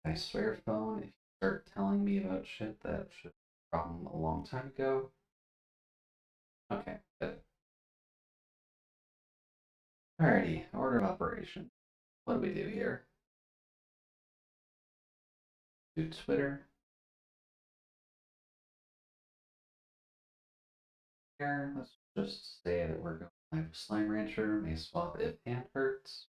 I swear, phone, if you start telling me about shit that should be a problem a long time ago. Okay, good. Alrighty, order of operation. What do we do here? Do Twitter. Here, let's just say that we're going live with Slime Rancher. May swap if hand hurts.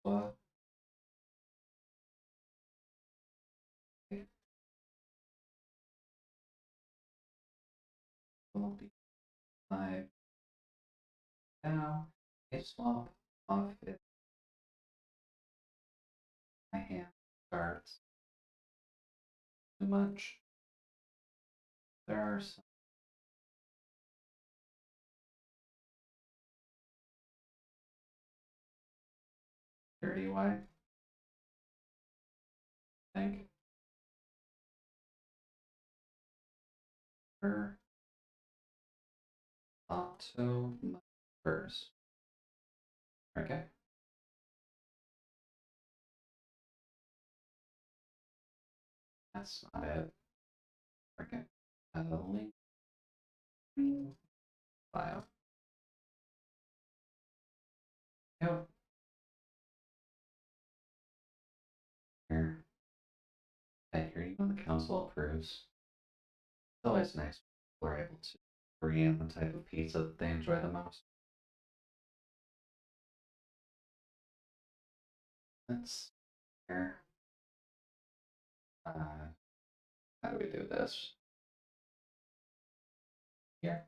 Swap. Okay. Will be live now. May swap off if my hand starts too much. There are some dirty white. I think. For auto first. Okay. That's not it. Okay. Link file. Yep. Here. I hear you when the council approves. It's always nice when people are able to agree on the type of pizza that they enjoy the most. Let's here. How do we do this? Here.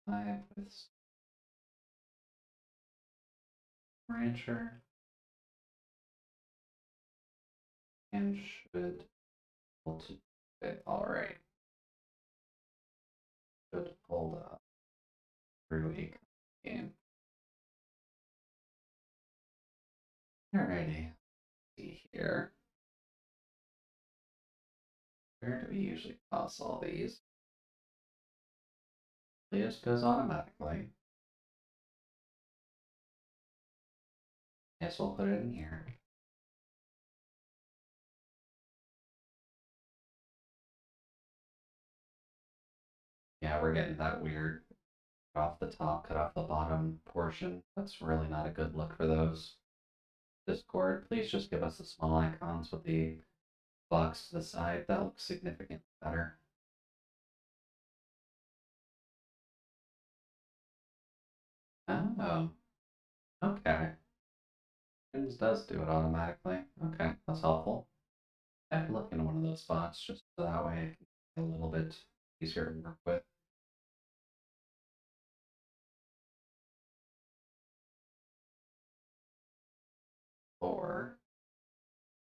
Live with Rancher and should hold it. Alright. Should hold up through a game. Alrighty. See here. Where do we usually toss all these? It just goes automatically. Guess we'll put it in here. Yeah, we're getting that weird off the top, cut off the bottom portion. That's really not a good look for those. Discord, please just give us the small icons with the box to the side. That looks significantly better. Oh, okay. It does do it automatically. Okay, that's helpful. I have to look into one of those spots just so that way it can be a little bit easier to work with.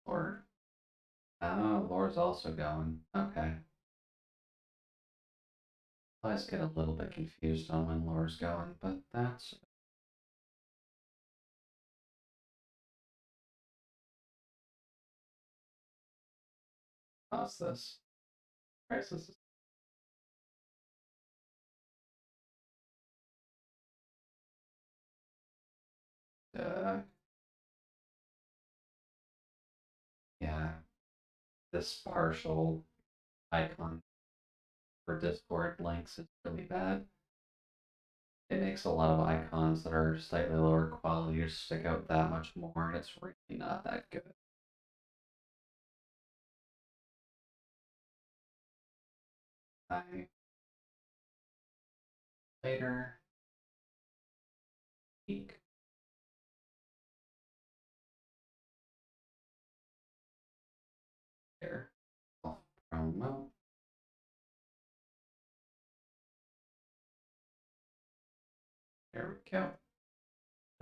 Or, oh, Lore's also going. Okay. I always get a little bit confused on when Lore's going, but that's. How's this? Crisis. Yeah, this partial icon for Discord links is really bad. It makes a lot of icons that are slightly lower quality just stick out that much more, and it's really not that good. I later peek. There. Off promo. There we go.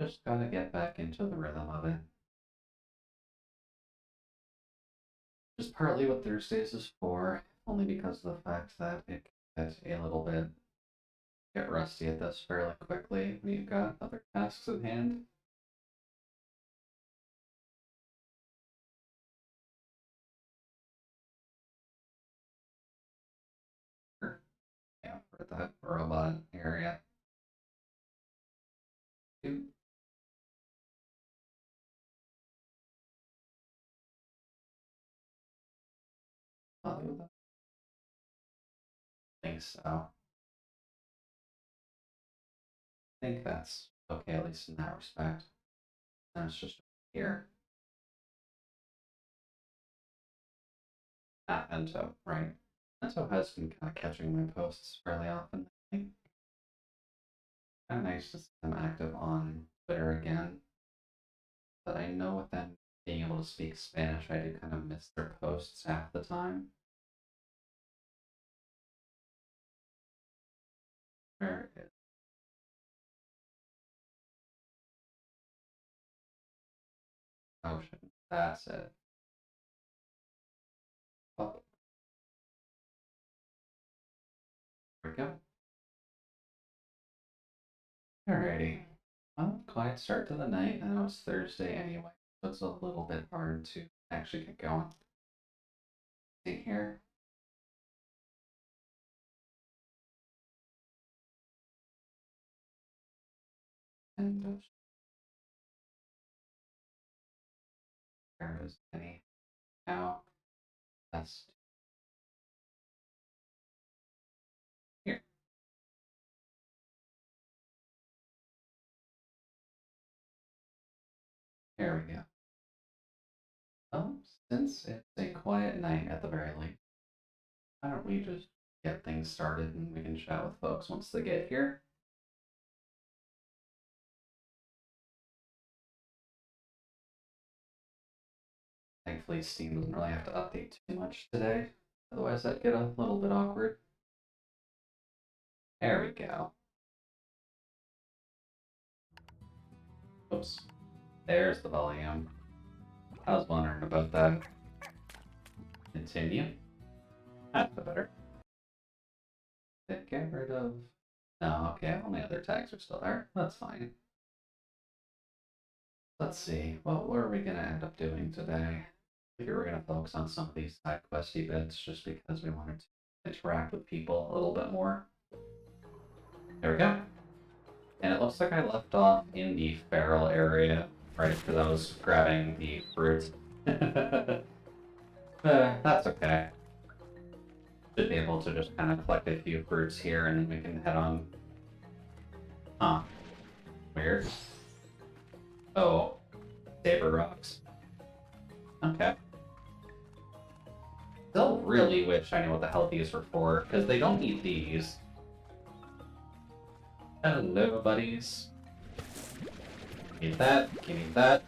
Just gotta get back into the rhythm of it. Just partly what Thursdays is for, only because of the fact that it gets a little bit get rusty at this fairly quickly when you've got other tasks at hand. Yeah, for that robot area. with it? I think so. I think that's okay, at least in that respect. And it's just here. Ah, Ento, right. Ento has been kind of catching my posts fairly often, I think. Kind of nice to see them active on Twitter again. But I know with them being able to speak Spanish, I do kind of miss their posts half the time. Where is Ocean? That's it. Oh, there we go. Alrighty. Well, quiet start to the night. I know it's Thursday anyway, so it's a little bit hard to actually get going. See here. And there is any now. That's here. There we go. Well, since it's a quiet night at the very least, why don't we just get things started and we can chat with folks once they get here? Thankfully, Steam doesn't really have to update too much today. Otherwise, that'd get a little bit awkward. There we go. Oops. There's the volume. I was wondering about that. Continue. That's the better. Get rid of... No, okay, all my other tags are still there. That's fine. Let's see, what were we going to end up doing today? Maybe we're going to focus on some of these side questy bits just because we wanted to interact with people a little bit more. There we go. And it looks like I left off in the feral area, right? Because I was grabbing the fruit. That's okay. Should be able to just kind of collect a few fruits here and then we can head on. Huh. Weird. Oh. Saber rocks. Okay. Still really wish I knew what the hell these were for, because they don't need these. Hello, buddies. Give me that, give me that.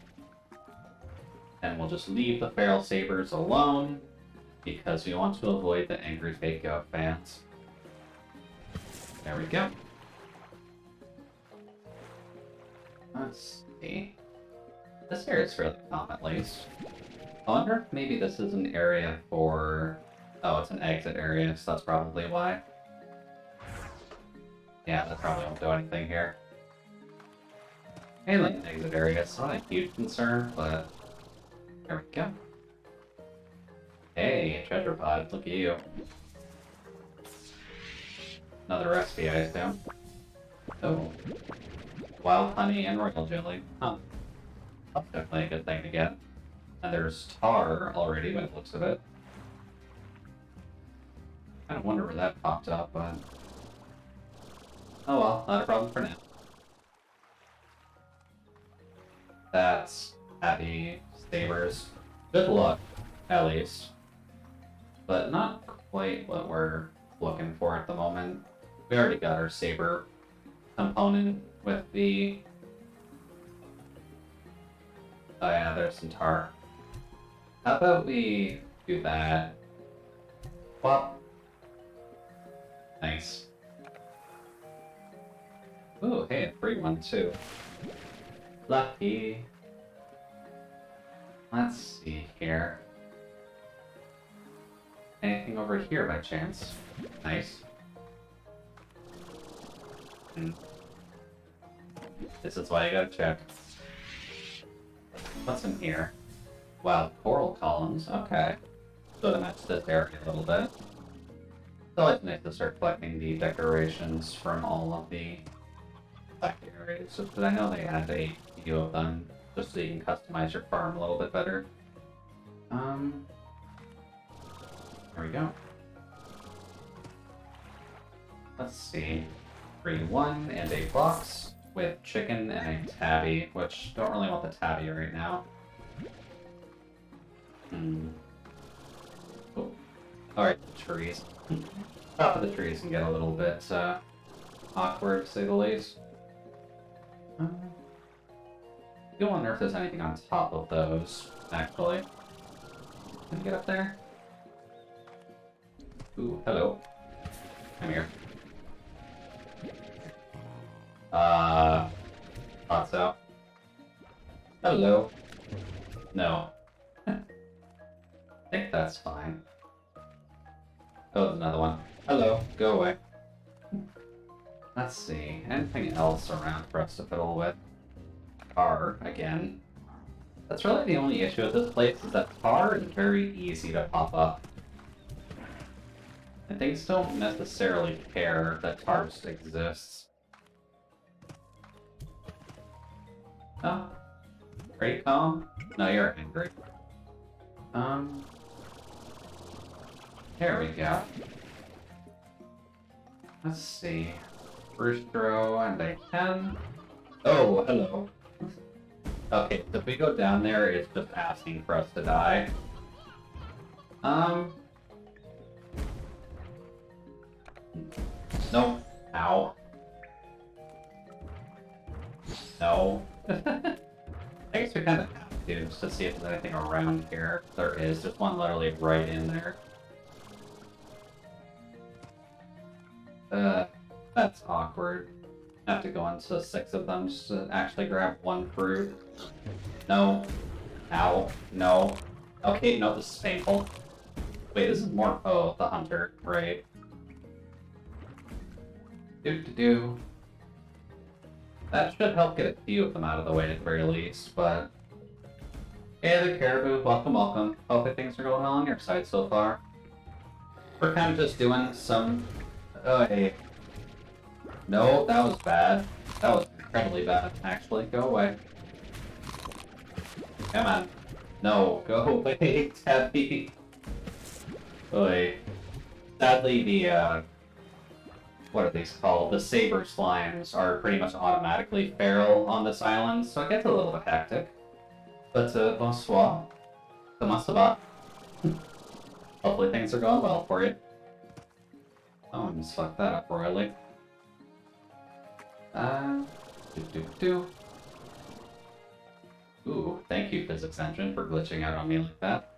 And we'll just leave the feral sabers alone, because we want to avoid the angry fake out fans. There we go. Let's see. This area is fairly calm, at least. I wonder if maybe this is an area for... Oh, it's an exit area, so that's probably why. Yeah, that probably won't do anything here. Mainly an exit area, it's not a huge concern, but... There we go. Hey, treasure pod, look at you. Another recipe, I assume. Oh. Wild honey and royal jelly. Huh. That's definitely a good thing to get. And there's tar already by the looks of it. I kind of wonder where that popped up, but... Oh well, not a problem for now. That's Abby Sabers. Good luck, at least. But not quite what we're looking for at the moment. We already got our saber component with the... Oh yeah, there's some tar. How about we do that? Well, nice. Ooh, hey, a free one too. Lucky. Let's see here. Anything over here by chance? Nice. This is why you gotta check. What's in here? Wow, coral columns. Okay. So to match this area a little bit. So it's nice to start collecting the decorations from all of the areas. So I know they had a few of them, just so you can customize your farm a little bit better. There we go. Let's see. 3-1 and a box with chicken and a tabby, which don't really want the tabby right now. Oh. Alright, the trees. Top of the trees can get a little bit awkward, to say the least. I do wonder if there's anything on top of those, actually. Can you get up there? Ooh, hello. Come here. Thought so. Hello. No. I think that's fine. Oh, there's another one. Hello, go away. Let's see, anything else around for us to fiddle with? Tar, again. That's really the only issue with this place, is that tar is very easy to pop up. And things don't necessarily care that tar just exists. Oh. Are you calm? No, you're angry. Here we go. Let's see. Rooster and a 10. Oh, hello. Okay, so if we go down there, it's just asking for us to die. Nope. Ow. No. I guess we kind of have to, just to see if there's anything around here. There is. There's one literally right in there. That's awkward. I have to go into 6 of them just to actually grab one fruit. No. Ow. No. Okay, no, this is painful. Wait, this is more... Oh, the hunter. Right. Do-do-do. That should help get a few of them out of the way at the very least, but... Hey, the caribou. Welcome, welcome. Hopefully things are going well on your side so far. We're kind of just doing some... Oh, hey. No, that was bad. That was incredibly bad, actually. Go away. Come on. No, go away, Tabby. Oy. Sadly, the, what are these called? The saber slimes are pretty much automatically feral on this island, so it gets a little bit hectic. But, bonsoir. Comment ça va? Hopefully things are going well for you. Oh, I just fucked that up royally. Ooh, thank you, Physics Engine, for glitching out on me like that.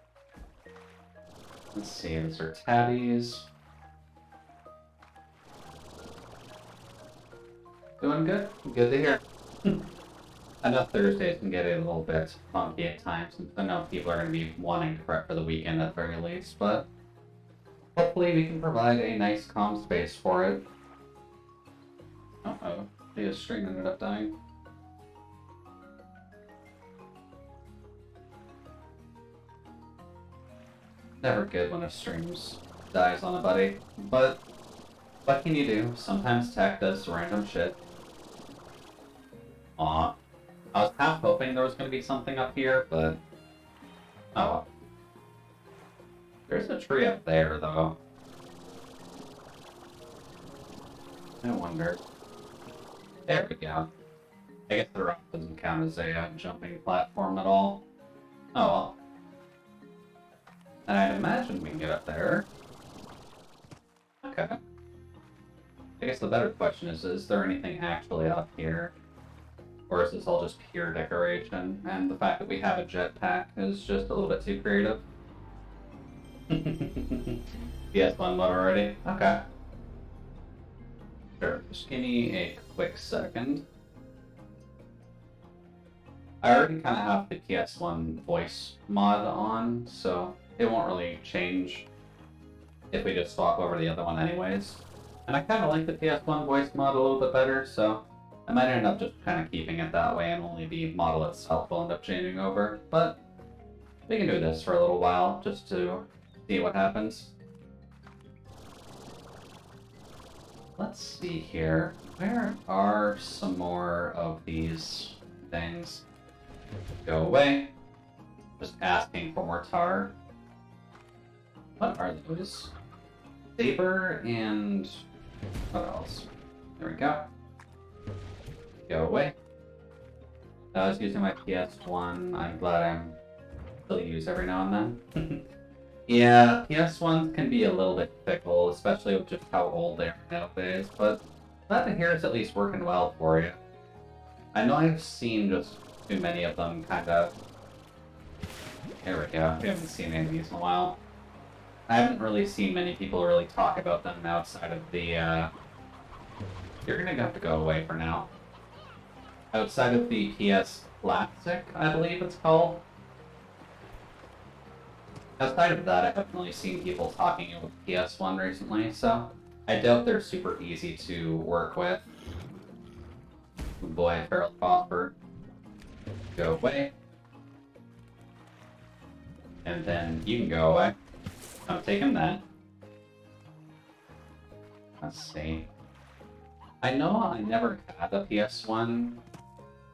Let's see, those are tabbies. Doing good? Good to hear. I know Thursdays can get a little bit funky at times, since I know people are going to be wanting to prep for the weekend at the very least, but hopefully we can provide a nice calm space for it. Uh-oh, the stream ended up dying. Never good when a stream dies on a buddy, but what can you do? Sometimes tech does random shit. Aw. I was half hoping there was going to be something up here, but... Oh well. There's a tree up there, though. I wonder. There we go. I guess the rock doesn't count as a jumping platform at all. Oh well. And I imagine we can get up there. Okay. I guess the better question is there anything actually up here? Or is this all just pure decoration? And the fact that we have a jetpack is just a little bit too creative? Yes, one mode already? Okay. Sure, just give me a quick second. I already kind of have the PS1 voice mod on, so it won't really change if we just swap over the other one anyways. And I kind of like the PS1 voice mod a little bit better, so I might end up just kind of keeping it that way and only the model itself will end up changing over. But we can do this for a little while just to see what happens. Let's see here. Where are some more of these things? Go away. Just asking for more tar. What are those? Saber and what else? There we go. Go away. I was using my PS1. I'm glad I'm still use every now and then. Yeah, PS1s can be a little bit fickle, especially with just how old they are nowadays, but glad to hear it's at least working well for you. I know I've seen just too many of them kind of... There we go. We haven't seen any of these in a while. I haven't really seen many people really talk about them outside of the, You're gonna have to go away for now. Outside of the PS Classic, I believe it's called. Outside of that, I haven't really seen people talking about PS1 recently, so I doubt they're super easy to work with. Boy, Feral Crawford. Go away. And then you can go away. I'm taking that. Let's see. I know I never had a PS1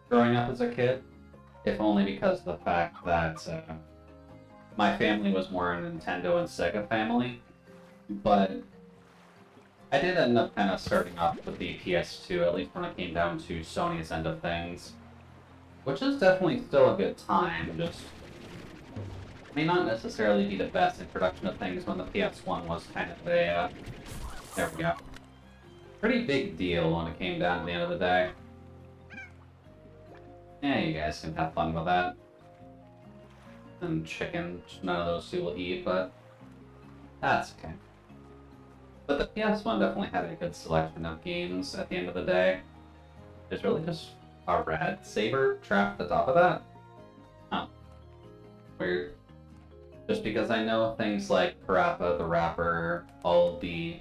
growing up as a kid, if only because of the fact that my family was more a Nintendo and Sega family, but I did end up kind of starting off with the PS2, at least when it came down to Sony's end of things, which is definitely still a good time, just may not necessarily be the best introduction of things when the PS1 was kind of a, there we go, pretty big deal when it came down to the end of the day. Yeah, you guys can have fun with that. And chicken, none of those two will eat, but that's okay. But the PS1 definitely had a good selection of games at the end of the day. There's really just a red saber trap at the top of that. Oh. Weird. Just because I know things like Parappa the Rapper, all the...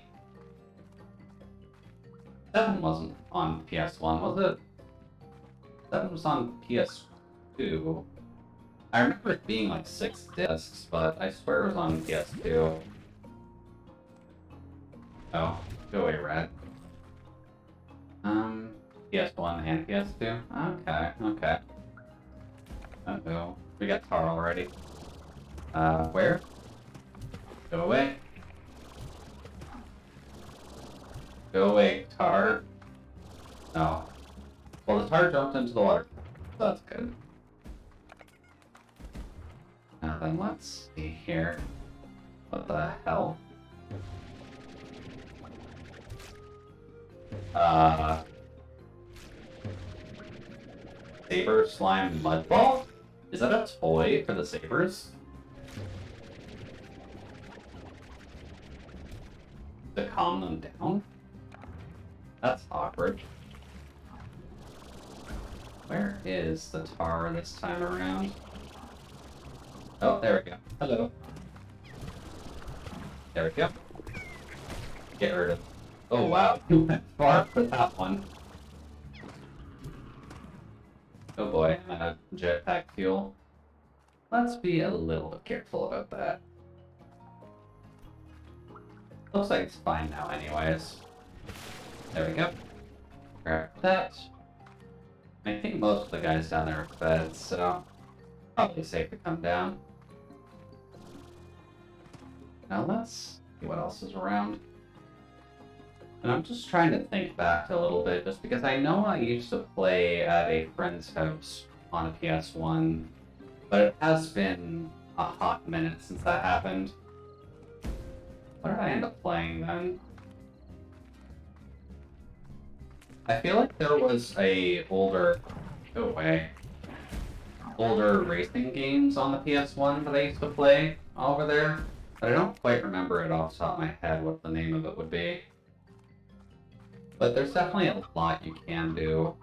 7 wasn't on PS1, was it? 7 was on PS2. I remember it being like 6 discs, but I swear it was on PS2. Oh, go away, Red. PS1 and PS2? Okay, okay. Uh-oh. We got Tar already. Where? Go away. Go away, Tar. No. Well, the Tar jumped into the water. So that's good. Now then, let's see here. What the hell? Saber Slime Mud Ball? Is that a toy for the Sabers? To calm them down? That's awkward. Where is the Tar this time around? Oh, there we go. Hello. There we go. Get rid of... Oh wow, you went far for that one. Oh boy, I'm out of jetpack fuel. Let's be a little bit careful about that. Looks like it's fine now anyways. There we go. Grab that. I think most of the guys down there are fed, so probably safe to come down. Now let's see what else is around. And I'm just trying to think back a little bit, just because I know I used to play at a friend's house on a PS1, but it has been a hot minute since that happened. What did I end up playing then? I feel like there was a older... Go away. Older racing games on the PS1 that I used to play over there, but I don't quite remember it off the top of my head what the name of it would be. But there's definitely a lot you can do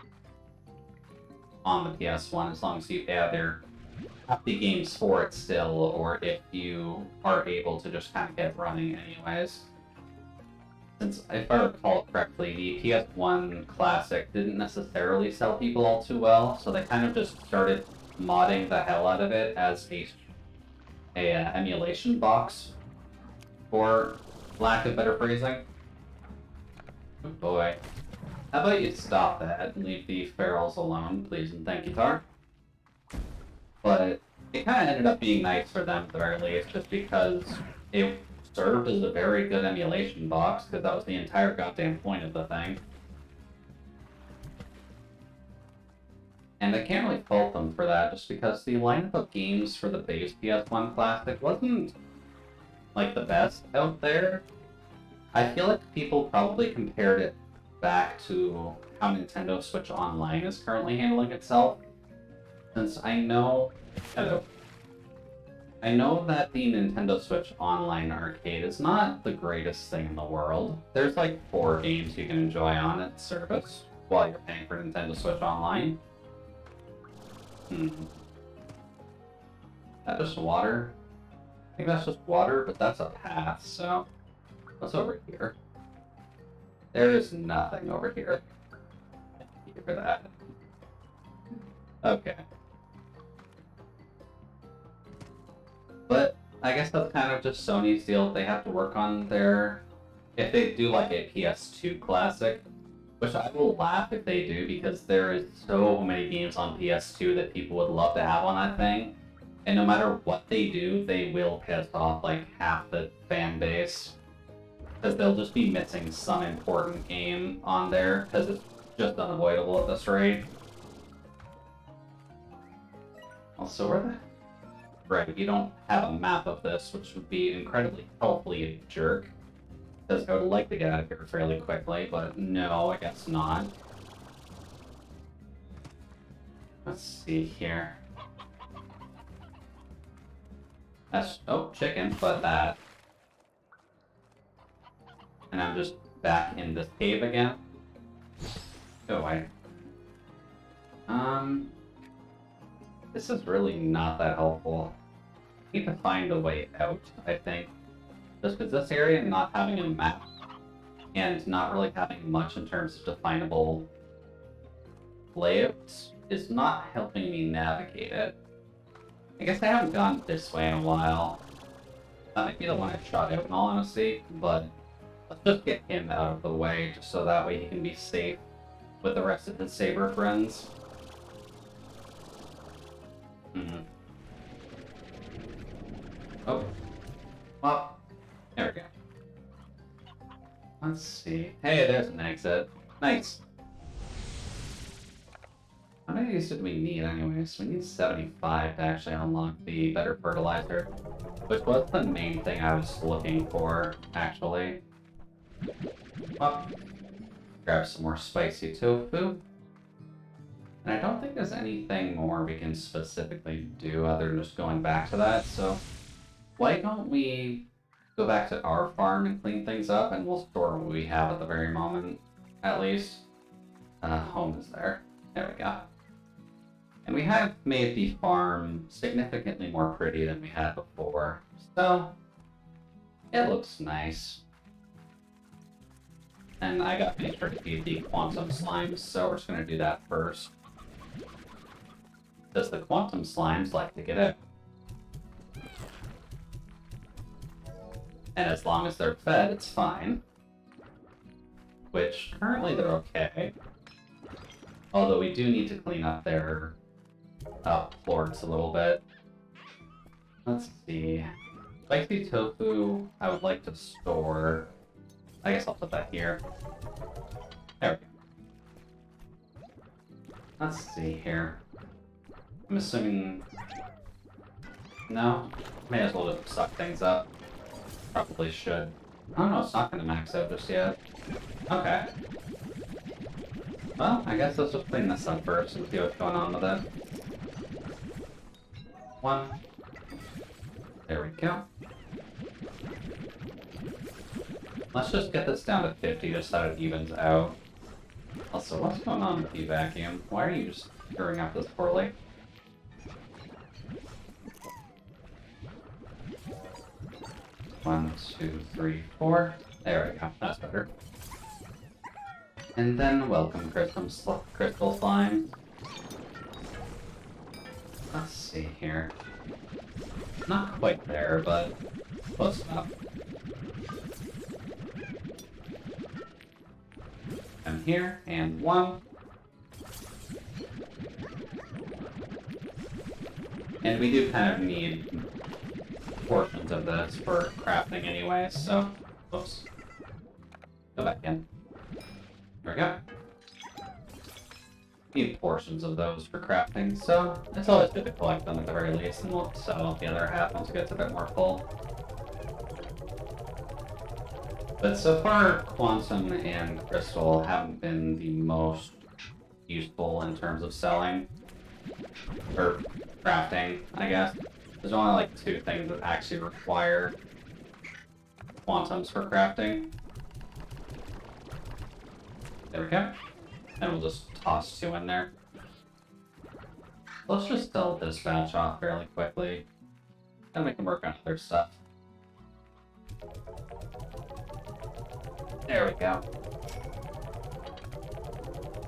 on the PS1 as long as you either have the games for it still, or if you are able to just kind of get running anyways. Since, if I recall correctly, the PS1 Classic didn't necessarily sell people all too well, so they kind of just started modding the hell out of it as a emulation box, for lack of better phrasing. Oh boy. How about you stop that and leave the ferals alone, please and thank you, Tar. But it kind of ended up being nice for them at the very least, just because it served as a very good emulation box, because that was the entire goddamn point of the thing. And I can't really fault them for that, just because the lineup of games for the base PS1 Classic wasn't, like, the best out there. I feel like people probably compared it back to how Nintendo Switch Online is currently handling itself. Since I know... Hello. I know that the Nintendo Switch Online arcade is not the greatest thing in the world. There's like 4 games you can enjoy on its service while you're paying for Nintendo Switch Online. That just water? I think that's just water, but that's a path, so... What's over here? There is nothing over here. Thank you for that. Okay. But I guess that's kind of just Sony's deal. They have to work on their... If they do like a PS2 classic, which I will laugh if they do, because there is so many games on PS2 that people would love to have on that thing. And no matter what they do, they will piss off like half the fan base. Because they'll just be missing some important game on there, because it's just unavoidable at this rate. Also, where the... Right, you don't have a map of this, which would be incredibly helpful, you jerk. Because I would like to get out of here fairly quickly, but no, I guess not. Let's see here. That's... oh, chicken, but that. And I'm just back in this cave again. Go away. This is really not that helpful. I need to find a way out, I think. Just because this area not having a map and not really having much in terms of definable layouts is not helping me navigate it. I guess I haven't gone this way in a while. That might be the one I shot out in all honesty, but let's just get him out of the way just so that way he can be safe with the rest of his saber friends. Oh. Well, there we go. Let's see. Hey, there's an exit. Nice. How many of these did we need anyways? We need 75 to actually unlock the better fertilizer, which was the main thing I was looking for, actually. Well, grab some more spicy tofu. And I don't think there's anything more we can specifically do other than just going back to that, so why don't we go back to our farm and clean things up, and we'll store what we have at the very moment, at least. Home is there. There we go. And we have made the farm significantly more pretty than we had before, so it looks nice. And I got finished to feed the quantum slimes, so we're just going to do that first. Does the quantum slimes like to get out? And as long as they're fed, it's fine. Which, currently they're okay. Although we do need to clean up their floors a little bit. Let's see. Spicy tofu, I would like to store. I guess I'll put that here. There we go. Let's see here. I'm assuming... No? May as well just suck things up. Probably should. Oh no, it's not going to max out just yet. Okay. Well, I guess let's just clean this up first and see what's going on with it. 1. There we go. Let's just get this down to 50 just so it evens out. Also, what's going on with you, vacuum? Why are you just screwing up this poorly? One, 2, 3, 4. There we go. That's better. And then welcome crystal slime. Let's see here. Not quite there, but close enough. And here, and 1. And we do kind of need portions of this for crafting anyway, so... Oops. Go back in. There we go. Need portions of those for crafting, so it's always good to collect them at the very least, and we'll sell the other half once it gets a bit more full. But so far, Quantum and Crystal haven't been the most useful in terms of selling, or crafting, I guess. There's only like 2 things that actually require Quantums for crafting. There we go. And we'll just toss 2 in there. Let's just sell this batch off fairly quickly, and we can work on other stuff. There we go.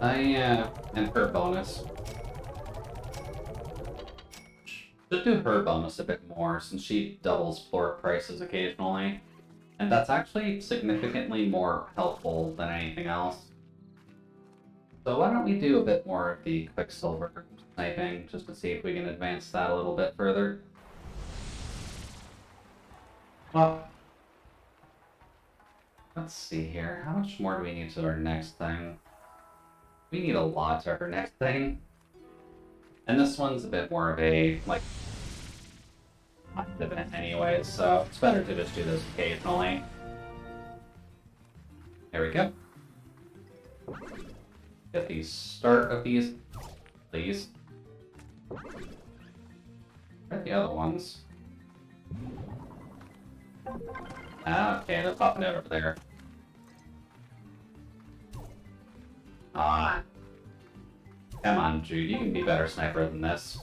And her bonus. Should do her bonus a bit more since she doubles floor prices occasionally. And that's actually significantly more helpful than anything else. So why don't we do a bit more of the Quicksilver sniping, just to see if we can advance that a little bit further. Well, let's see here. How much more do we need to our next thing? We need a lot to our next thing. And this one's a bit more of a, like, active event anyway, so it's better to just do this occasionally. There we go. Get the start of these, please. Where are the other ones? Okay, they're popping out over there. Ah. Come on, Jude, you can be a better sniper than this.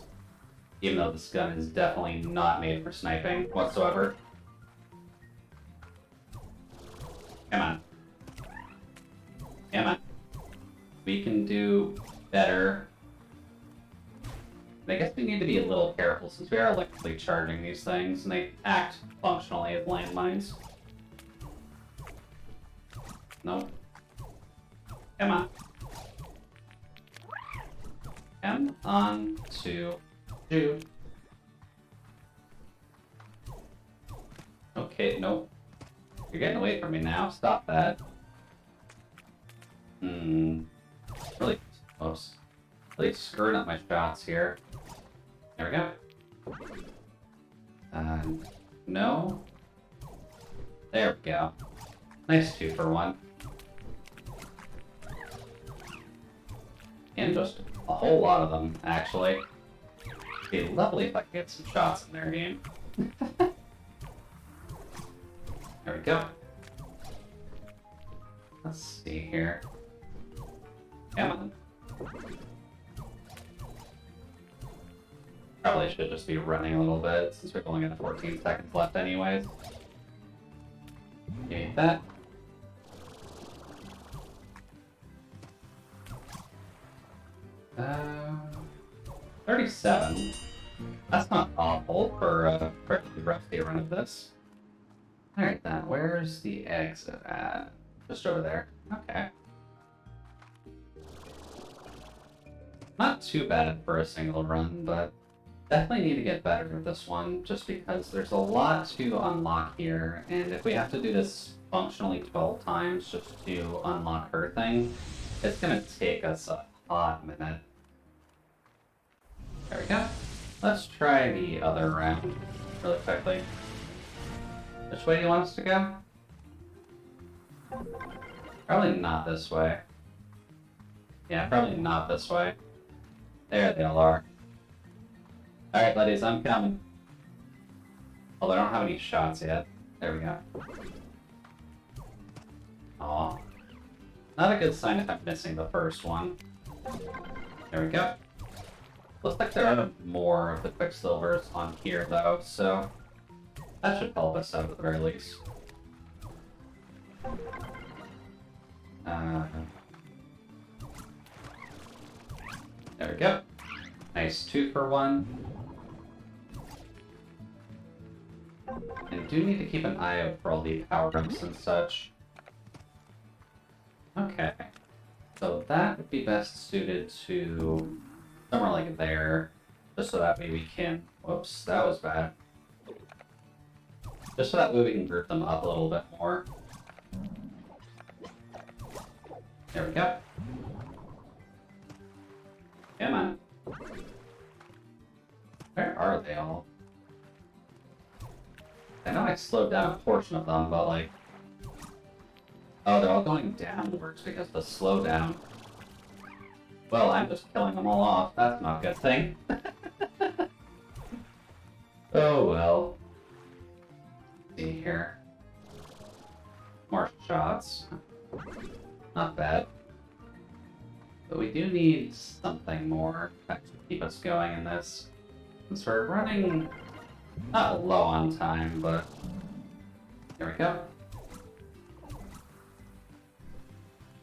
Even though this gun is definitely not made for sniping whatsoever. Come on. Come on. We can do better. I guess we need to be a little careful since we are electrically charging these things and they act functionally as landmines. Nope. Come on. Come on to Jude. Okay, nope. You're getting away from me now. Stop that. Really close. Really screwing up my shots here. There we go. No. There we go. Nice 2 for 1. And just a whole lot of them, actually. It'd be lovely if I could get some shots in their game. There we go. Let's see here. Come on. Probably should just be running a little bit since we've only got 14 seconds left anyways. Give me that. Uh, 37. That's not awful for a fairly rusty run of this. Alright then, where's the exit at? Just over there. Okay. Not too bad for a single run, but definitely need to get better at this one, just because there's a lot to unlock here, and if we have to do this functionally 12 times just to unlock her thing, it's gonna take us a hot minute. There we go. Let's try the other round really quickly. Which way do you want us to go? Probably not this way. Yeah, probably not this way. There they all are. Alright, buddies, I'm coming. Although I don't have any shots yet. There we go. Aw. Not a good sign if I'm missing the first one. There we go. Looks like there are more of the Quicksilvers on here, though, so that should help us out at the very least. There we go. Nice 2 for 1. I do need to keep an eye out for all the power-ups and such. Okay. So that would be best suited to somewhere like there, just so that way we can... Whoops, that was bad. Just so that way we can group them up a little bit more. There we go. Come on. Where are they all? I know I slowed down a portion of them, but like... Oh, they're all going downwards because of the slowdown. Well, I'm just killing them all off. That's not a good thing. Oh well. Let's see here. More shots. Not bad. But we do need something more to keep us going in this. Since we're running not low on time, but there we go.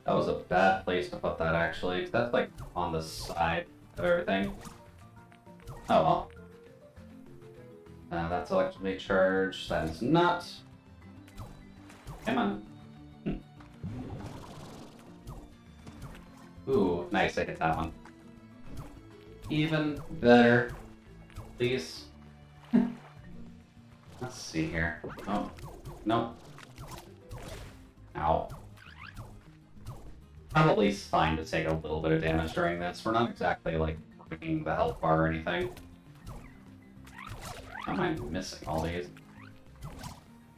That was a bad place to put that actually, because that's like on the side of everything. Oh well. That's electrically charged. That is not. Come on. Ooh, nice, I hit that one. Even better. Please. Let's see here. Oh, no. Ow. Probably fine to take a little bit of damage during this. We're not exactly, like, breaking the health bar or anything. How am I missing all these?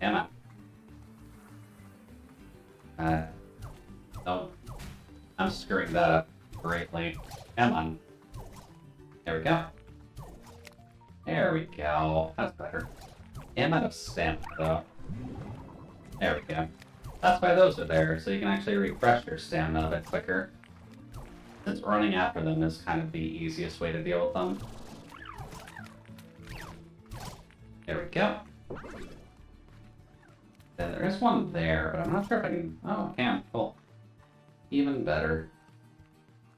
Damn it. No. I'm screwing that up greatly. Come on. There we go. There we go. That's better. I'm out of stamina, though. There we go. That's why those are there, so you can actually refresh your stamina a bit quicker. Since running after them is kind of the easiest way to deal with them. There we go. Then there is one there, but I'm not sure if I can... Oh, I can. Cool. Even better.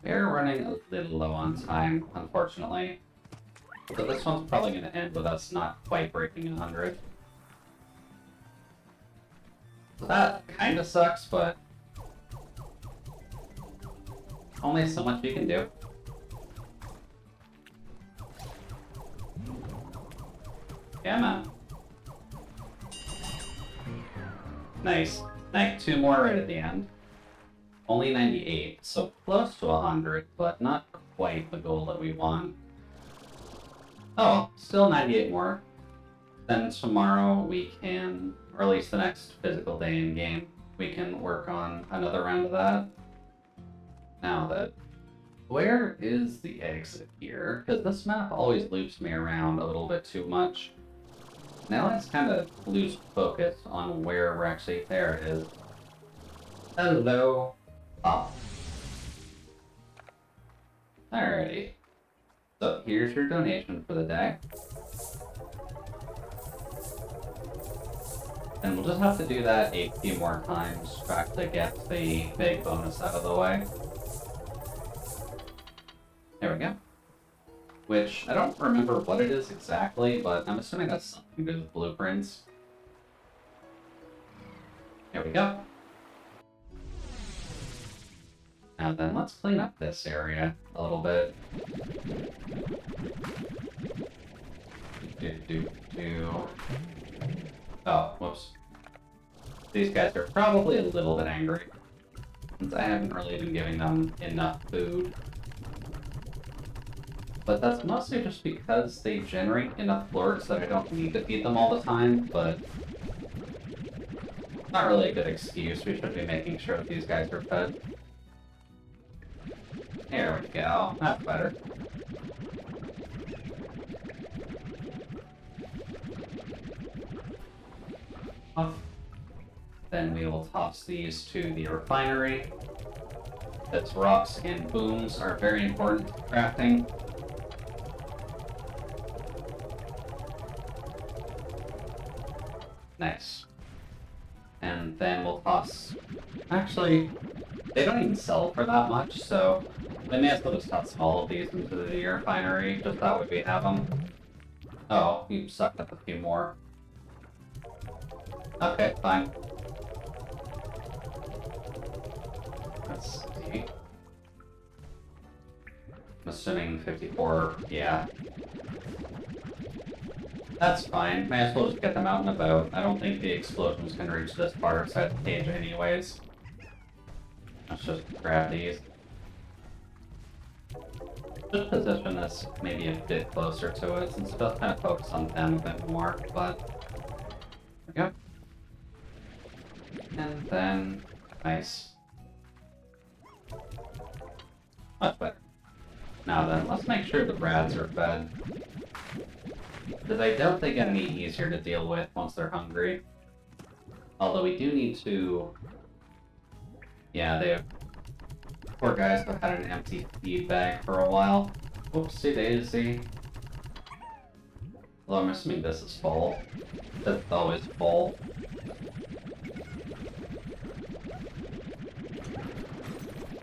We're running a little low on time, unfortunately. So this one's probably going to end with us not quite breaking 100. So that kind of sucks, but only so much we can do. Come on. Nice. 2 more right at the end. Only 98, so close to 100, but not quite the goal that we want. Oh, still 98 more. Then tomorrow we can, or at least the next physical day in game, we can work on another round of that. Now that, where is the exit here? Because this map always loops me around a little bit too much. Now let's kind of lose focus on where we're actually, there it is. Hello. Oh. Alrighty. So here's your donation for the day. And we'll just have to do that a few more times back to get the big bonus out of the way. There we go. Which, I don't remember what it is exactly, but I'm assuming that's something to do with blueprints. There we go. Now then, let's clean up this area a little bit. Oh, whoops. These guys are probably a little bit angry, since I haven't really been giving them enough food. But that's mostly just because they generate enough florks that I don't need to feed them all the time, but not really a good excuse. We should be making sure that these guys are fed. There we go. That's better. Then we will toss these to the refinery. Its rocks and booms are very important to crafting. Nice. And then we'll toss... Actually, they don't even sell for that much, so we may as well just toss all of these into the refinery, just that way we have them. Oh, you sucked up a few more. Okay, fine. Let's see. I'm assuming 54, yeah. That's fine. May as well just get them out and about. I don't think the explosions can reach this far outside the cage anyways. Let's just grab these. Just position this maybe a bit closer to it, since it does kind of focus on them a bit more, but... There we go. And then... Nice. Much better. Now then, let's make sure the rats are fed. Because I doubt they get any easier to deal with once they're hungry. Although we do need to... Yeah, they've... Poor guys have had an empty feed bag for a while. Whoopsie daisy. Although I'm assuming this is full. That's always full.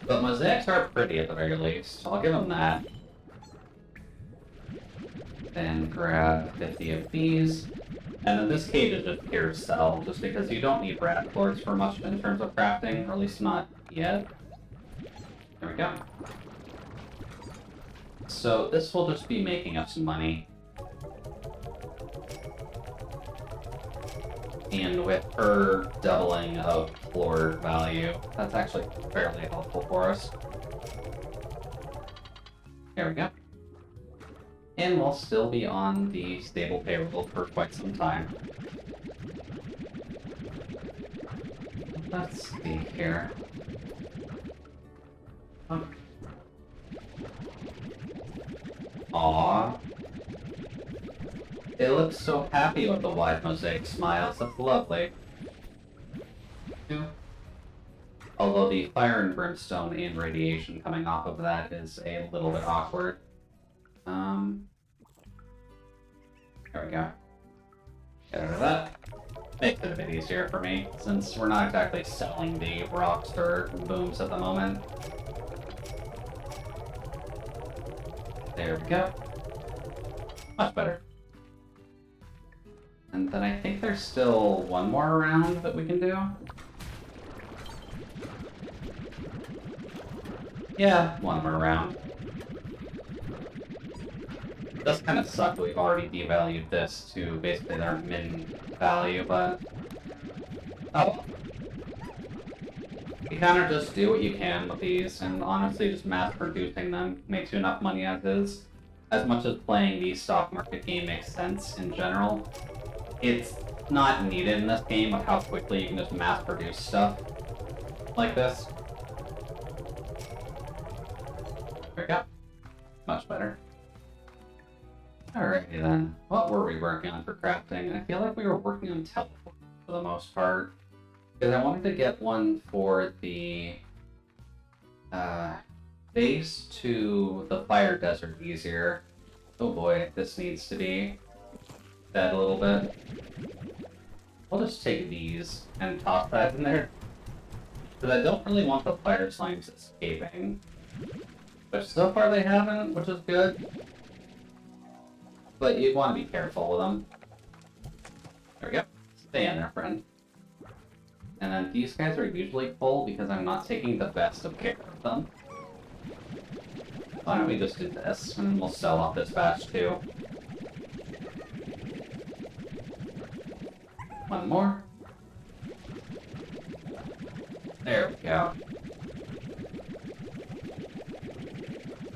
But mosaics are pretty at the very least. I'll give them that. Then grab 50 of these. And then this cage is just pure sell, just because you don't need rat cords for much in terms of crafting, or at least not yet. There we go. So this will just be making us some money. And with her doubling of floor value, that's actually fairly helpful for us. There we go. And we'll still be on the stable payroll for quite some time. Let's see here. Aww. They look so happy with the wide mosaic smiles. That's lovely. Although the fire and brimstone and radiation coming off of that is a little bit awkward. There we go. Get rid of that. Makes it a bit easier for me, since we're not exactly selling the rocks or booms at the moment. There we go. Much better. And then I think there's still one more round that we can do. Yeah, one more round. It does kind of suck that we've already devalued this to basically their min value, but... Oh. You kind of just do what you can with these, and honestly just mass producing them makes you enough money as is. As much as playing the stock market game makes sense in general, it's not needed in this game of how quickly you can just mass produce stuff like this. There we go. Much better. Alrighty then. What were we working on for crafting? I feel like we were working on teleport for the most part. Because I wanted to get one for the base to the fire desert easier. Oh boy, this needs to be fed a little bit. I'll just take these and toss that in there. Because I don't really want the fire slimes escaping. But so far they haven't, which is good. But you want to be careful with them. There we go. Stay in there, friend. And then these guys are usually full because I'm not taking the best of care of them. Why don't we just do this, and we'll sell off this batch too. One more. There we go.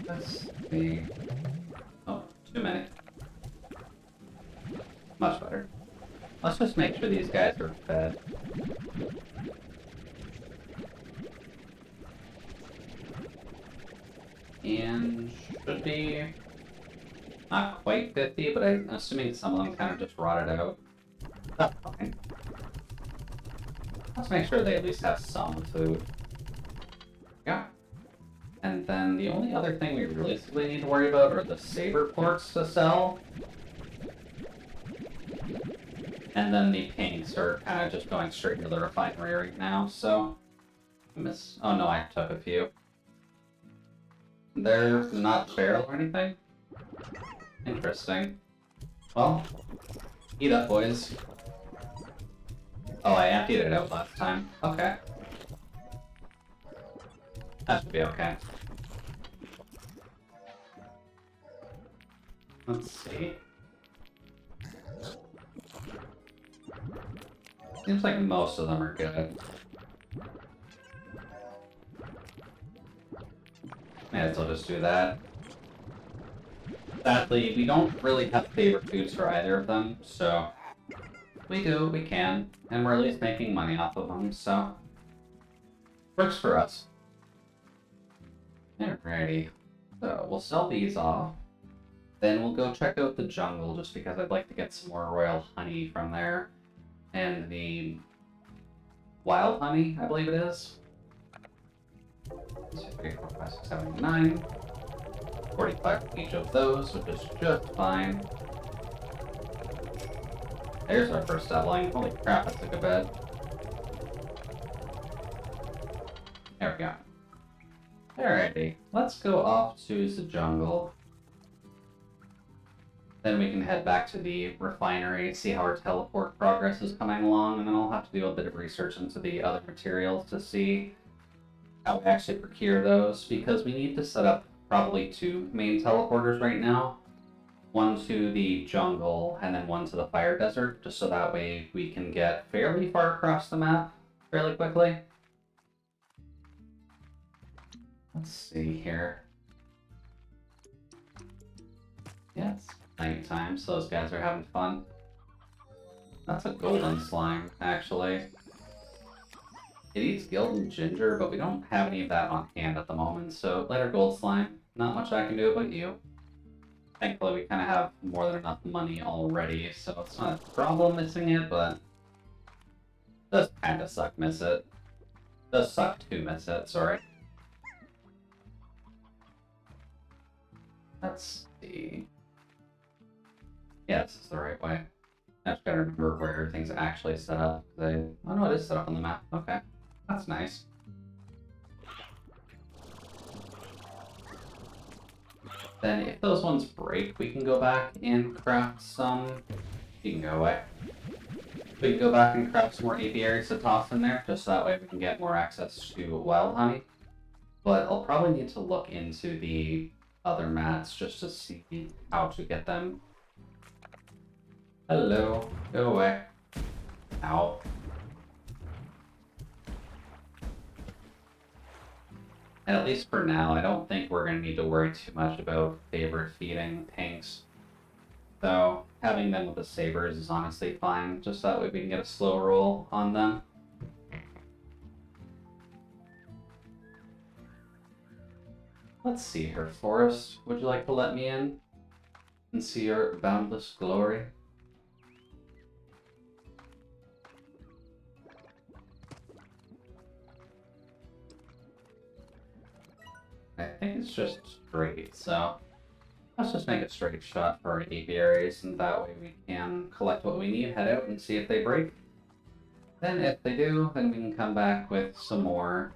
Let's see. Oh, too many. Much better. Let's just make sure these guys are fed. And should be not quite 50, but I'm assuming some of them kind of just rotted out. That's fine. Let's make sure they at least have some food. Yeah. And then the only other thing we realistically need to worry about are the saber ports to sell. And then the pinks are kind of just going straight to the refinery right now, so... Oh no, I took a few. They're not feral or anything? Interesting. Well, eat up, boys. Oh, I emptied it out last time. Okay. That should be okay. Let's see. Seems like most of them are good. May as well just do that. Sadly, we don't really have favorite foods for either of them, so we do what we can, and we're at least making money off of them, so works for us. Alrighty, so we'll sell these off. Then we'll go check out the jungle, just because I'd like to get some more royal honey from there. And the wild honey, I believe it is. 2, 3, 4, 5, 6, 7, 9. 45 for each of those, which is just fine. There's our first settling. Holy crap, that took a bit. There we go. Alrighty, let's go off to the jungle. Then we can head back to the refinery, see how our teleport progress is coming along, and then I'll have to do a bit of research into the other materials to see how we actually procure those, because we need to set up probably 2 main teleporters right now. One to the jungle, and then one to the fire desert, just so that way we can get fairly far across the map fairly quickly. Let's see here. Yeah, it's nighttime, so those guys are having fun. That's a golden slime, actually. It eats Gilded Ginger, but we don't have any of that on hand at the moment, so later gold slime, not much I can do about you. Thankfully, we kind of have more than enough money already, so it's not a problem missing it, but it does kind of suck miss it. It does suck to miss it, sorry. Let's see. Yeah, this is the right way. I just gotta remember where everything's actually set up. Oh no, it is set up on the map. Okay, that's nice. Then if those ones break, we can go back and craft some... You can go away. We can go back and craft some more apiaries to toss in there, just so that way we can get more access to wild honey. But I'll probably need to look into the other mats just to see how to get them. Hello. Go away. Ow. And at least for now, I don't think we're going to need to worry too much about favorite feeding tanks. So, having them with the sabers is honestly fine, just that way we can get a slow roll on them. Let's see here, Forest. Would you like to let me in and see your boundless glory? I think it's just straight, so let's just make a straight shot for our apiaries, and that way we can collect what we need, head out, and see if they break. Then if they do, then we can come back with some more,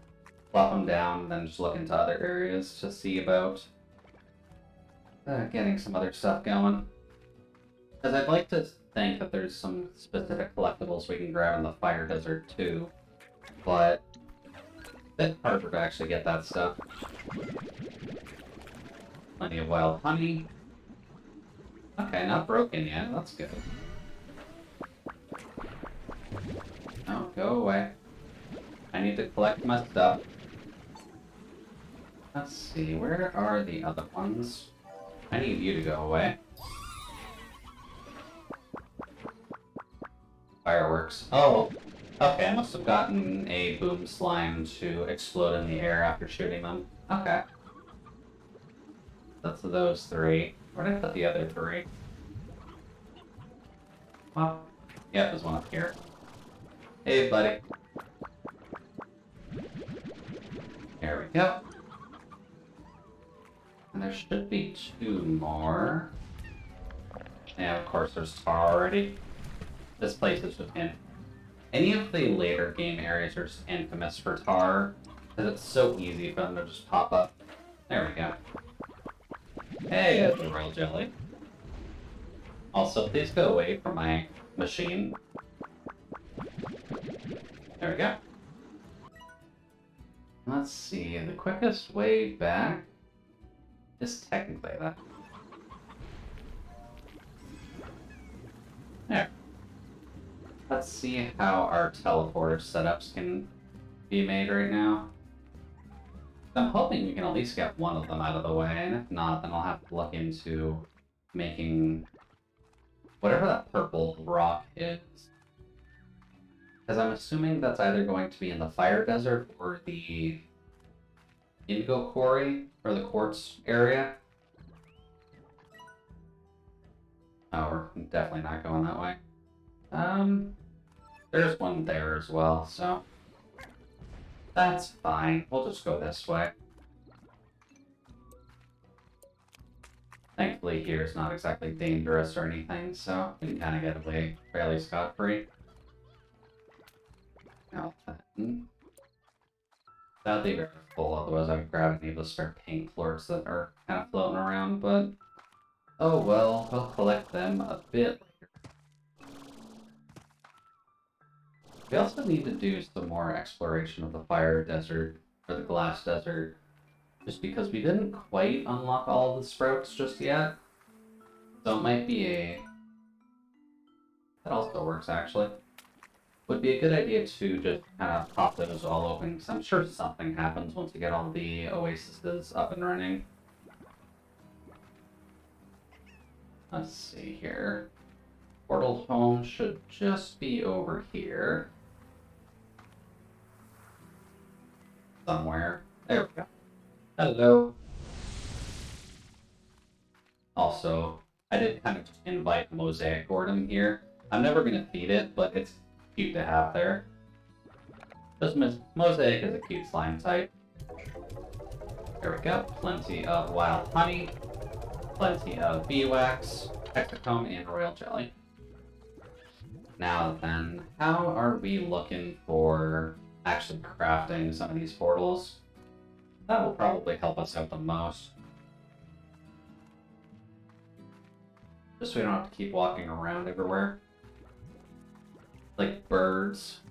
plop them down, and then just look into other areas to see about getting some other stuff going. Because I'd like to think that there's some specific collectibles we can grab in the fire desert too, but a bit harder to actually get that stuff. Plenty of wild honey. Okay, not broken yet. That's good. Oh, go away. I need to collect my stuff. Let's see, where are the other ones? I need you to go away. Fireworks. Oh, okay, I must have gotten a boom slime to explode in the air after shooting them. Okay. That's those 3. Where did I put the other 3? Well, yeah, there's one up here. Hey, buddy. There we go. And there should be 2 more. Yeah, of course, there's tar already. This place is just any of the later game areas are just infamous for tar, because it's so easy for them to just pop up. There we go. Hey, that's a royal jelly. Also, please go away from my machine. There we go. Let's see, the quickest way back is technically that. There. Let's let's see how our teleporter setups can be made right now. I'm hoping we can at least get one of them out of the way, and if not, then I'll have to look into making whatever that purple rock is. Because I'm assuming that's either going to be in the fire desert or the indigo quarry, or the quartz area. Oh, we're definitely not going that way. There's one there as well, so that's fine. We'll just go this way. Thankfully here is not exactly dangerous or anything, so we can kind of get away fairly scot-free. Now then, that'd be very full, otherwise I would grab any of the spare paint floors that are kind of floating around, but oh well, we'll collect them a bit later. We also need to do some more exploration of the fire desert, or the glass desert, just because we didn't quite unlock all of the sprouts just yet. So it might be a... That also works, actually. Would be a good idea to just kind of pop those all open, because I'm sure something happens once you get all the oases up and running. Let's see here. Portal home should just be over here. Somewhere. There we go. Hello. Also, I did kind of invite Mosaic Boredom here. I'm never going to feed it, but it's cute to have there. Just Mosaic is a cute slime type. There we go. Plenty of wild honey. Plenty of beeswax, hexacomb, and royal jelly. Now then, how are we looking for actually crafting some of these portals? That will probably help us out the most. Just so we don't have to keep walking around everywhere. Like birds.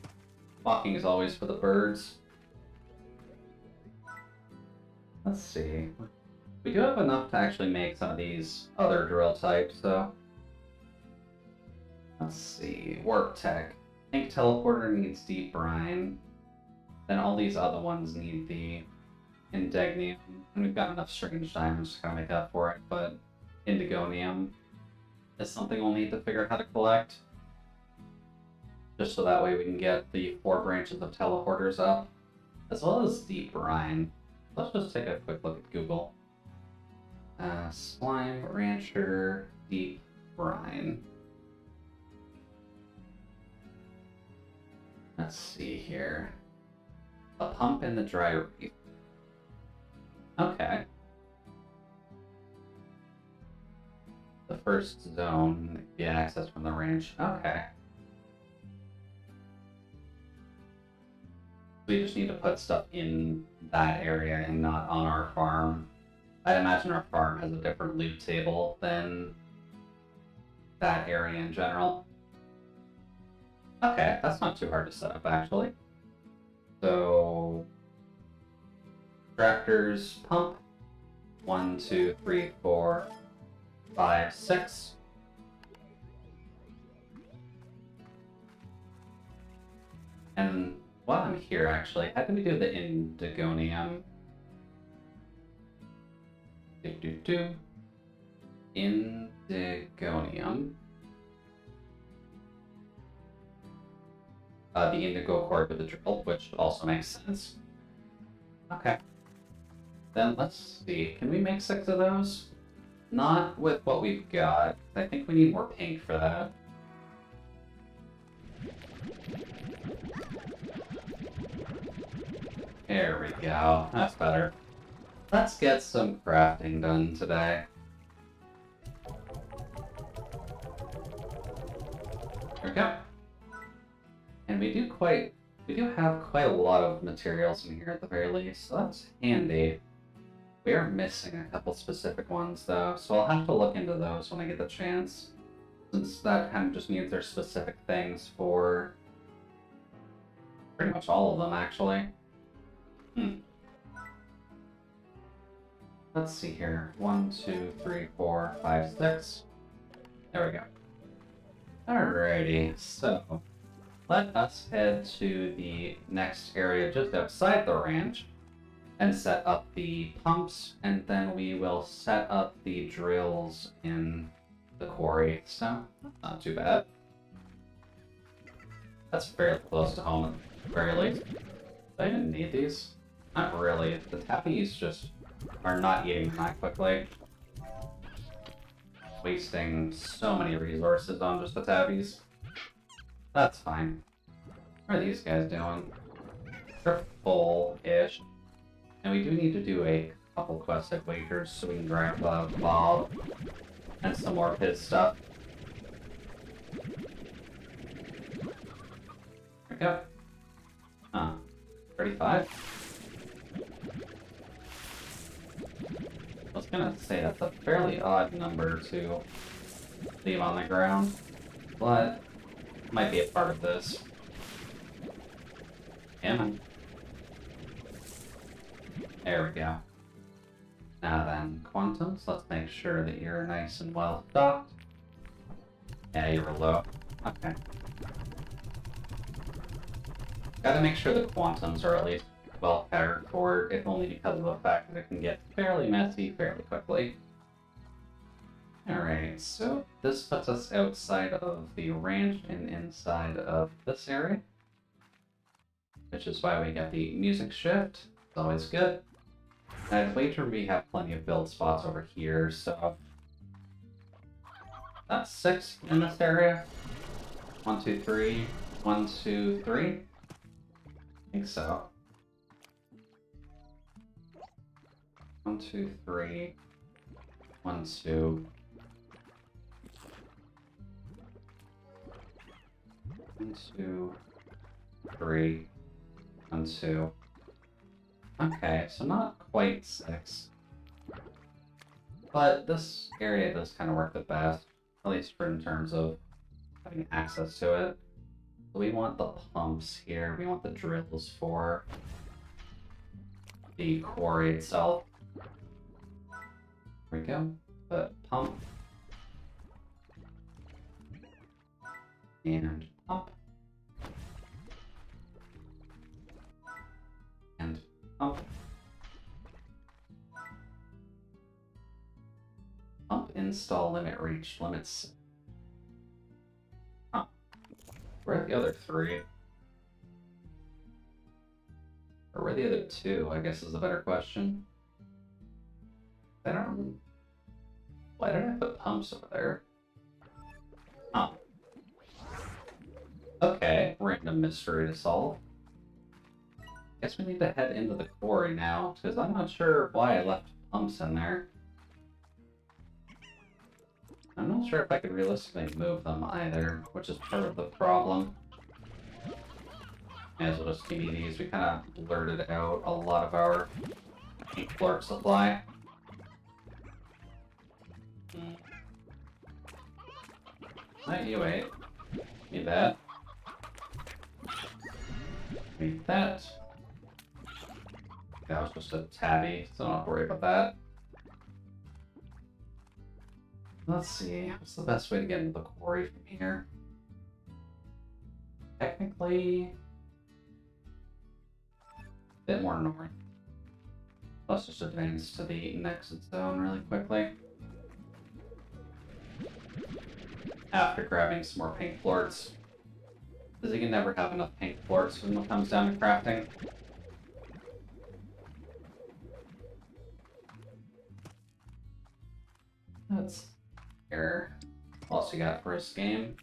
Walking is always for the birds. Let's see. We do have enough to actually make some of these other drill types, so... Let's see. Warp Tech. Ink Teleporter needs deep brine. Then all these other ones need the Indignium. And we've got enough strange diamonds to kind of make up for it, but Indigonium is something we'll need to figure out how to collect. Just so that way we can get the 4 branches of teleporters up, as well as deep brine. Let's just take a quick look at Google. Slime Rancher Deep Brine. Let's see here. A pump in the dry reef. Okay. The first zone, get access from the range. Okay. We just need to put stuff in that area and not on our farm. I imagine our farm has a different loot table than that area in general. Okay, that's not too hard to set up, actually. So, tractors, pump. 1, 2, 3, 4, 5, 6. And while I'm here, actually, how do we do the Indigonium? Indigonium. The indigo cord with the drill, which also makes sense. Okay. Then let's see, can we make 6 of those? Not with what we've got. I think we need more paint for that. There we go. That's better. Let's get some crafting done today. There we go. And we do have quite a lot of materials in here at the very least, so that's handy. We are missing a couple specific ones though, so I'll have to look into those when I get the chance. Since that kind of just means there's specific things for pretty much all of them actually. Let's see here. 1, 2, 3, 4, 5, 6. There we go. Alrighty, so let us head to the next area just outside the ranch and set up the pumps, and then we will set up the drills in the quarry. So, not too bad. That's fairly close to home at the very least. Do I even need these? Not really. The tappies just are not eating that quickly. Wasting so many resources on just the tabbies. That's fine. What are these guys doing? They're full-ish. And we do need to do a couple quested wagers so we can grab Bob and some more of his stuff. There we go. 35. I was gonna say that's a fairly odd number to leave on the ground, but it might be a part of this. Yeah. There we go. Now then, Quantums, let's make sure that you're nice and well stocked. Yeah, you were low. Okay. Gotta make sure the Quantums are at least well catered for, if only because of the fact that it can get fairly messy fairly quickly. Alright, so this puts us outside of the ranch and inside of this area, which is why we get the music shift. It's always good. I'd wager we have plenty of build spots over here, so that's 6 in this area. 1, 2, 3. 1, 2, 3. I think so. 1, 2, 3. 1, 2. 1, 2, 3. 1, 2. Okay, so not quite 6. But this area does kind of work the best, at least for in terms of having access to it. So we want the pumps here, we want the drills for the quarry itself. There we go. Put pump. And pump. And pump. Pump install limit reach limits. Huh. Where are the other 3? Or where are the other 2, I guess is a better question. I don't... Why did I put pumps over there? Huh. Okay, random mystery to solve. Guess we need to head into the quarry now, because I'm not sure why I left pumps in there. I'm not sure if I could realistically move them either, which is part of the problem. May as well just give me these. We kind of blurted out a lot of our floor supply. You wait. Need that. Need that. That was just a tabby, so don't have to worry about that. Let's see, what's the best way to get into the quarry from here? Technically, a bit more north. Let's just advance to the next zone really quickly. After grabbing some more pink plorts, because you can never have enough pink plorts when it comes down to crafting. That's here. What else you got for this game?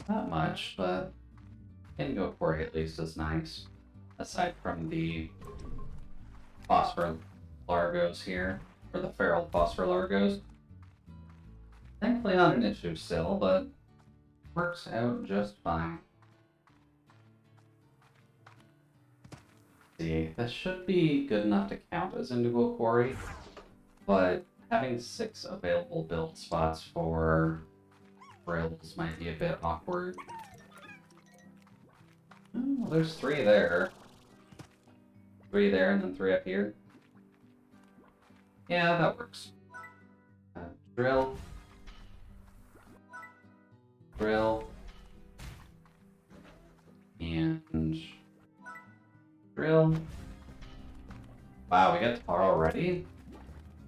Not much, but Indigo Quarry at least is nice. Aside from the phosphor largos here, or the feral phosphor largos. Thankfully not an issue still, but works out just fine. See, this should be good enough to count as Indigo Quarry, but having 6 available build spots for rails might be a bit awkward. Oh, well, there's 3 there. 3 there and then 3 up here. Yeah, that works. Drill. drill, and drill. Wow, we got tar already?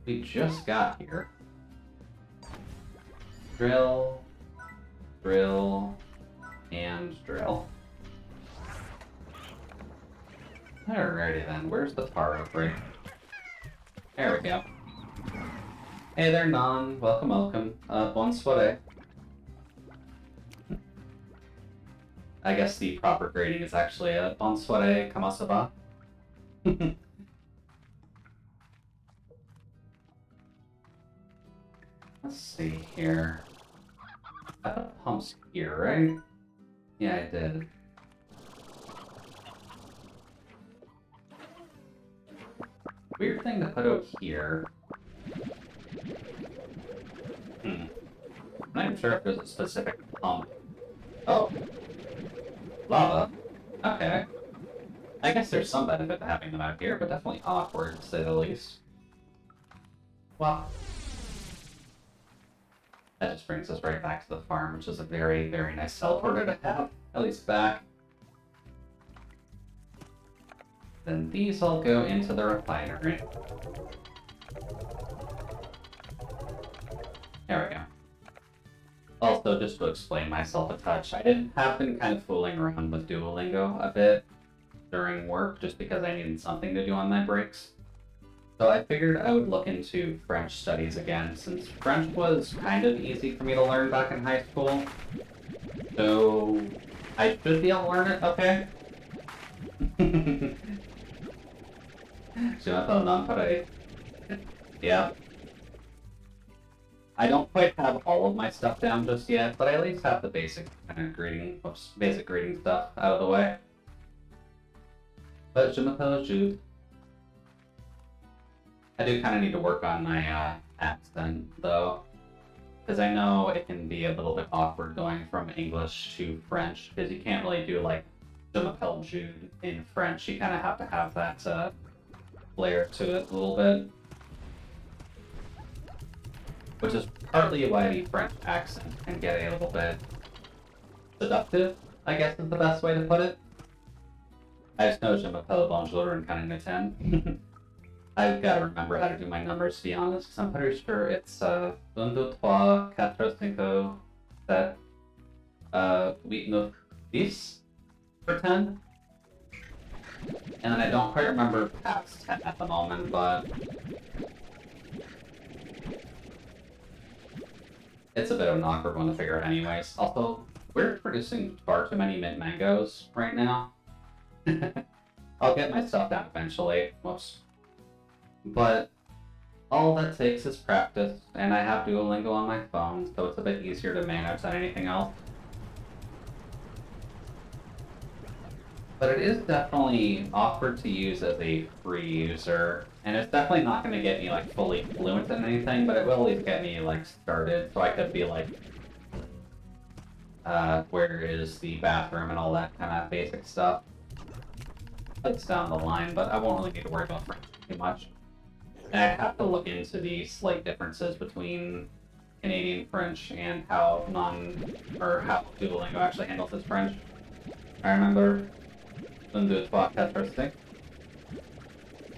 We just got here. Drill, drill, and drill. Alrighty then, where's the tar over? There we go. Hey there, Non. Welcome, welcome. Bon soirée. I guess the proper greeting is actually a bon soirée, comment ça va? Let's see here. I put pumps here, right? Yeah, I did. Weird thing to put out here. I'm not even sure if there's a specific pump. Oh. Lava. Okay. I guess there's some benefit to having them out here, but definitely awkward, to say the least. Well. That just brings us right back to the farm, which is a very, very nice teleporter to have, at least back. Then these all go into the refinery. There we go. Also, just to explain myself a touch, I have been kind of fooling around with Duolingo a bit during work, just because I needed something to do on my breaks. So I figured I would look into French studies again, since French was kind of easy for me to learn back in high school. So I should be able to learn it, okay? Je m'appelle non pareil. Yeah. I don't quite have all of my stuff down just yet, but I at least have the basic kind of greeting, basic greeting stuff out of the way. But je m'appelle Jude. I do kind of need to work on my accent, though, because I know it can be a little bit awkward going from English to French, because you can't really do, like, je m'appelle Jude in French. You kind of have to have that flair to it a little bit. Which is partly why the French accent can get a little bit seductive, I guess is the best way to put it. I just know je m'appelle bonjour and kind of ten. I've got to remember how to do my numbers, to be honest, because I'm pretty sure it's 1, 2, 3, 4, 5, 7, 8, 9, 10 for 10. And then I don't quite remember past 10 at the moment, but it's a bit of an awkward one to figure out anyways. Also, we're producing far too many mint mangoes right now. I'll get my stuff down eventually. Whoops. But all that takes is practice, and I have Duolingo on my phone, so it's a bit easier to manage than anything else. But it is definitely awkward to use as a free user, and it's definitely not going to get me like fully fluent in anything, but it will at least get me like started, so I could be like, where is the bathroom and all that kind of basic stuff. It's down the line, but I won't really need to worry about French too much. And I have to look into the slight differences between Canadian French and how how Duolingo actually handles its French. I remember 1, 2, 3, 4, 5.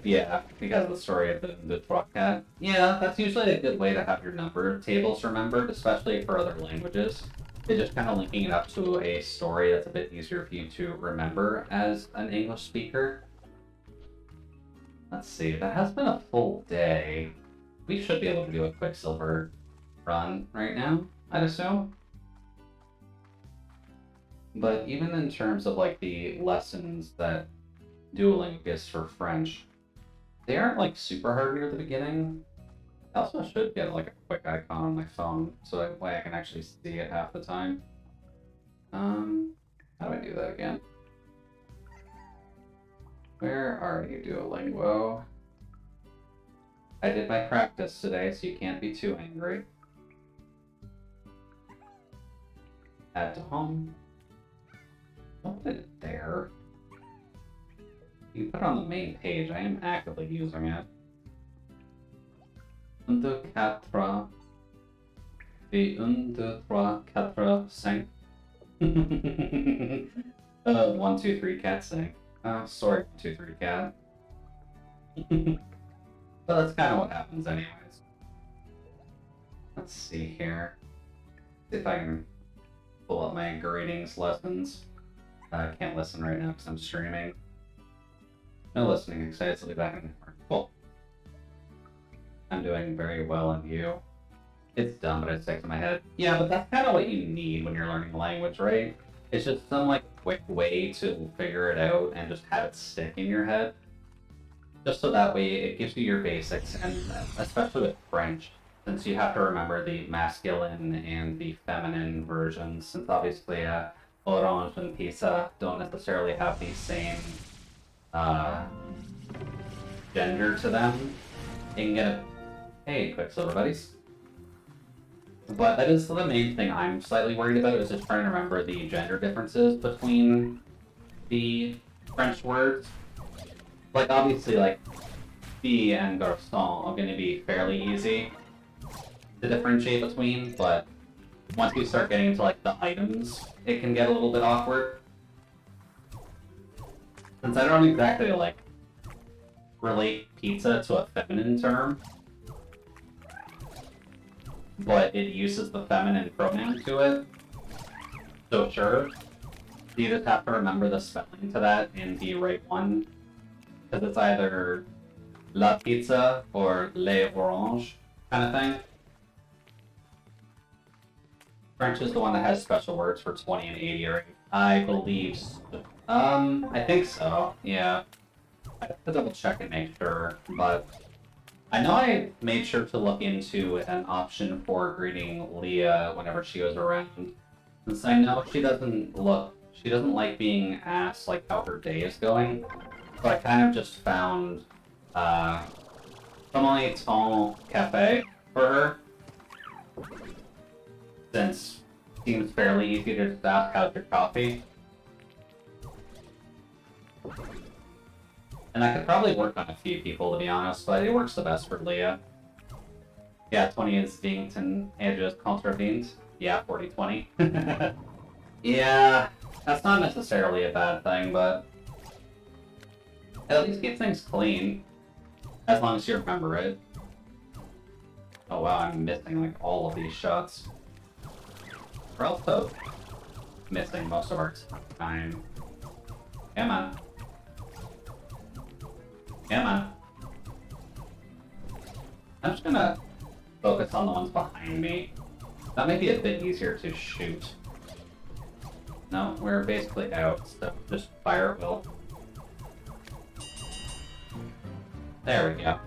Yeah, because of the story of the 1, 2, 3, 4. Yeah, that's usually a good way to have your number tables remembered, especially for other languages. It's just kind of linking it up to a story that's a bit easier for you to remember as an English speaker. Let's see, that has been a full day. We should be able to do a Quicksilver run right now, I'd assume. But even in terms of like the lessons that Duolingo gives for French, they aren't like super hard near the beginning. I also should get like a quick icon on my phone so that way I can actually see it half the time. How do I do that again? Where are you, Duolingo? I did my practice today, so you can't be too angry. Add to home. Don't put it there. You put it on the main page. I am actively using it. 1, 2, 4. The 1, 2, 3, 4, 5. 1, 2, 3, cat sing. Sorry, 2, 3, cat. But that's kind of what happens anyways. Let's see here. See if I can pull up my greetings lessons. I can't listen right now because I'm streaming. No listening excitedly back in the car. Cool. I'm doing very well, and you? It's dumb, but it sticks in my head. Yeah, but that's kind of what you need when you're learning a language, right? It's just some like quick way to figure it out and just have it stick in your head. Just so that way it gives you your basics, and especially with French, since you have to remember the masculine and the feminine versions, since obviously orange and pizza don't necessarily have the same gender to them. You can get a hey, Quicksilver buddies. But that is the main thing I'm slightly worried about, is just trying to remember the gender differences between the French words. Like, obviously, like, fille and garçon are going to be fairly easy to differentiate between, but once you start getting into, like, the items, it can get a little bit awkward. Since I don't exactly, like, relate pizza to a feminine term, but it uses the feminine pronoun to it, so sure, you just have to remember the spelling to that in the right one. Because it's either la pizza or les orange kind of thing. French is the one that has special words for 20 and 80, right? I believe so. I think so, yeah. I have to double check and make sure, but I know I made sure to look into an option for greeting Leah whenever she goes around. Since I know she doesn't like being asked like how her day is going. So I kind of just found Comment ton café for her, since it seems fairly easy to just ask how's your coffee. And I could probably work on a few people, to be honest, but it works the best for Leah. Yeah, 20 is vingt and edges contre vingt. Yeah, 40-20. Yeah, that's not necessarily a bad thing, but at least keep things clean, as long as you remember it. Oh wow, I'm missing like all of these shots. We're also missing most of our time. Come on. Come on. I'm just gonna focus on the ones behind me. That may be a bit easier to shoot. No, we're basically out, so just fire at will. There we go.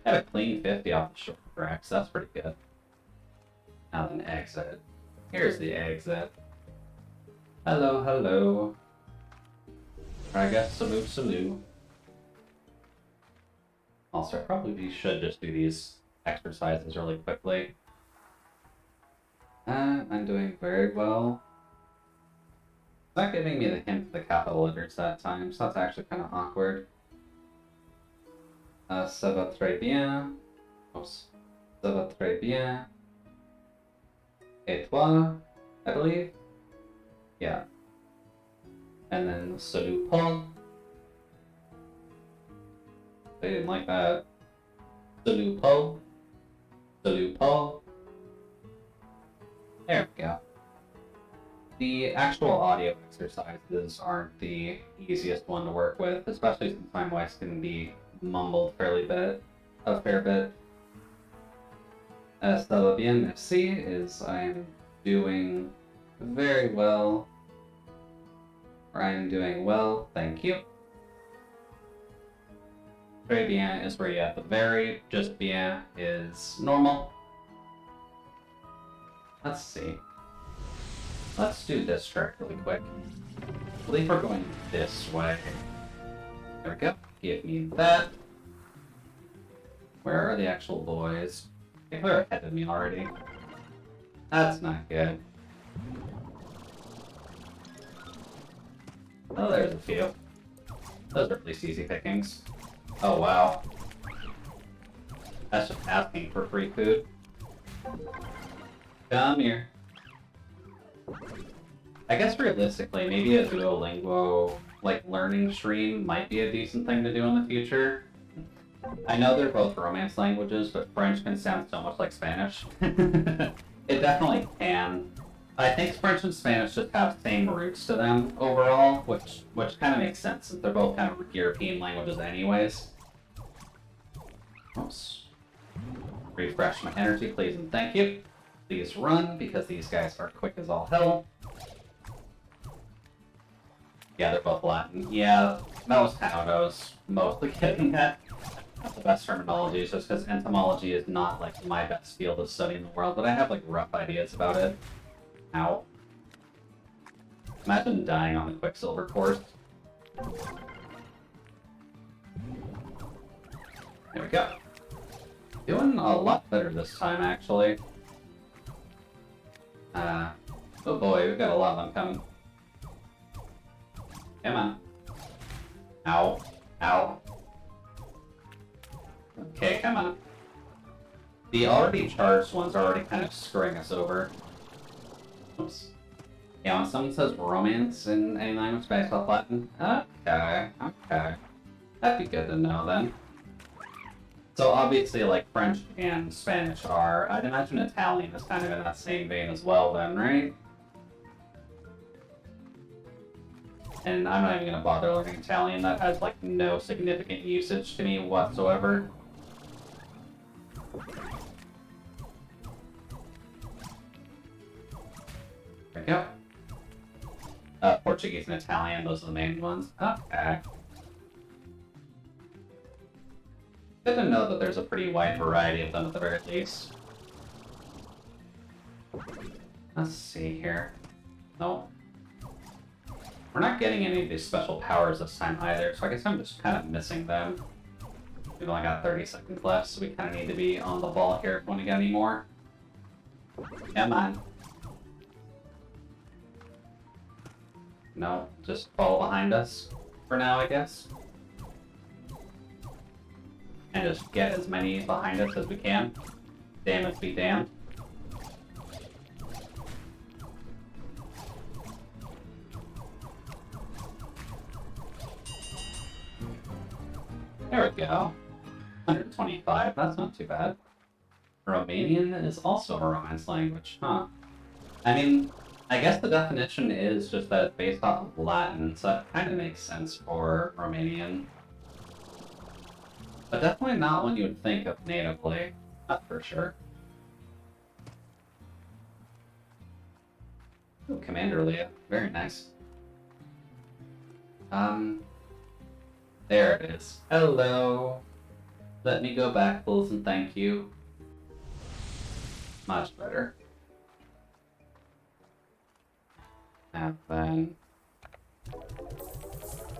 Had a clean 50 off the short tracks, that's pretty good. Now then, exit. Here's the exit. Hello, hello. I guess salute. Also, I probably should just do these exercises really quickly. I'm doing very well. It's not giving me the hint for the capital letters that time, so that's actually kind of awkward. Ça va très bien. Oops. Ça va très bien. Et toi, I believe? Yeah. And then salut Paul. They didn't like that. Salut Paul. Salut Paul. There we go. The actual audio exercises aren't the easiest one to work with, especially since my voice can be mumbled a fair bit. Ça va bien, merci, is I'm doing very well. Or I'm doing well, thank you. Très bien is where you have the very, just bien is normal. Let's see. Let's do this track really quick. I believe we're going this way. There we go. Give me that. Where are the actual boys? They're ahead of me already. That's not good. Oh, there's a few. Those are at least easy pickings. Oh, wow. That's just asking for free food. Come here. I guess realistically, maybe a Duolingo, like, learning stream might be a decent thing to do in the future. I know they're both Romance languages, but French can sound so much like Spanish. It definitely can. I think French and Spanish just have same roots to them overall, which kind of makes sense since they're both kind of European languages anyways. Oops. Refresh my energy, please and thank you. Please run, because these guys are quick as all hell. Yeah, they're both Latin. Yeah, that was kind of what I was mostly getting at. Not the best terminology, just because entomology is not, like, my best field of study in the world, but I have, like, rough ideas about it. Ow. Imagine dying on the Quicksilver course. There we go. Doing a lot better this time, actually. Oh boy, we've got a lot of them coming. Come on. Ow. Ow. Okay, come on. The already charged ones are already kind of screwing us over. Oops. Yeah, when someone says romance in any language based off Latin, okay. That'd be good to know then. So obviously, like, French and Spanish are, I'd imagine Italian is kind of in that same vein as well then, right? And I'm not even going to bother learning Italian. That has, like, no significant usage to me whatsoever. There we go. Portuguese and Italian, those are the main ones. Okay. Good to know that there's a pretty wide variety of them at the very least. Let's see here. Nope. We're not getting any of these special powers this time either, so I guess I'm just kind of missing them. We've only got 30 seconds left, so we kind of need to be on the ball here if we want to get any more. Come on. No, just follow behind us for now, I guess. And just get as many behind us as we can. Damned be damned. There we go. 125, that's not too bad. Romanian is also a Romance language, huh? I mean, I guess the definition is just that it's based off of Latin, so that kind of makes sense for Romanian. But definitely not one you would think of natively, that's for sure. Ooh, Commander Leah, very nice. There it is. Hello. Let me go back, please, and thank you. Much better. And then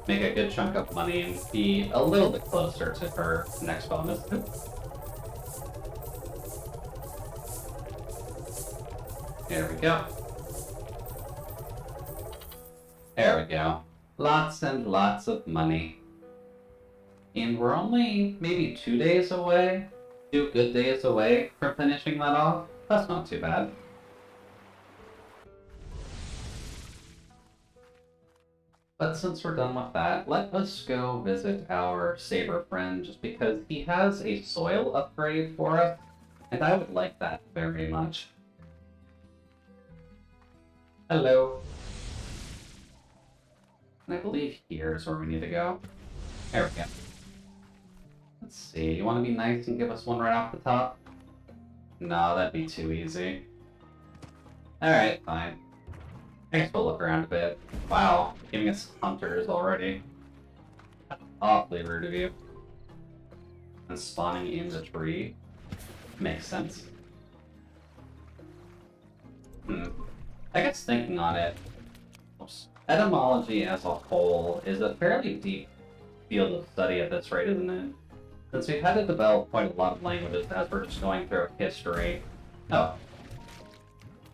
make a good chunk of money and be a little bit closer to her next bonus. There we go. There we go. Lots and lots of money. And we're only maybe 2 days away, 2 good days away from finishing that off. That's not too bad. But since we're done with that, let us go visit our saber friend, just because he has a soil upgrade for us, and I would like that very much. Hello. And I believe here's where we need to go. There we go. Let's see, you want to be nice and give us one right off the top? No, that'd be too easy. Alright, fine. I guess we'll look around a bit. Wow, giving us hunters already. That's awfully rude of you. And spawning in the tree. Makes sense. I guess thinking on it, etymology as a whole is a fairly deep field of study at this rate, isn't it? Since we've had to develop quite a lot of languages as we're just going through history. Oh.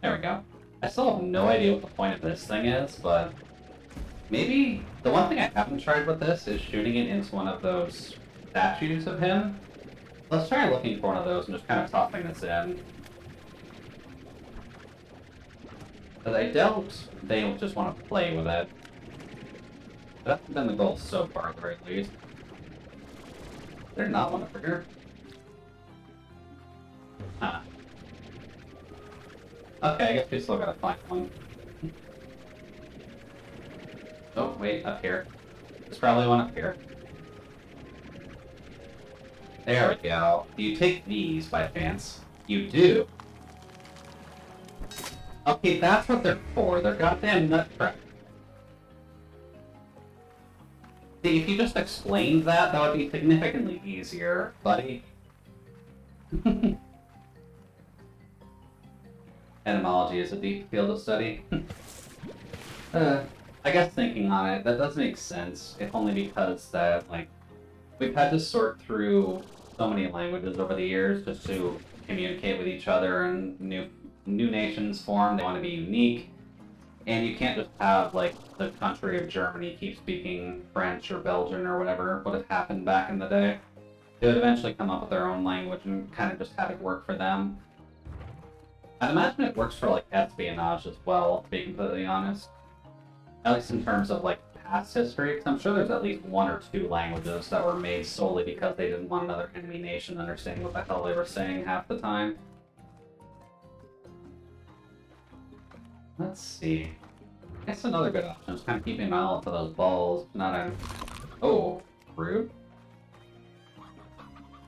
There we go. I still have no idea what the point of this thing is, but maybe the one thing I haven't tried with this is shooting it into one of those statues of him. Let's try looking for one of those and just kind of tossing this in. But I doubt they'll just want to play with it. That's been the goal so far, at the very least. There's not one over here. Huh. Okay, I guess we still gotta find one. Oh, wait, up here. There's probably one up here. There we go. Do you take these by chance? You do. Okay, that's what they're for. They're goddamn nutcracker. See, if you just explained that, that would be significantly easier, buddy. Etymology is a deep field of study. I guess thinking on it, that does make sense, if only because that, like, we've had to sort through so many languages over the years just to communicate with each other, and new nations form. They want to be unique, and you can't just have, like, the country of Germany keep speaking French or Belgian or whatever would have happened back in the day. They would eventually come up with their own language and kind of just have it work for them. I'd imagine it works for, like, espionage as well, to be completely honest. At least in terms of, like, past history, because I'm sure there's at least 1 or 2 languages that were made solely because they didn't want another enemy nation understanding what the hell they were saying half the time. Let's see. I guess another good option is kind of keeping an eye out for those balls. Not a... Oh, rude.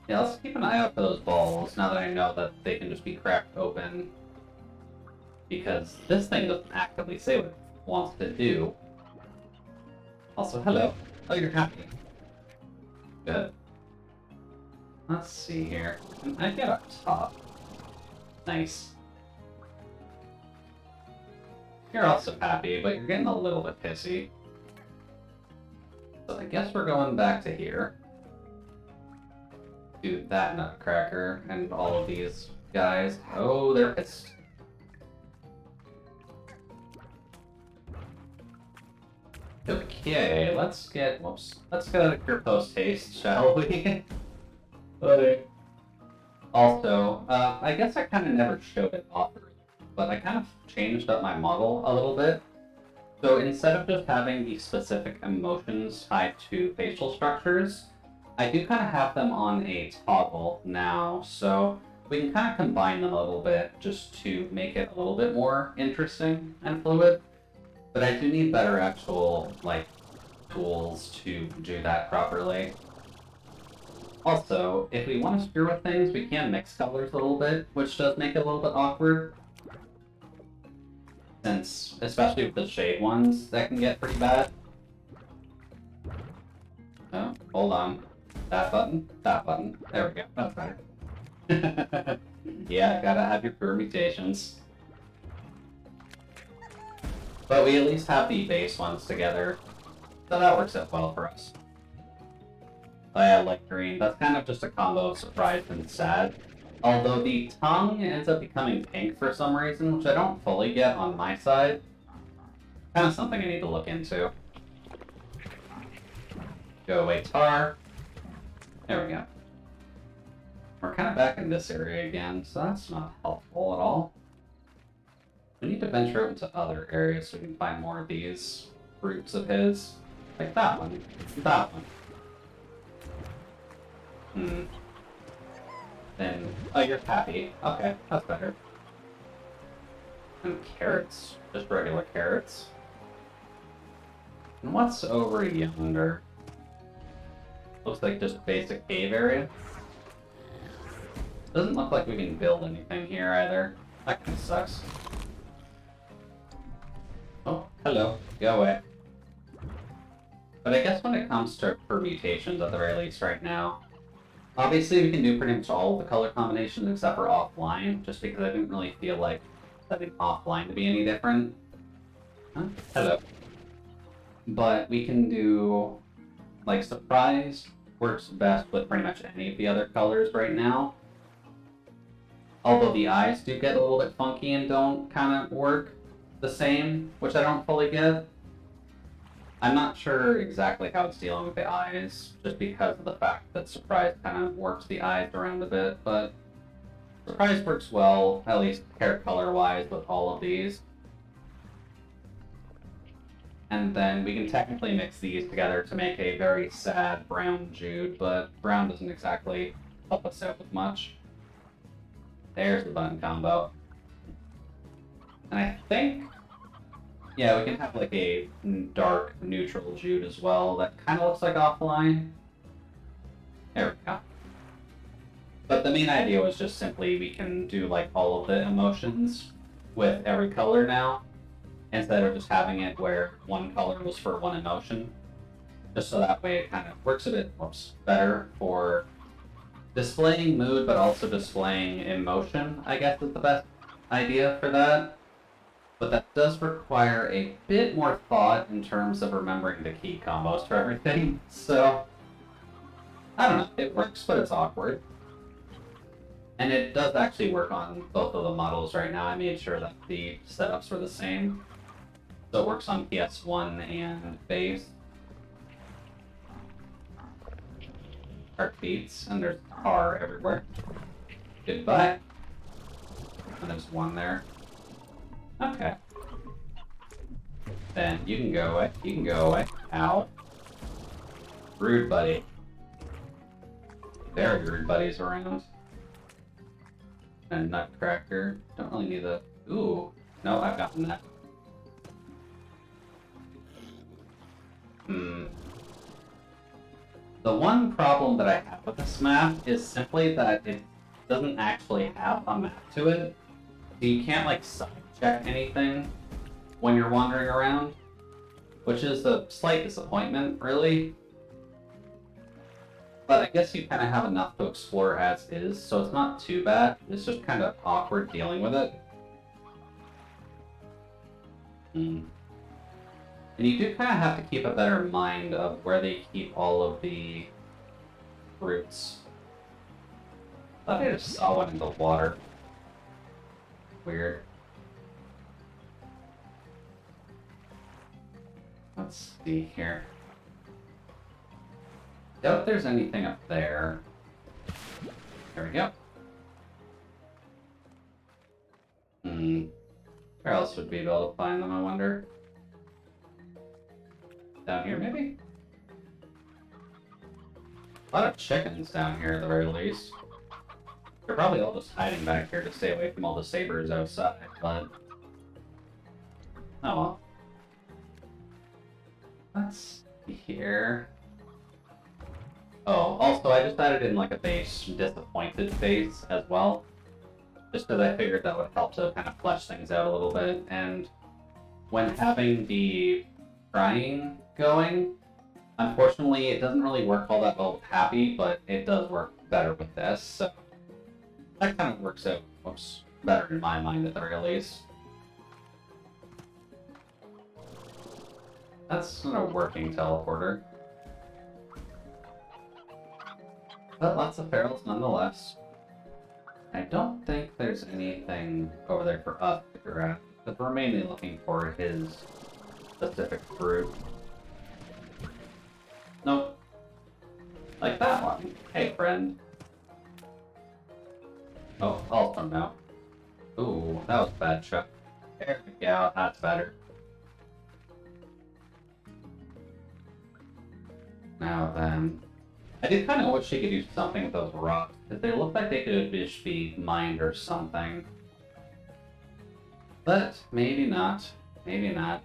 Yeah, let's keep an eye out for those balls, now that I know that they can just be cracked open. Because this thing doesn't actively say what it wants to do. Also, hello. Oh, you're happy. Good. Let's see here. Can I get up top? Nice. You're also happy, but you're getting a little bit pissy. So I guess we're going back to here. Do that nutcracker and all of these guys. Oh, they're pissed. Okay, let's get a cure post haste, shall we? Also, I guess I kind of never showed it off, but I kind of changed up my model a little bit. So instead of just having the specific emotions tied to facial structures, I do kind of have them on a toggle now, so we can kind of combine them a little bit just to make it a little bit more interesting and fluid. But I do need better actual, like, tools to do that properly. Also, if we want to screw with things, we can mix colors a little bit, which does make it a little bit awkward. Since, especially with the shade ones, that can get pretty bad. Oh, hold on. That button, there we go, that's better. Yeah, gotta have your permutations. But we at least have the base ones together, so that works out well for us. Oh yeah, light green. That's kind of just a combo of surprised and sad. Although the tongue ends up becoming pink for some reason, which I don't fully get on my side. Kind of something I need to look into. Go away, tar. There we go. We're kind of back in this area again, so that's not helpful at all. We need to venture out into other areas so we can find more of these fruits of his. Like that one. That one. Then, oh, you're happy. Okay, that's better. And carrots. Just regular carrots. And what's over yonder? Looks like just basic cave area. Doesn't look like we can build anything here either. That kind of sucks. Oh, hello. Go away. But I guess when it comes to permutations, at the very least right now, obviously we can do pretty much all of the color combinations except for offline, just because I didn't really feel like setting offline to be any different. Huh? Hello. But we can do, like, surprise works best with pretty much any of the other colors right now. Although the eyes do get a little bit funky and don't kind of work the same, which I don't fully get. I'm not sure exactly how it's dealing with the eyes, just because of the fact that surprise kind of works the eyes around a bit, but surprise works well, at least hair color-wise, with all of these. And then we can technically mix these together to make a very sad brown Jude, but brown doesn't exactly help us out with much. There's the button combo. And I think, yeah, we can have like a dark neutral Jude as well that kind of looks like offline. There we go. But the main idea was just simply we can do like all of the emotions with every color now, instead of just having it where one color was for one emotion. Just so that way it kind of works a bit better for displaying mood, but also displaying emotion, I guess is the best idea for that. But that does require a bit more thought in terms of remembering the key combos for everything. So, I don't know, it works, but it's awkward. And it does actually work on both of the models right now. I made sure that the setups were the same. So it works on PS1 and base. Heartbeats, and there's R everywhere. Goodbye. And there's one there. Okay. Then you can go away. You can go away. Ow. Rude buddy. Very rude buddies around. And Nutcracker. Don't really need the... Ooh. No, I've gotten that. The one problem that I have with this map is simply that it doesn't actually have a map to it. So you can't, like, side-check anything when you're wandering around, which is a slight disappointment, really. But I guess you kind of have enough to explore as is, so it's not too bad. It's just kind of awkward dealing with it. And you do kind of have to keep a better mind of where they keep all of the fruits. I thought I just saw one in the water. Weird. Let's see here. Doubt there's anything up there. There we go. Where else would we be able to find them, I wonder? Down here, maybe? A lot of chickens down here, at the very least. They're probably all just hiding back here to stay away from all the sabers outside, but... Oh well. Let's see here. Oh, also, I just added in like a base disappointed face as well. Just because I figured that would help to kind of flesh things out a little bit, and when having the crying going, unfortunately it doesn't really work all that well with Happy, but it does work better with this, so that kind of works out better in my mind at the very least. That's not a working teleporter. But lots of ferals nonetheless. I don't think there's anything over there for us to figure out, but we're mainly looking for his specific fruit. Nope. Like that one. Hey, friend. Oh, also no. Ooh, that was bad, Chuck. There we go, that's better. Now then, I do kind of wish she could do something with those rocks, because they look like they could just be mined or something. But maybe not. Maybe not.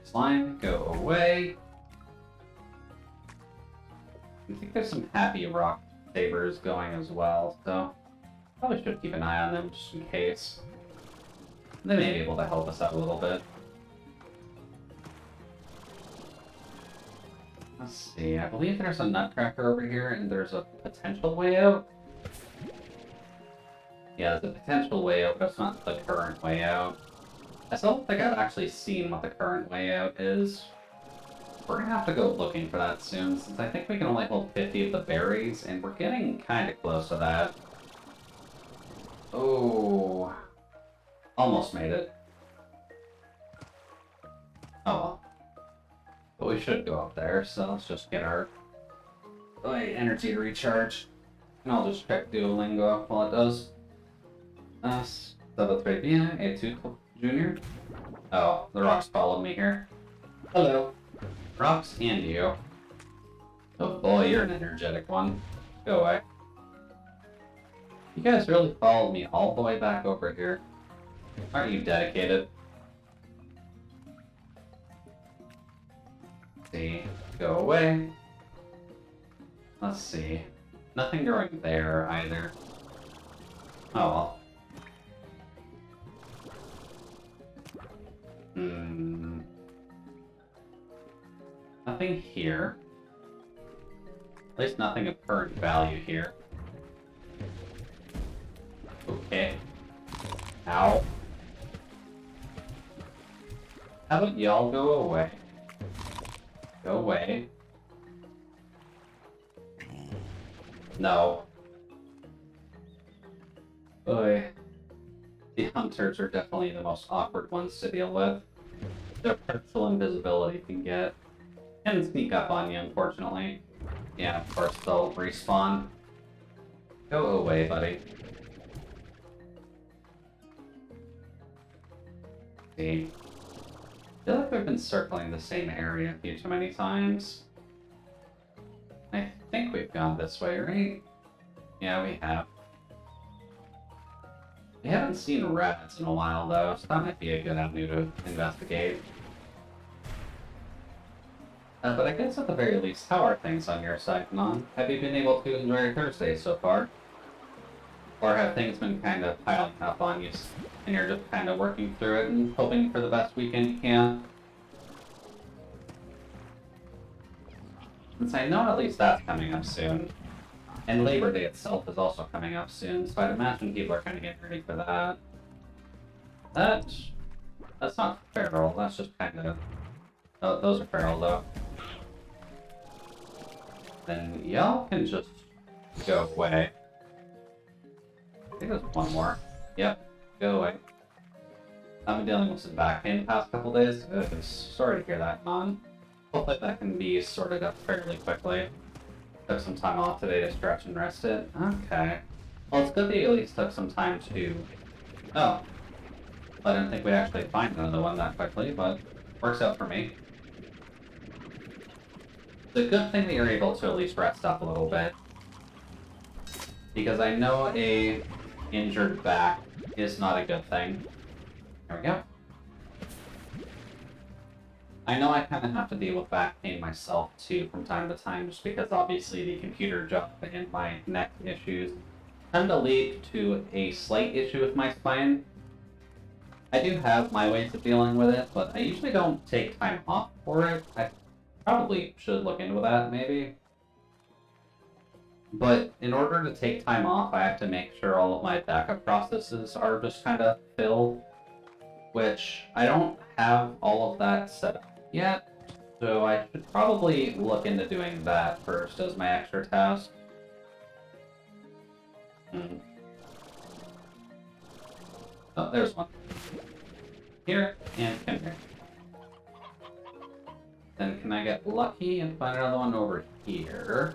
Slime, go away. I think there's some happy rock sabers going as well, so probably should keep an eye on them just in case. They may be able to help us out a little bit. Let's see, I believe there's a Nutcracker over here, and there's a potential way out. Yeah, there's a potential way out, but it's not the current way out. I still don't think I've actually seen what the current way out is. We're gonna have to go looking for that soon, since I think we can only hold 50 of the berries, and we're getting kind of close to that. Oh, almost made it. Oh well. But we should go up there, so let's just get our energy to recharge. And I'll just check Duolingo while it does. Ça va très bien, et tu, Junior? Oh, the rocks followed me here. Hello. Rocks and you. Oh boy, you're an energetic one. Go away. You guys really followed me all the way back over here. Aren't you dedicated? See. Go away. Let's see. Nothing growing there either. Oh well. Nothing here. At least nothing of current value here. Okay. Ow. How about y'all go away? Go away. No. Boy. The hunters are definitely the most awkward ones to deal with. Their partial invisibility can get... and sneak up on you, unfortunately. Yeah, of course they'll respawn. Go away, buddy. See. I feel like we've been circling the same area a few too many times. I think we've gone this way, right? Yeah, we have. We haven't seen rats in a while, though, so that might be a good avenue to investigate. But I guess at the very least, how are things on your side, Non? Have you been able to enjoy your Thursday so far? Or have things been kind of piling up on you, and you're just kind of working through it and hoping for the best weekend you can? Since I know at least that's coming up soon. And Labor Day itself is also coming up soon, so I'd imagine people are kind of getting ready for that. That's not feral, that's just kind of... Oh, those are feral, though. Then y'all can just go away. I think there's one more. Yep, go away. I've been dealing with some back pain the past couple days. Sorry to hear that, Non. Hopefully that can be sorted out fairly quickly. Took some time off today to stretch and rest it. Okay. Well, it's good that you at least took some time to... Oh. I didn't think we'd actually find another one that quickly, but works out for me. It's a good thing that you're able to at least rest up a little bit. Because I know a injured back is not a good thing. There we go. I know I kind of have to deal with back pain myself too from time to time, just because obviously the computer job and my neck issues tend to lead to a slight issue with my spine. I do have my ways of dealing with it, but I usually don't take time off for it. I probably should look into that, maybe. But in order to take time off, I have to make sure all of my backup processes are just kind of filled, which I don't have all of that set up yet, so I should probably look into doing that first as my extra task. Oh, there's one. Here, and come here. Then can I get lucky and find another one over here?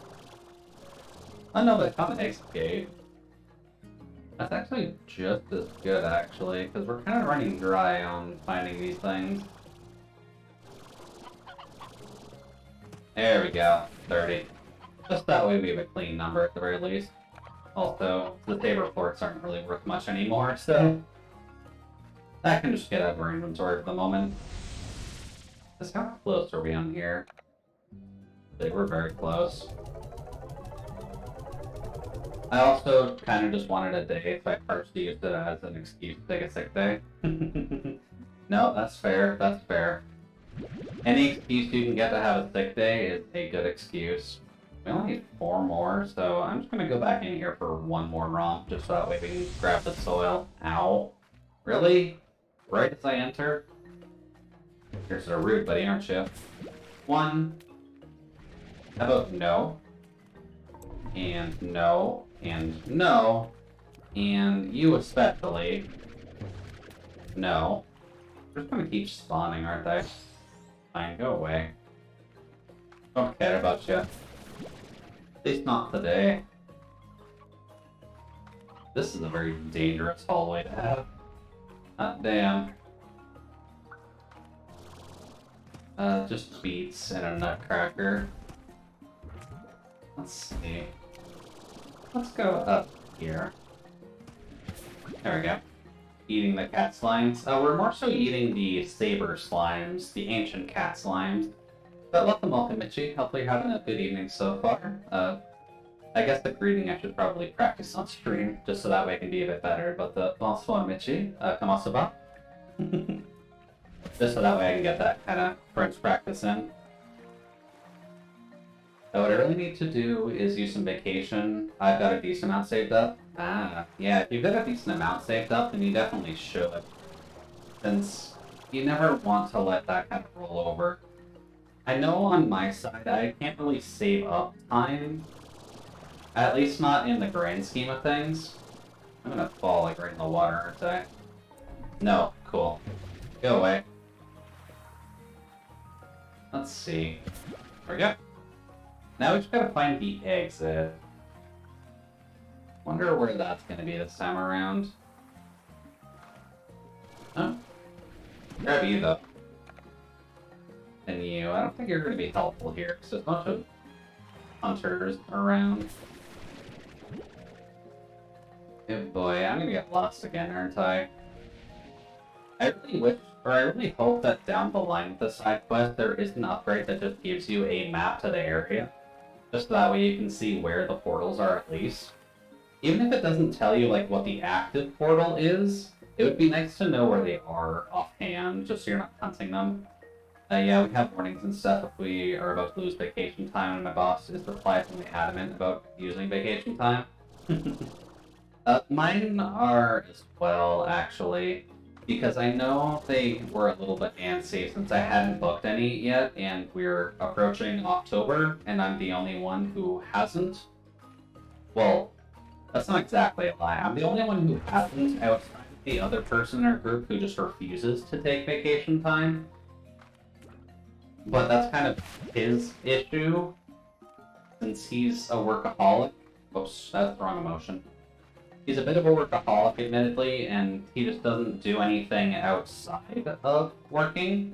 Oh no, but I found an exit gate. That's actually just as good, actually, because we're kind of running dry on finding these things. There we go, 30. Just that way we have a clean number at the very least. Also, the saber forks aren't really worth much anymore, so that can just get out of our inventory for the moment. Just how close are we on here? They were very close. I also kind of just wanted a day, so I first used it as an excuse to take a sick day. No, that's fair, that's fair. Any excuse you can get to have a sick day is a good excuse. We only need 4 more, so I'm just gonna go back in here for one more romp, just so that way we can grab the soil. Ow. Really? Right as I enter? You're so rude, buddy, aren't you? 1. How about no? And no. And no. And you especially. No. They're just gonna keep spawning, aren't they? Fine, go away. Don't care about you. At least not today. This is a very dangerous hallway to have. Ah, damn. just beets and a nutcracker. Let's see. Let's go up here. There we go. Eating the cat slimes. We're more so eating the saber slimes, the ancient cat slimes. But welcome, Michi. Hopefully you're having a good evening so far. I guess the greeting I should probably practice on stream, just so that way I can be a bit better. But the bonsoir, Michi. Comment ça va? Just so that way I can get that kind of French practice in. So what I really need to do is use some vacation. I've got a decent amount saved up. Yeah, if you've got a decent amount saved up, then you definitely should. Since you never want to let that kind of roll over. I know on my side I can't really save up time. At least not in the grand scheme of things. I'm gonna fall like right in the water, aren't I? No, cool. Go away. Let's see. There we go. Now we just gotta find the exit. Wonder where that's gonna be this time around. Oh. Grab you though. And you, I don't think you're gonna be helpful here, because there's a bunch of hunters around. Good boy, I'm gonna get lost again, aren't I? I really wish, or I really hope that down the line with the side quest there is an upgrade that just gives you a map to the area. Just that way you can see where the portals are at least. Even if it doesn't tell you like what the active portal is, it would be nice to know where they are offhand, just so you're not hunting them. Yeah, we have warnings and stuff if we are about to lose vacation time, and my boss is surprisingly adamant about using vacation time. Mine are as well, actually, because I know they were a little bit antsy since I hadn't booked any yet, and we're approaching October, and I'm the only one who hasn't. Well, that's not exactly a lie. I'm the only one who hasn't outside of the other person in our group who just refuses to take vacation time. But that's kind of his issue, since he's a workaholic. Oops, that's the wrong emotion. He's a bit of a workaholic, admittedly, and he just doesn't do anything outside of working.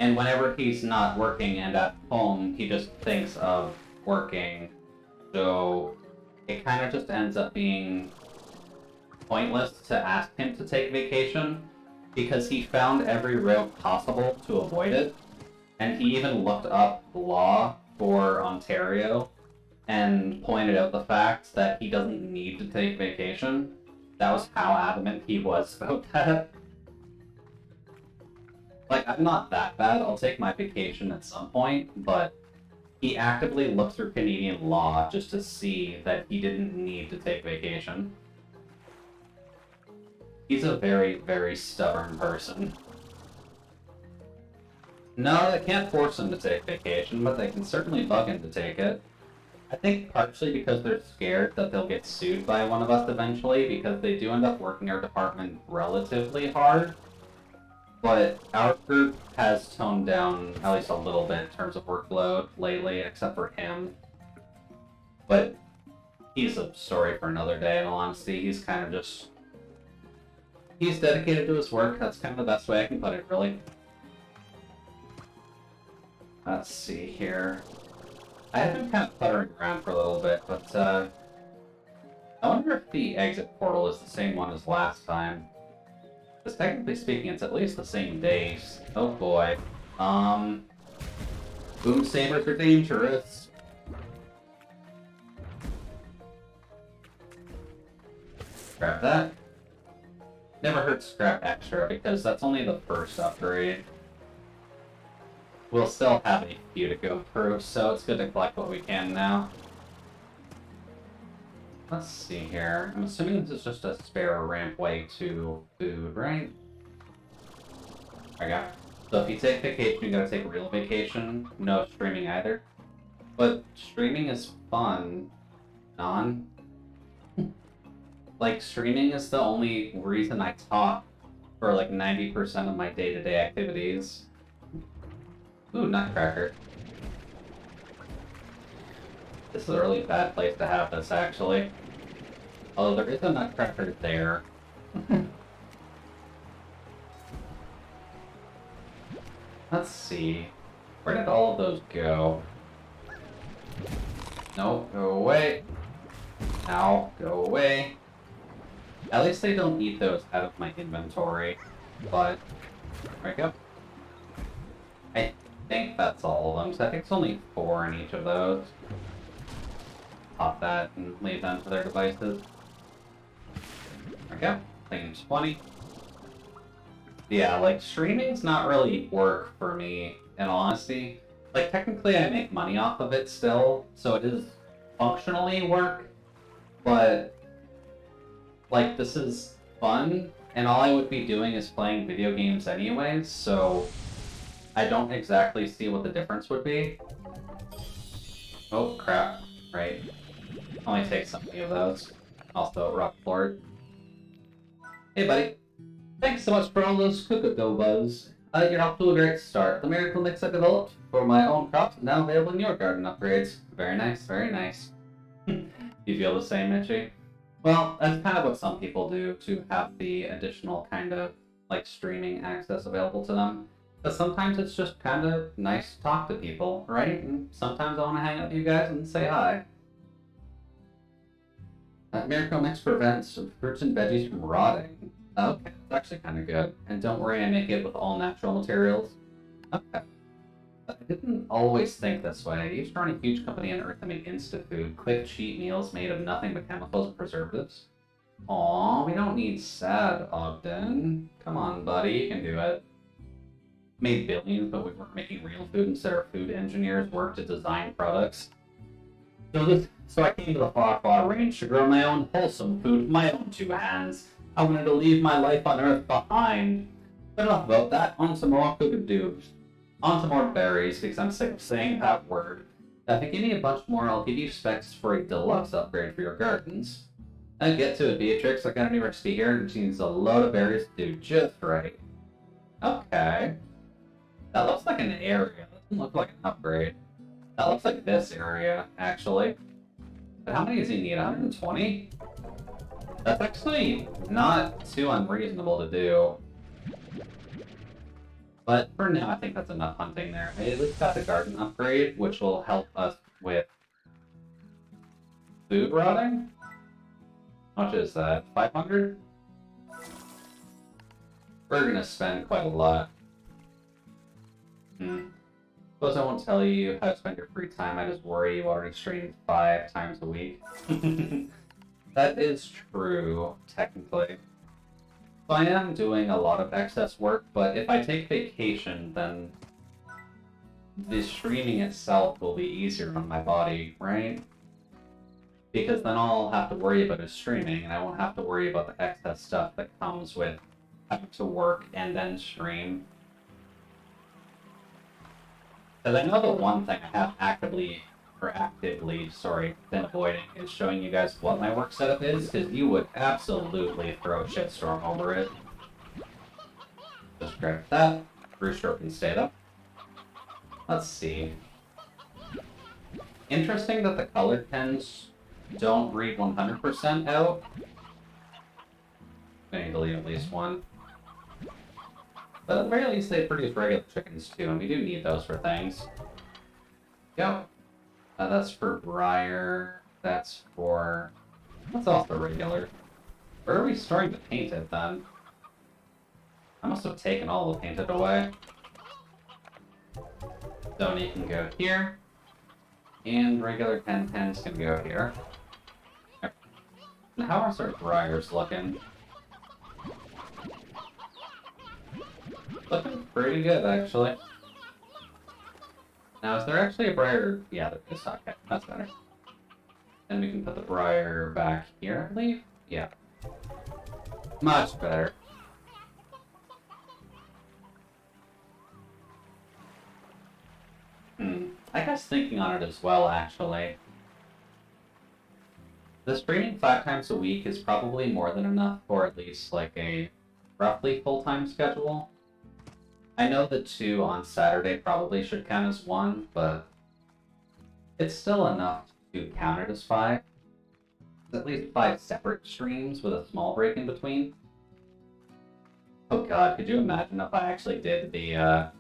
And whenever he's not working and at home, he just thinks of working. So it kind of just ends up being pointless to ask him to take vacation, because he found every route possible to avoid it. And he even looked up law for Ontario and pointed out the fact that he doesn't need to take vacation. That was how adamant he was about that. Like, I'm not that bad. I'll take my vacation at some point, but he actively looked through Canadian law just to see that he didn't need to take vacation. He's a very, very stubborn person. No, they can't force him to take vacation, but they can certainly bug him to take it. I think partially because they're scared that they'll get sued by one of us eventually, because they do end up working our department relatively hard. But our group has toned down at least a little bit in terms of workload lately, except for him. But he's a story for another day, in all honesty. He's kind of just... he's dedicated to his work. That's kind of the best way I can put it, really. Let's see here. I have been kind of cluttering around for a little bit, but I wonder if the exit portal is the same one as last time. Because technically speaking, it's at least the same days. Oh boy. Boom sabers are dangerous. Grab that. Never hurts to grab extra, because that's only the first upgrade. We'll still have a few to go through, so it's good to collect what we can now. Let's see here. I'm assuming this is just a spare rampway to food, right? Okay. So if you take vacation, you gotta take real vacation. No streaming either. But streaming is fun. Like, streaming is the only reason I talk for like 90% of my day-to-day activities. Ooh, nutcracker. This is a really bad place to have this, actually. Although there is a nutcracker there. Let's see. Where did all of those go? No, go away. Now, go away. At least they don't eat those out of my inventory. But, there we go. I think that's all of them, so I think it's only 4 in each of those. Pop that and leave them to their devices. There we go. Clean 20. Yeah, like, streaming's not really work for me, in all honesty. Like, technically I make money off of it still, so it is functionally work, but, like, this is fun, and all I would be doing is playing video games anyways, so I don't exactly see what the difference would be. Oh, crap. Right. Only take so many of those. Also, rock floor. Hey, buddy. Thanks so much for all those Cocoa Buzz. You're off to a great start. The miracle mix I developed for my own crops is now available in your garden upgrades. Very nice, very nice. You feel the same, Mitchie? Well, that's kind of what some people do to have the additional kind of like streaming access available to them. But sometimes it's just kind of nice to talk to people, right? And sometimes I want to hang out with you guys and say hi. Miracle Mix prevents fruits and veggies from rotting. Okay, that's actually kind of good. And don't worry, I make it with all natural materials. Okay. I didn't always think this way. I used to run a huge company on Earth that made instant food, quick, cheap meals made of nothing but chemicals and preservatives. Aw, we don't need sad, Ogden. Come on, buddy, you can do it. Made billions, but we weren't making real food. Instead, our food engineers worked to design products. So I came to the far range to grow my own wholesome food with my own 2 hands. I wanted to leave my life on Earth behind. But enough about that. On to more cookadoo. On to more berries, because I'm sick of saying that word. If you give me a bunch more, I'll give you specs for a deluxe upgrade for your gardens. Now get to it, Beatrix. I got a new recipe here, and it needs a load of berries to do just right. Okay. That looks like an area. That doesn't look like an upgrade. That looks like this area, actually. But how many does he need? 120? That's actually not too unreasonable to do. But for now, I think that's enough hunting there. I at least got the garden upgrade, which will help us with food rotting. How much is that? 500? We're gonna spend quite a lot. Suppose I won't tell you how to spend your free time. I just worry you already stream 5 times a week. That is true, technically. So I am doing a lot of excess work, but if I take vacation, then the streaming itself will be easier on my body, right? Because then all I'll have to worry about is streaming, and I won't have to worry about the excess stuff that comes with having to work and then stream. Because I know the one thing I have actively been avoiding is showing you guys what my work setup is, because you would absolutely throw a shitstorm over it. Just grab that. Rooster can stay up. Let's see. Interesting that the colored pens don't read 100% out. I need to leave at least one. But at the very least, they produce regular chickens too, and we do need those for things. Yep. That's for Briar. That's for... That's also regular. Where are we starting to paint it then? I must have taken all the painted away. Sony can go here. And regular pens can go here. How are our Briars looking? Looking pretty good, actually. Now, is there actually a Briar? Yeah, there is. Okay, that's better. And we can put the Briar back here, I believe? Yeah. Much better. I guess thinking on it as well, actually. The streaming 5 times a week is probably more than enough for at least, like, a roughly full-time schedule. I know the 2 on Saturday probably should count as 1, but it's still enough to count it as 5. At least 5 separate streams with a small break in between. Oh god, could you imagine if I actually did the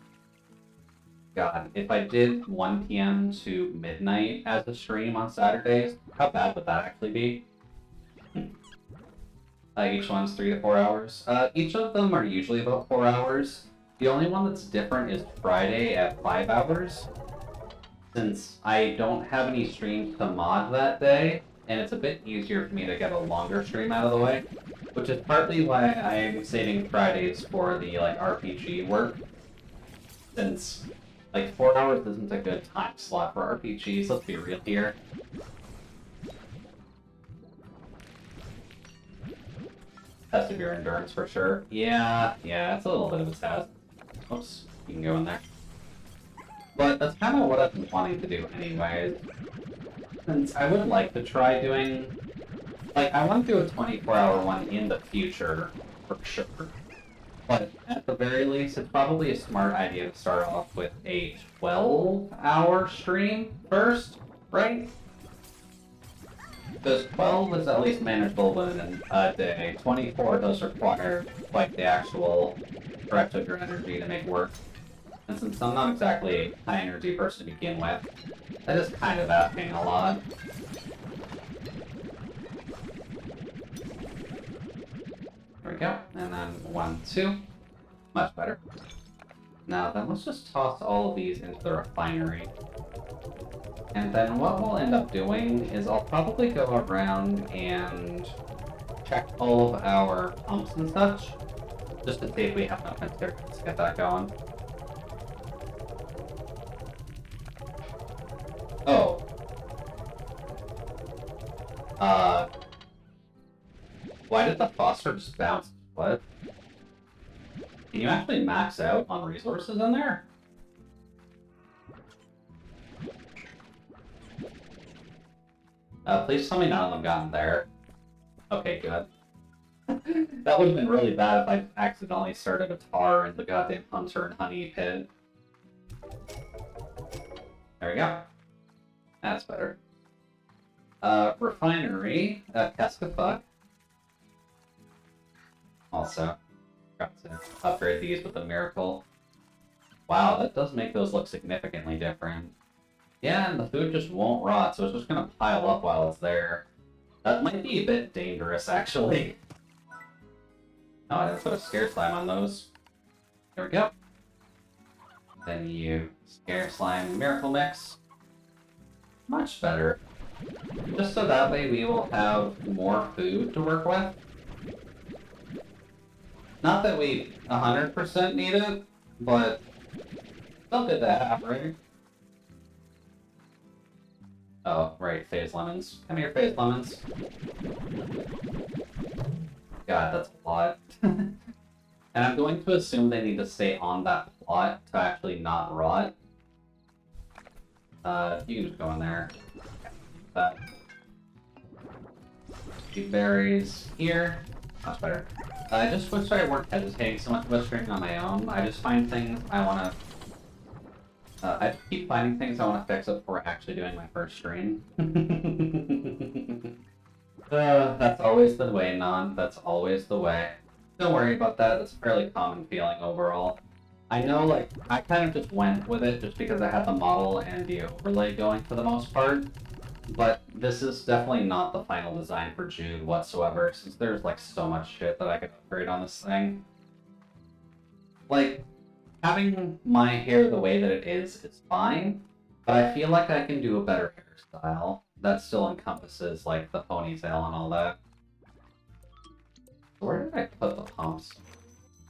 God, if I did 1 p.m. to midnight as a stream on Saturdays, how bad would that actually be? Each one's 3 to 4 hours. Each of them are usually about 4 hours. The only one that's different is Friday at 5 hours, since I don't have any streams to mod that day, and it's a bit easier for me to get a longer stream out of the way, which is partly why I'm saving Fridays for the RPG work, since 4 hours isn't a good time slot for RPGs, let's be real here. Test of your endurance for sure. Yeah, it's a little bit of a test. Oops, you can go in there. But that's kind of what I've been wanting to do anyways. Since I would like to try doing... I want to do a 24-hour one in the future, for sure. But at the very least, it's probably a smart idea to start off with a 12-hour stream first, right? Because 12 is at least manageable within a day. 24 does require, the actual stretch of your energy to make work. And since I'm not exactly a high-energy person to begin with, that is kind of asking a lot. There we go. And then 1, 2. Much better. Now then, let's just toss all of these into the refinery. And then what we'll end up doing is I'll probably go around and check all of our pumps and such, just to see if we have enough materials to get that going. Oh. Why did the phosphor just bounce? What? Can you actually max out on resources in there? Please tell me none of them got in there. Okay, good. That would have been really bad if I accidentally started a tar in the goddamn hunter and honey pit. There we go. That's better. Refinery, Keskafuck. Also, got to upgrade these with a miracle. Wow, that does make those look significantly different. Yeah, and the food just won't rot, so it's just gonna pile up while it's there. That might be a bit dangerous, actually. Oh, I didn't put a scare slime on those. There we go. Then you scare slime miracle mix. Much better. Just so that way we will have more food to work with. Not that we 100% need it, but still good to have, right? Oh, right, phase lemons. Come here, phase lemons. God, that's a lot. And I'm going to assume they need to stay on that plot to actually not rot. You can just go in there. That. Two berries here. Much better. I just wish I weren't hesitating so much about streaming on my own. I just find things I want to... I keep finding things I want to fix up before actually doing my first stream. That's always the way, Non. That's always the way. Don't worry about that. It's a fairly common feeling overall. I know, I kind of just went with it just because I had the model and the overlay going for the most part. But this is definitely not the final design for Jude whatsoever, since there's, so much shit that I could upgrade on this thing. Having my hair the way that it is fine, but I feel like I can do a better hairstyle that still encompasses, the ponytail and all that. So where did I put the pumps?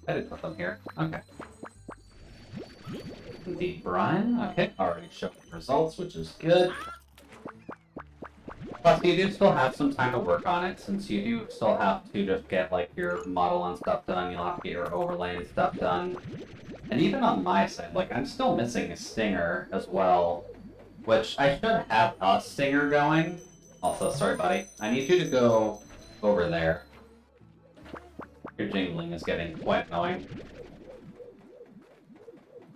I did put them here. Okay. The brine. Okay, already showed results, which is good. Plus, you do still have some time to work on it, since you do still have to just get, your model and stuff done. You'll have to get your overlay and stuff done. And even on my side, I'm still missing a stinger as well, which I should have a stinger going. Also, sorry, buddy. I need you to go over there. Your jingling is getting quite annoying.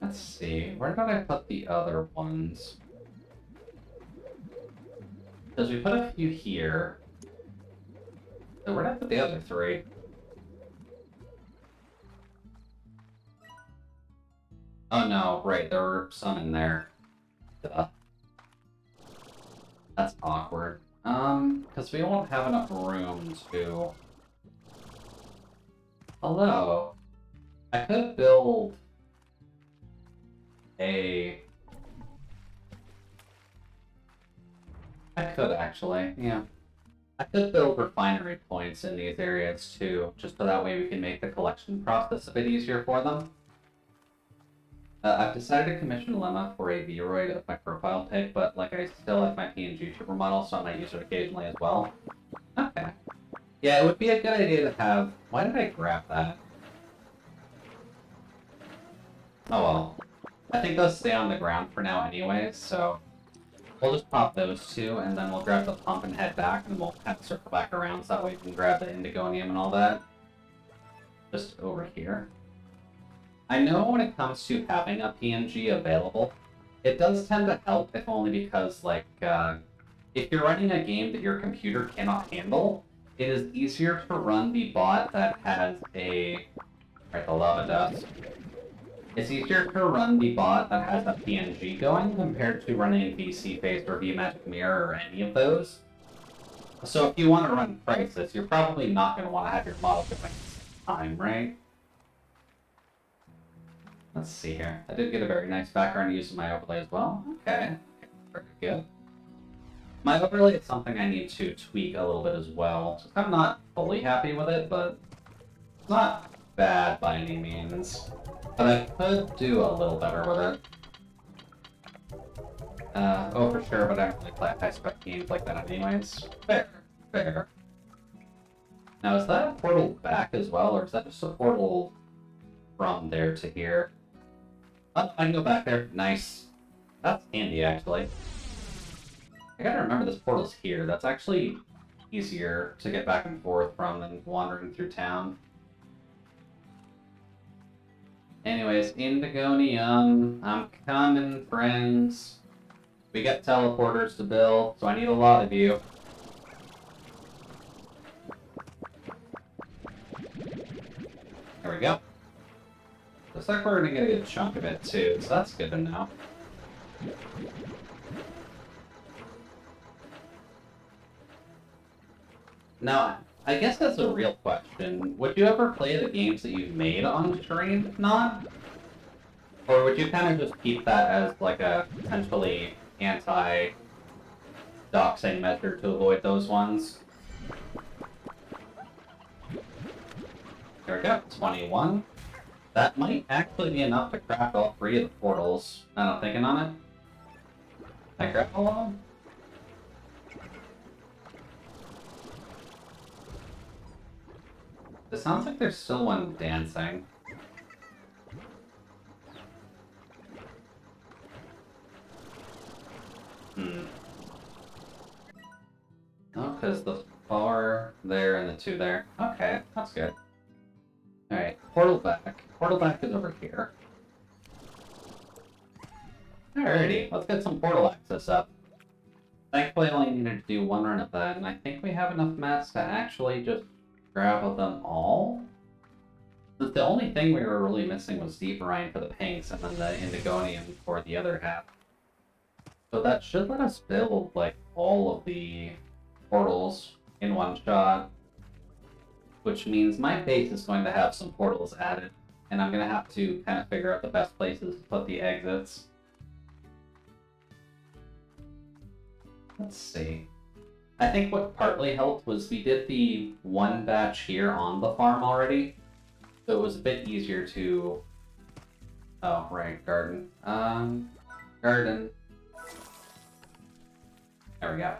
Let's see, where did I put the other ones? Because we put a few here. So where did I put the other 3? Oh no, right, there were some in there. Duh. That's awkward. Because we won't have enough room to... Hello. I could build a... I could actually, yeah. I could build refinery points in these areas too, just so that way we can make the collection process a bit easier for them. I've decided to commission Lemma for a Vroid of my profile pic, but like I still have my PNG model, so I might use it occasionally as well. Okay. Yeah, it would be a good idea to have... Why did I grab that? Oh well. I think those stay on the ground for now anyways, so... We'll just pop those two, and then we'll grab the pump and head back, and we'll have to circle back around so that way we can grab the Indigonium and all that. Just over here. I know when it comes to having a PNG available, it does tend to help, if only because, like, if you're running a game that your computer cannot handle, it is easier to run the bot that has a... Right, the lava dust. It's easier to run the bot that has a PNG going compared to running VC Face or VMagic Mirror or any of those. So if you want to run Crisis, you're probably not going to want to have your model going at the same time, right? Let's see here. I did get a very nice background using my overlay as well. Okay, very good. My overlay is something I need to tweak a little bit as well. I'm not fully happy with it, but it's not bad by any means. But I could do a little better with it. Oh, for sure, but I don't really play high-spec games like that anyways. Fair, fair. Now, is that a portal back as well, or is that just a portal from there to here? Oh, I can go back there. Nice. That's handy, actually. I gotta remember this portal's here. That's actually easier to get back and forth from than wandering through town. Anyways, Indigonium. I'm coming, friends. We got teleporters to build, so I need a lot of you. There we go. Looks like we're gonna get a good chunk of it too, so that's good to know. Now, I guess that's a real question. Would you ever play the games that you've made on stream? Not? Or would you kind of just keep that as like a potentially anti-doxing measure to avoid those ones? There we go, 21. That might actually be enough to craft all 3 of the portals. Now I'm thinking on it. I craft all of them? It sounds like there's still one dancing. Oh, because the 4 there and the 2 there. Okay, that's good. Alright, portal back. Portal back is over here. Alrighty, let's get some portal access up. Thankfully, I only needed to do 1 run of that, and I think we have enough mats to actually just grab them all. The only thing we were really missing was Deep Brine for the pinks, and then the Indigonium for the other half. So that should let us build, like, all of the portals in one shot. Which means my base is going to have some portals added, and I'm going to have to kind of figure out the best places to put the exits. Let's see. I think what partly helped was we did the 1 batch here on the farm already, so it was a bit easier to... Oh, right, garden. Garden. There we go.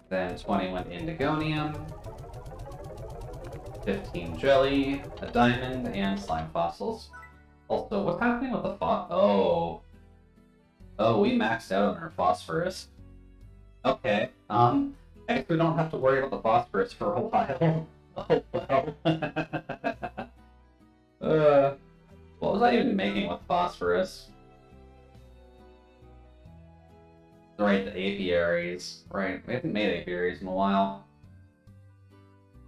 Then 21 Indigonium, 15 jelly, a diamond, and slime fossils. Also, what's happening with the Oh, we maxed out on our phosphorus. Okay, I guess we don't have to worry about the phosphorus for a while. Oh, well. What was I even making with phosphorus? Right, the apiaries. Right, we haven't made apiaries in a while.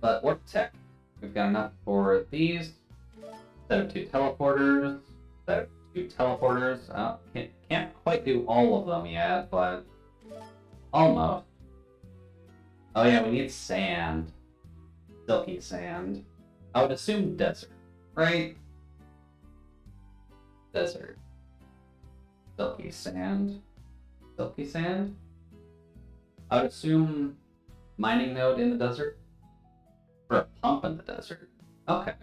But warp tech. We've got enough for these. Set of 2 teleporters. So 2 teleporters. Can't quite do all of them yet, but almost. Oh yeah, we need sand. Silky sand. I would assume desert, right? Desert. Silky sand. Silky sand? I would assume mining node in the desert? Or a pump in the desert. Okay.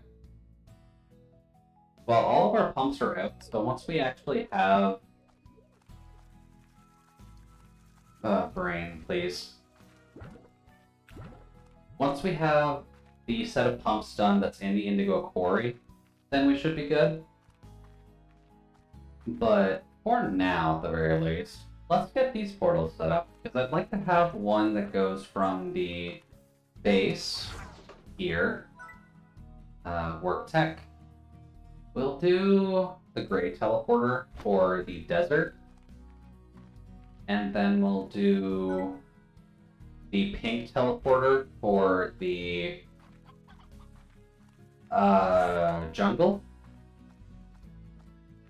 Well, all of our pumps are out, so once we actually have... brain, please. Once we have the set of pumps done that's in the Indigo Quarry, then we should be good. But for now, at the very least, let's get these portals set up, because I'd like to have one that goes from the base here. Work tech. We'll do the gray teleporter for the desert. And then we'll do the pink teleporter for the jungle.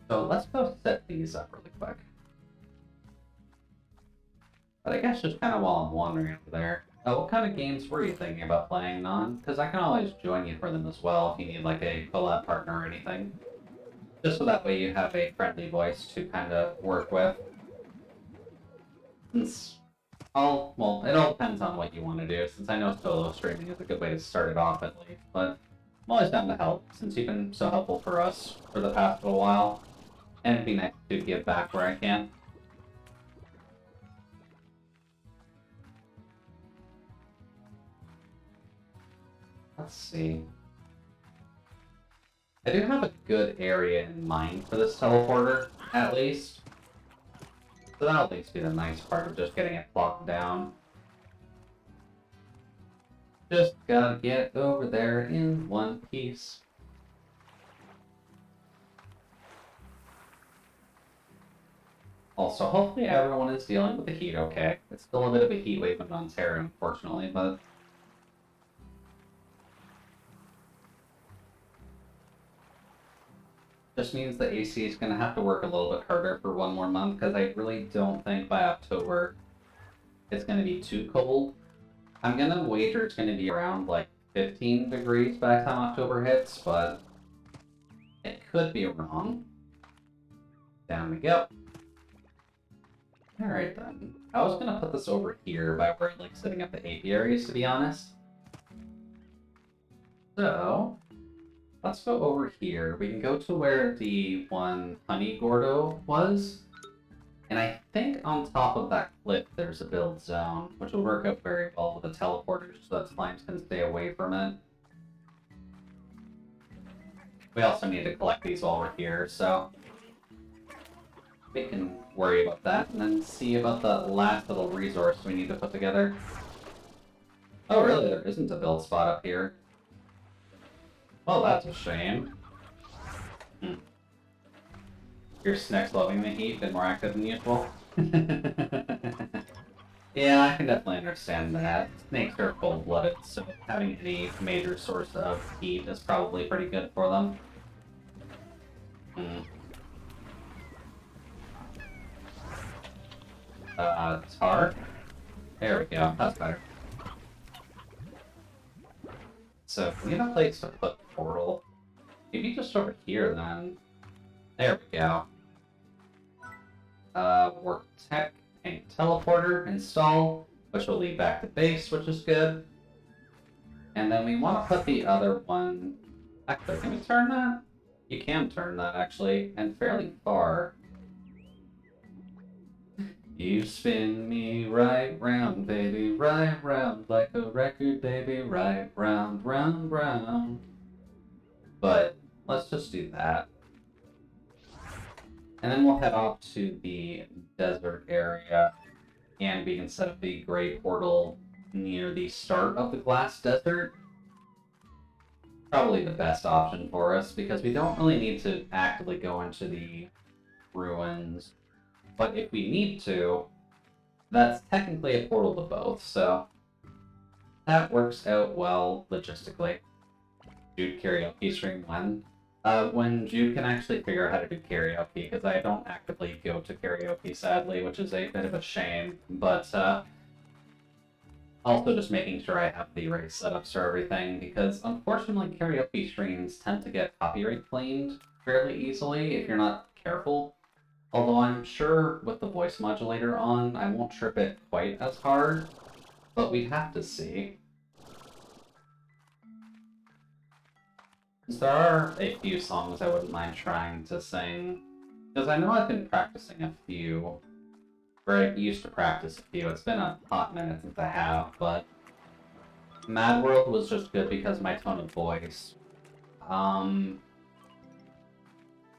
So let's go set these up really quick. But I guess just kind of while I'm wandering over there, what kind of games were you thinking about playing on? Because I can always join you for them as well if you need like a collab partner or anything. Just so that way you have a friendly voice to kind of work with. Since well, it all depends on what you want to do, since I know solo streaming is a good way to start it off at least, but I'm always down to help, since you've been so helpful for us for the past little while, and it'd be nice to give back where I can. Let's see. I do have a good area in mind for this teleporter, at least. So that'll at least be the nice part of just getting it plopped down. Just gotta get over there in one piece. Also, hopefully everyone is dealing with the heat okay. It's still a bit of a heat wave in Ontario, unfortunately, but... just means the AC is going to have to work a little bit harder for one more month, because I really don't think by October it's going to be too cold. I'm going to wager it's going to be around like 15 degrees by the time October hits, but it could be wrong. Down we go. Alright then. I was going to put this over here by where like setting up the apiaries, to be honest. So... let's go over here. We can go to where the one honey gordo was. And I think on top of that cliff there's a build zone, which will work out very well with the teleporters, so that slimes can stay away from it. We also need to collect these while we're here, so we can worry about that and then see about the last little resource we need to put together. Oh really, there isn't a build spot up here. Well, that's a shame. Your snake's loving the heat, been more active than usual. Yeah, I can definitely understand that. Snakes are cold-blooded, so having any major source of heat is probably pretty good for them. Tar? There we go, that's better. So, we need a place to put the portal. Maybe just over here, then. There we go. Work tech, paint teleporter, install, which will lead back to base, which is good. And then we want to put the other one... actually, can we turn that? You can turn that, actually, and fairly far. You spin me right round, baby, right round, like a record, baby, right round, round, round. But let's just do that. And then we'll head off to the desert area, and we can set up the gray portal near the start of the glass desert. Probably the best option for us, because we don't really need to actively go into the ruins. But if we need to, that's technically a portal to both, so that works out well logistically. Dude, karaoke stream when? When you can actually figure out how to do karaoke, because I don't actively go to karaoke, sadly, which is a bit of a shame, but, also just making sure I have the right setups for everything, because unfortunately karaoke streams tend to get copyright claimed fairly easily if you're not careful. Although I'm sure with the voice modulator on, I won't trip it quite as hard, but we'd have to see. There are a few songs I wouldn't mind trying to sing, because I know I've been practicing a few, or I used to practice a few. It's been a hot minute since I have, but Mad World was just good because of my tone of voice. I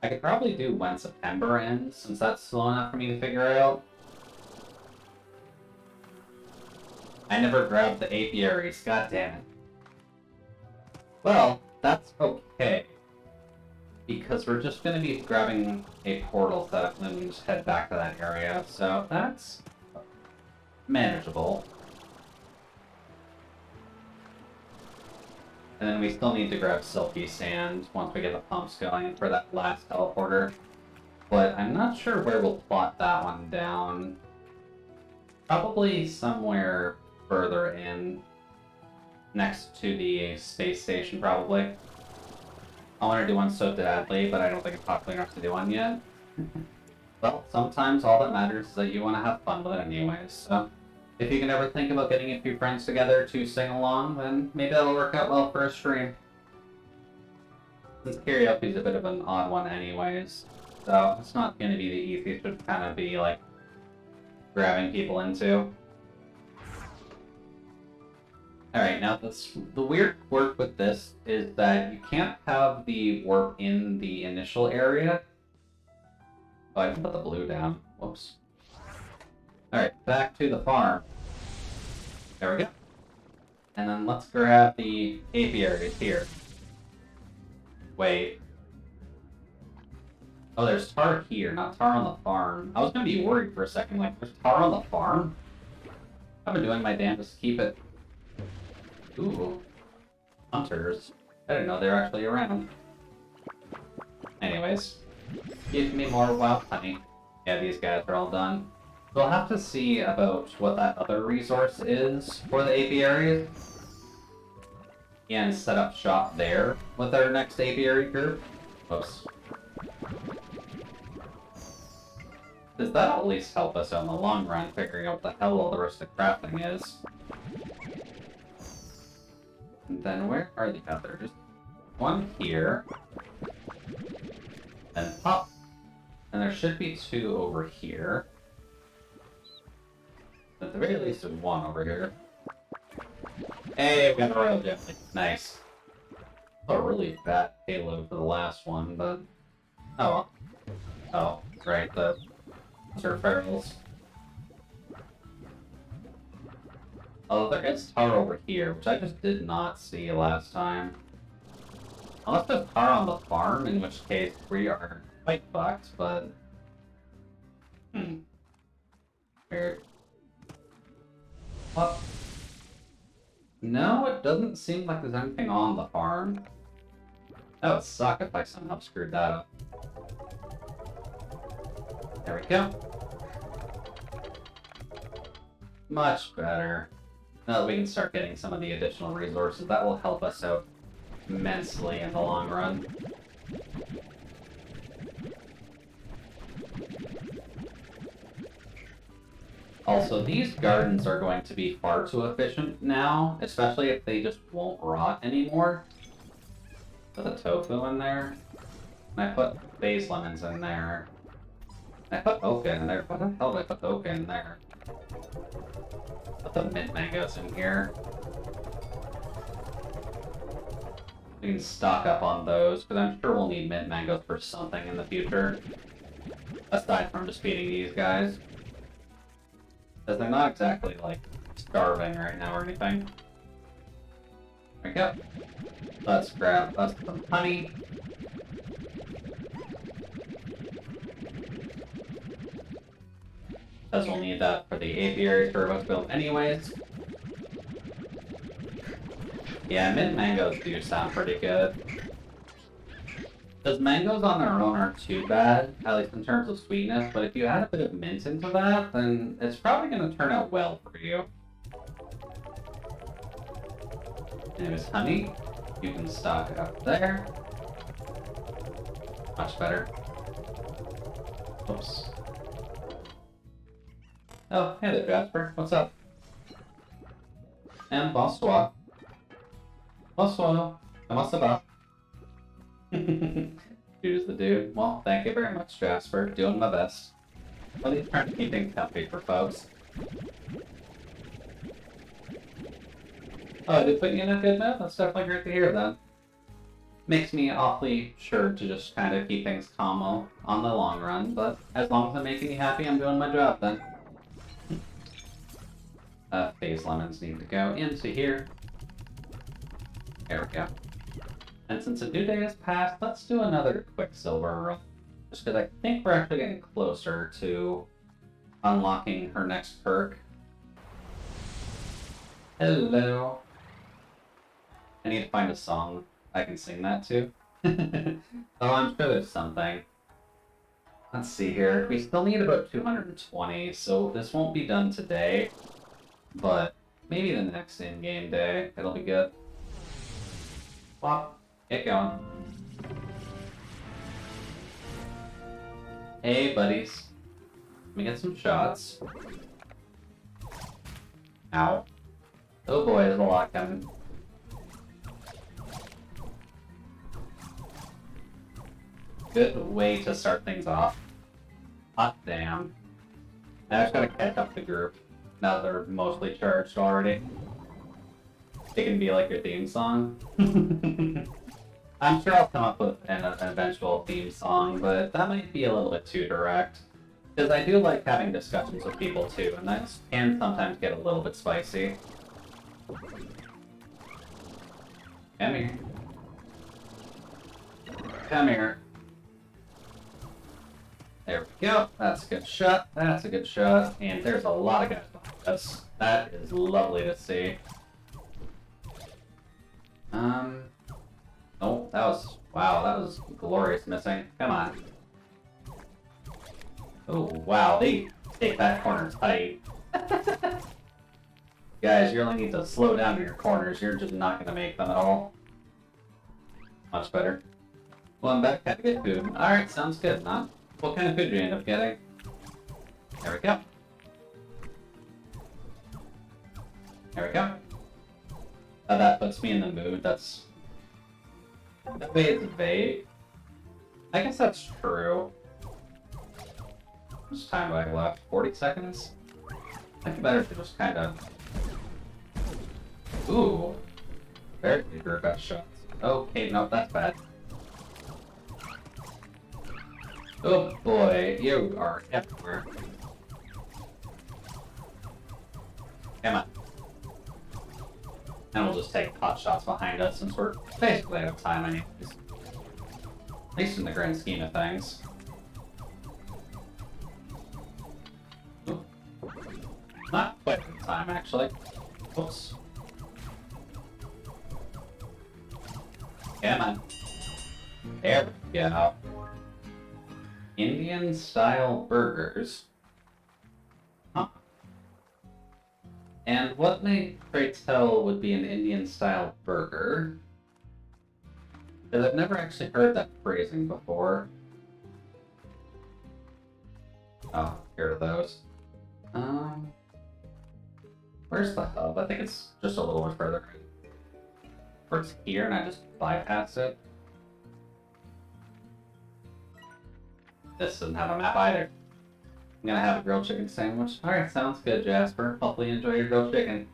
could probably do When September Ends, since that's slow enough for me to figure out. I never grabbed the Apiaries, goddammit. Well, that's okay. Because we're just going to be grabbing a portal set, and then we can just head back to that area, so that's manageable. And then we still need to grab Silky Sand once we get the pumps going for that last teleporter. But I'm not sure where we'll plot that one down. Probably somewhere further in, next to the space station, probably. I want to do one so badly, but I don't think it's popular enough to do one yet. Well, sometimes all that matters is that you want to have fun with it anyways, so if you can ever think about getting a few friends together to sing along, then maybe that'll work out well for a stream. Since karaoke's a bit of an odd one anyways, so it's not going to be the easiest to kind of be, like, grabbing people into. Alright, now the weird quirk with this is that you can't have the warp in the initial area. Oh, I can put the blue down. Whoops. Alright, back to the farm. There we go. And then let's grab the apiaries here. Wait. Oh, there's tar here, not tar on the farm. I was gonna be worried for a second, like, there's tar on the farm? I've been doing my damnedest to keep it. Ooh. Hunters. I didn't know they were actually around. Anyways. Give me more wild honey. Yeah, these guys are all done. We'll have to see about what that other resource is for the apiaries. And set up shop there with our next apiary group. Oops. Does that at least help us in the long run, figuring out what the hell all the rest of the crafting is? And then where are the others? One here. Then pop. And there should be two over here. At the very least, there's one over here. Hey, we got a royal gem. Nice. A really bad payload for the last one, but... Oh. Oh, right, the Sir Ferals. Oh, there is tar over here, which I just did not see last time. Unless there's tar on the farm, in which case we are quite fucked, but... Weird. What? No, it doesn't seem like there's anything on the farm. That would suck if I somehow screwed that up. There we go. Much better. Now that we can start getting some of the additional resources, that will help us out immensely in the long run. Also, these gardens are going to be far too efficient now, especially if they just won't rot anymore. Put the tofu in there. And I put phase lemons in there. I put oak in there. What the hell did I put oak in there? Put the mint mangoes in here. We can stock up on those, because I'm sure we'll need mint mangoes for something in the future. Aside from just feeding these guys. Because they're not exactly, like, starving right now or anything. There we go. Let's grab us some honey. Because we'll need that for the apiaries we're about to build anyways. Yeah, mint mangoes do sound pretty good. Because mangoes on their own aren't too bad, at least in terms of sweetness, but if you add a bit of mint into that, then it's probably going to turn out well for you. There's honey. You can stock it up there. Much better. Oops. Oh, hey there, Jasper. What's up? And bonsoir. Bonsoir. Comment ça va? Who's the dude? Well, thank you very much, Jasper. Doing my best. At least trying to keep things comfy for folks. Oh, did put you in a good mood? That's definitely great to hear then. Makes me awfully sure to just kind of keep things calm on the long run, but as long as I'm making you happy, I'm doing my job then. Phase lemons need to go into here. There we go. And since a new day has passed, let's do another quick silver roll. Just because I think we're actually getting closer to unlocking her next perk. Hello. I need to find a song I can sing that to. Oh, I'm sure there's something. Let's see here. We still need about 220, so this won't be done today. But maybe the next in-game day, it'll be good. Plop. Get going. Hey, buddies. Let me get some shots. Ow. Oh boy, there's a lot coming. Good way to start things off. Hot damn. I just gotta catch up the group. Now they're mostly charged already. It can be like your theme song. I'm sure I'll come up with an eventual theme song, but that might be a little bit too direct. Because I do like having discussions with people too, and that can sometimes get a little bit spicy. Come here. Come here. There we go. That's a good shot. That's a good shot. And there's a lot of guys behind us. That is lovely to see. Oh, wow, that was glorious missing. Come on. Oh, wow, they take that corner tight. Guys, you really need to slow down your corners. You're just not going to make them at all. Much better. Well, I'm back. Had to get food. Alright, sounds good. What kind of food do you end up getting? There we go. There we go. That puts me in the mood. That way it's vague. I guess that's true. How much time do I have left? 40 seconds? I think better to just kind of... Ooh. Very good best shots. Okay, no, that's bad. Oh boy, you are everywhere. Come on. And we'll just take pot shots behind us since we're basically out of time anyways. At least in the grand scheme of things. Ooh. Not quite in time, actually. Whoops. Come on. There we go. Indian-style burgers. Huh. And what may pray tell would be an Indian-style burger? Because I've never actually heard that phrasing before. Oh, here are those. Where's the hub? I think it's just a little bit further. Or it's here and I just bypass it. This doesn't have a map either. I'm gonna have a grilled chicken sandwich. Alright, sounds good, Jasper. Hopefully you enjoy your grilled chicken.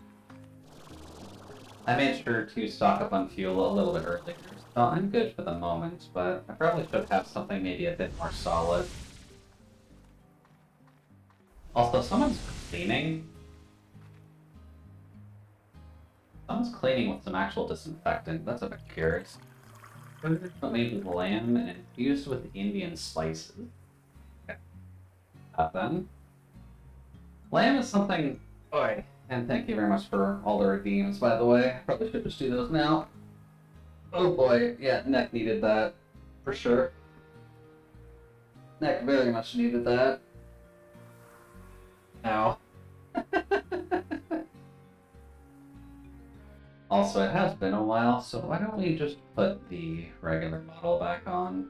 I made sure to stock up on fuel a little bit earlier, so I'm good for the moment, but I probably should have something maybe a bit more solid. Also, someone's cleaning. Someone's cleaning with some actual disinfectant. That's a bit curious. But made with lamb and infused with Indian spices. Okay. Then. Lamb is something... Boy. And thank you very much for all the redeems, by the way. I probably should just do those now. Oh boy. Yeah, neck needed that. for sure. Neck very much needed that. Ow. Also, it has been a while, so why don't we just put the regular model back on?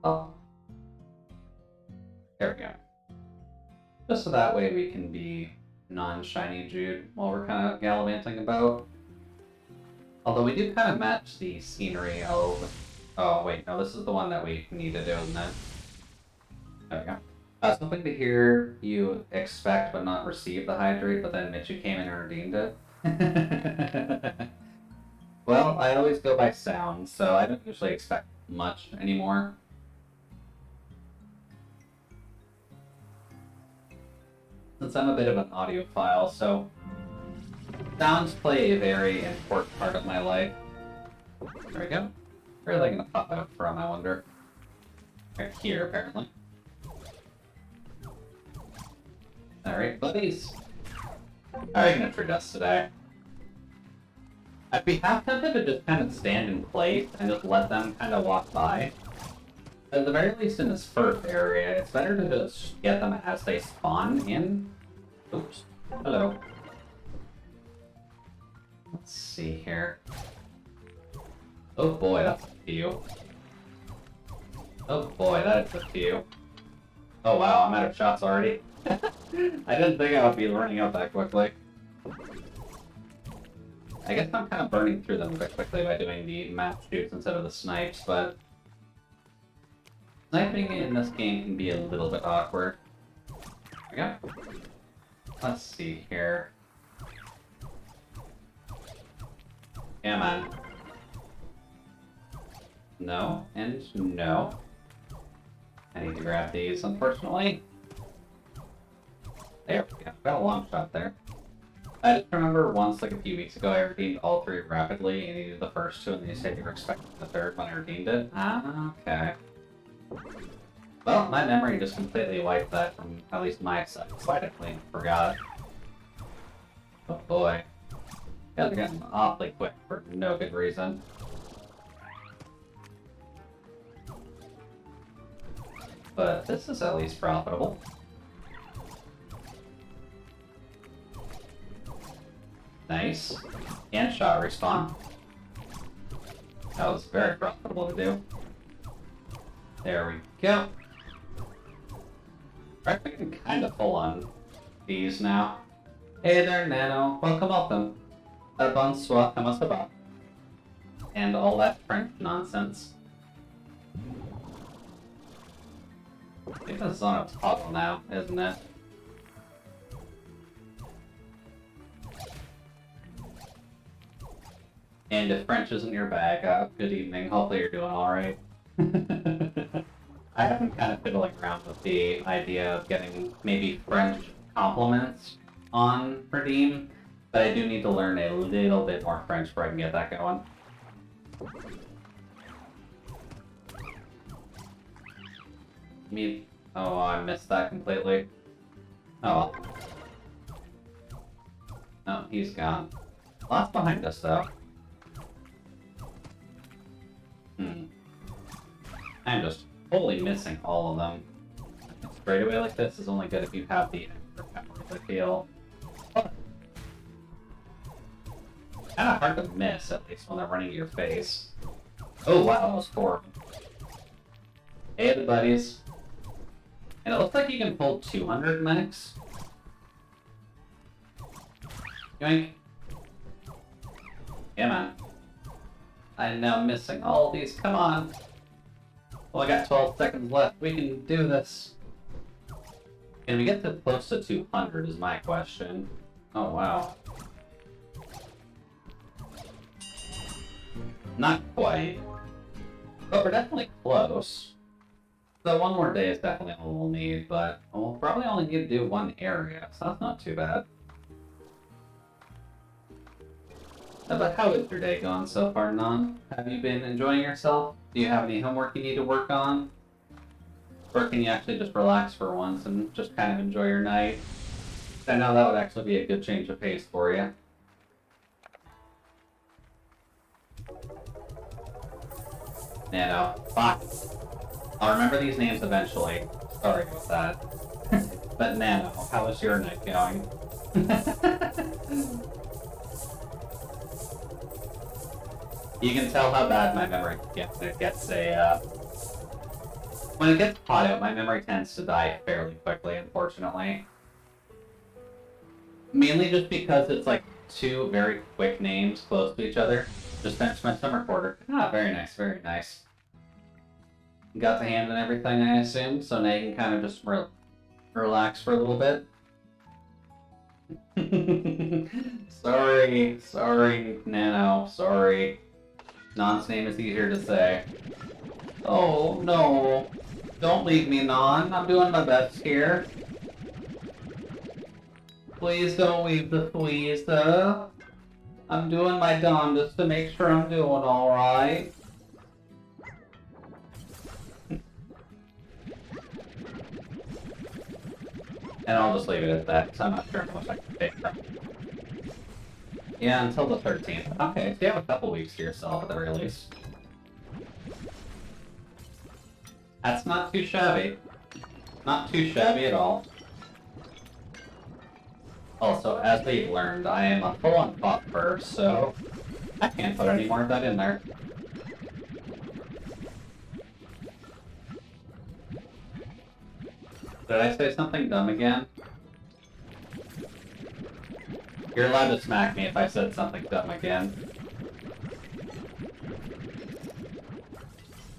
Oh. There we go. Just so that way we can be non-shiny Jude while we're kind of gallivanting about. Although we do kind of match the scenery of... Oh, wait, no, this is the one that we need to do, isn't it? There we go. I was hoping to hear you expect but not receive the hydrate, but then Mitchie came in and redeemed it. Well, I always go by sound, so I don't usually expect much anymore. Since I'm a bit of an audiophile, so sounds play a very important part of my life. There we go. Where are they going to pop out from, I wonder? Right here, apparently. Alright, buddies. How are you going to treat us today? I'd be half tempted to just kind of stand in place and just let them kind of walk by. At the very least in this first area, it's better to just get them as they spawn in. Oops. Hello. Let's see here. Oh boy, that's a few. Oh boy, that's a few. Oh wow, I'm out of shots already. I didn't think I would be running out that quickly. I guess I'm kind of burning through them a bit quickly by doing the map shoots instead of the snipes, but sniping in this game can be a little bit awkward. There we go. Let's see here. Come on. No, and no. I need to grab these, unfortunately. There we go. Got a long shot there. I just remember once, like a few weeks ago, I redeemed all three rapidly, and you needed the first two, and then you said you were expecting the third when I redeemed it. Ah, okay. Well, my memory just completely wiped that from at least my side, so I definitely forgot. Oh boy. Yeah, they're getting awfully quick for no good reason. But this is at least profitable. Nice. And shot respawn. That was very profitable to do. There we go. We're actually getting kind of full on these now. Hey there, Nano. Welcome, welcome. Bonsoir, comment ça va? And all that French nonsense. I think this is on a toggle now, isn't it? And if French isn't your bag, good evening. Hopefully you're doing alright. I have been kind of fiddling around with the idea of getting maybe French compliments on Redeem, but I do need to learn a little bit more French before I can get that going. Oh, I missed that completely. Oh well. Oh, he's gone. Lots behind us, though. I'm just totally missing all of them. A straightaway like this is only good if you have the extra powers, I feel. Kind of hard to miss, at least when they're running to your face. Oh wow, that was horrible. Hey the buddies. And it looks like you can pull 200 mechs. Yoink. Yeah, man. I'm now missing all these. Come on. Well, I got 12 seconds left. We can do this. Can we get to close to 200 is my question. Oh, wow. Not quite. But we're definitely close. So one more day is definitely all we'll need, but we'll probably only need to do one area, so that's not too bad. But how is your day going so far, Non? Have you been enjoying yourself? Do you have any homework you need to work on? Or can you actually just relax for once and just kind of enjoy your night? I know that would actually be a good change of pace for you. Nano. Fuck. I'll remember these names eventually. Sorry about that. But Nano, how is your night going? You can tell how bad my memory gets. It gets when it gets hot out, my memory tends to die fairly quickly, unfortunately. Mainly just because it's like two very quick names close to each other. Just finished my summer quarter. Ah, very nice, very nice. Got the hand and everything, I assume, so now you can kind of just relax for a little bit. Sorry, Nano, sorry. Non's name is easier to say. Oh, no. Don't leave me, Non. I'm doing my best here. Please don't leave the Tweeza. I'm doing my darndest to make sure I'm doing alright. And I'll just leave it at that, because I'm not sure how much I can take from it. Yeah, until the 13th. Okay, so you have a couple weeks to yourself at the very least. That's not too shabby. Not too shabby at all. Also, as we've learned, I am a full-on buffer, so I can't put any more of that in there. Did I say something dumb again? You're allowed to smack me if I said something dumb again.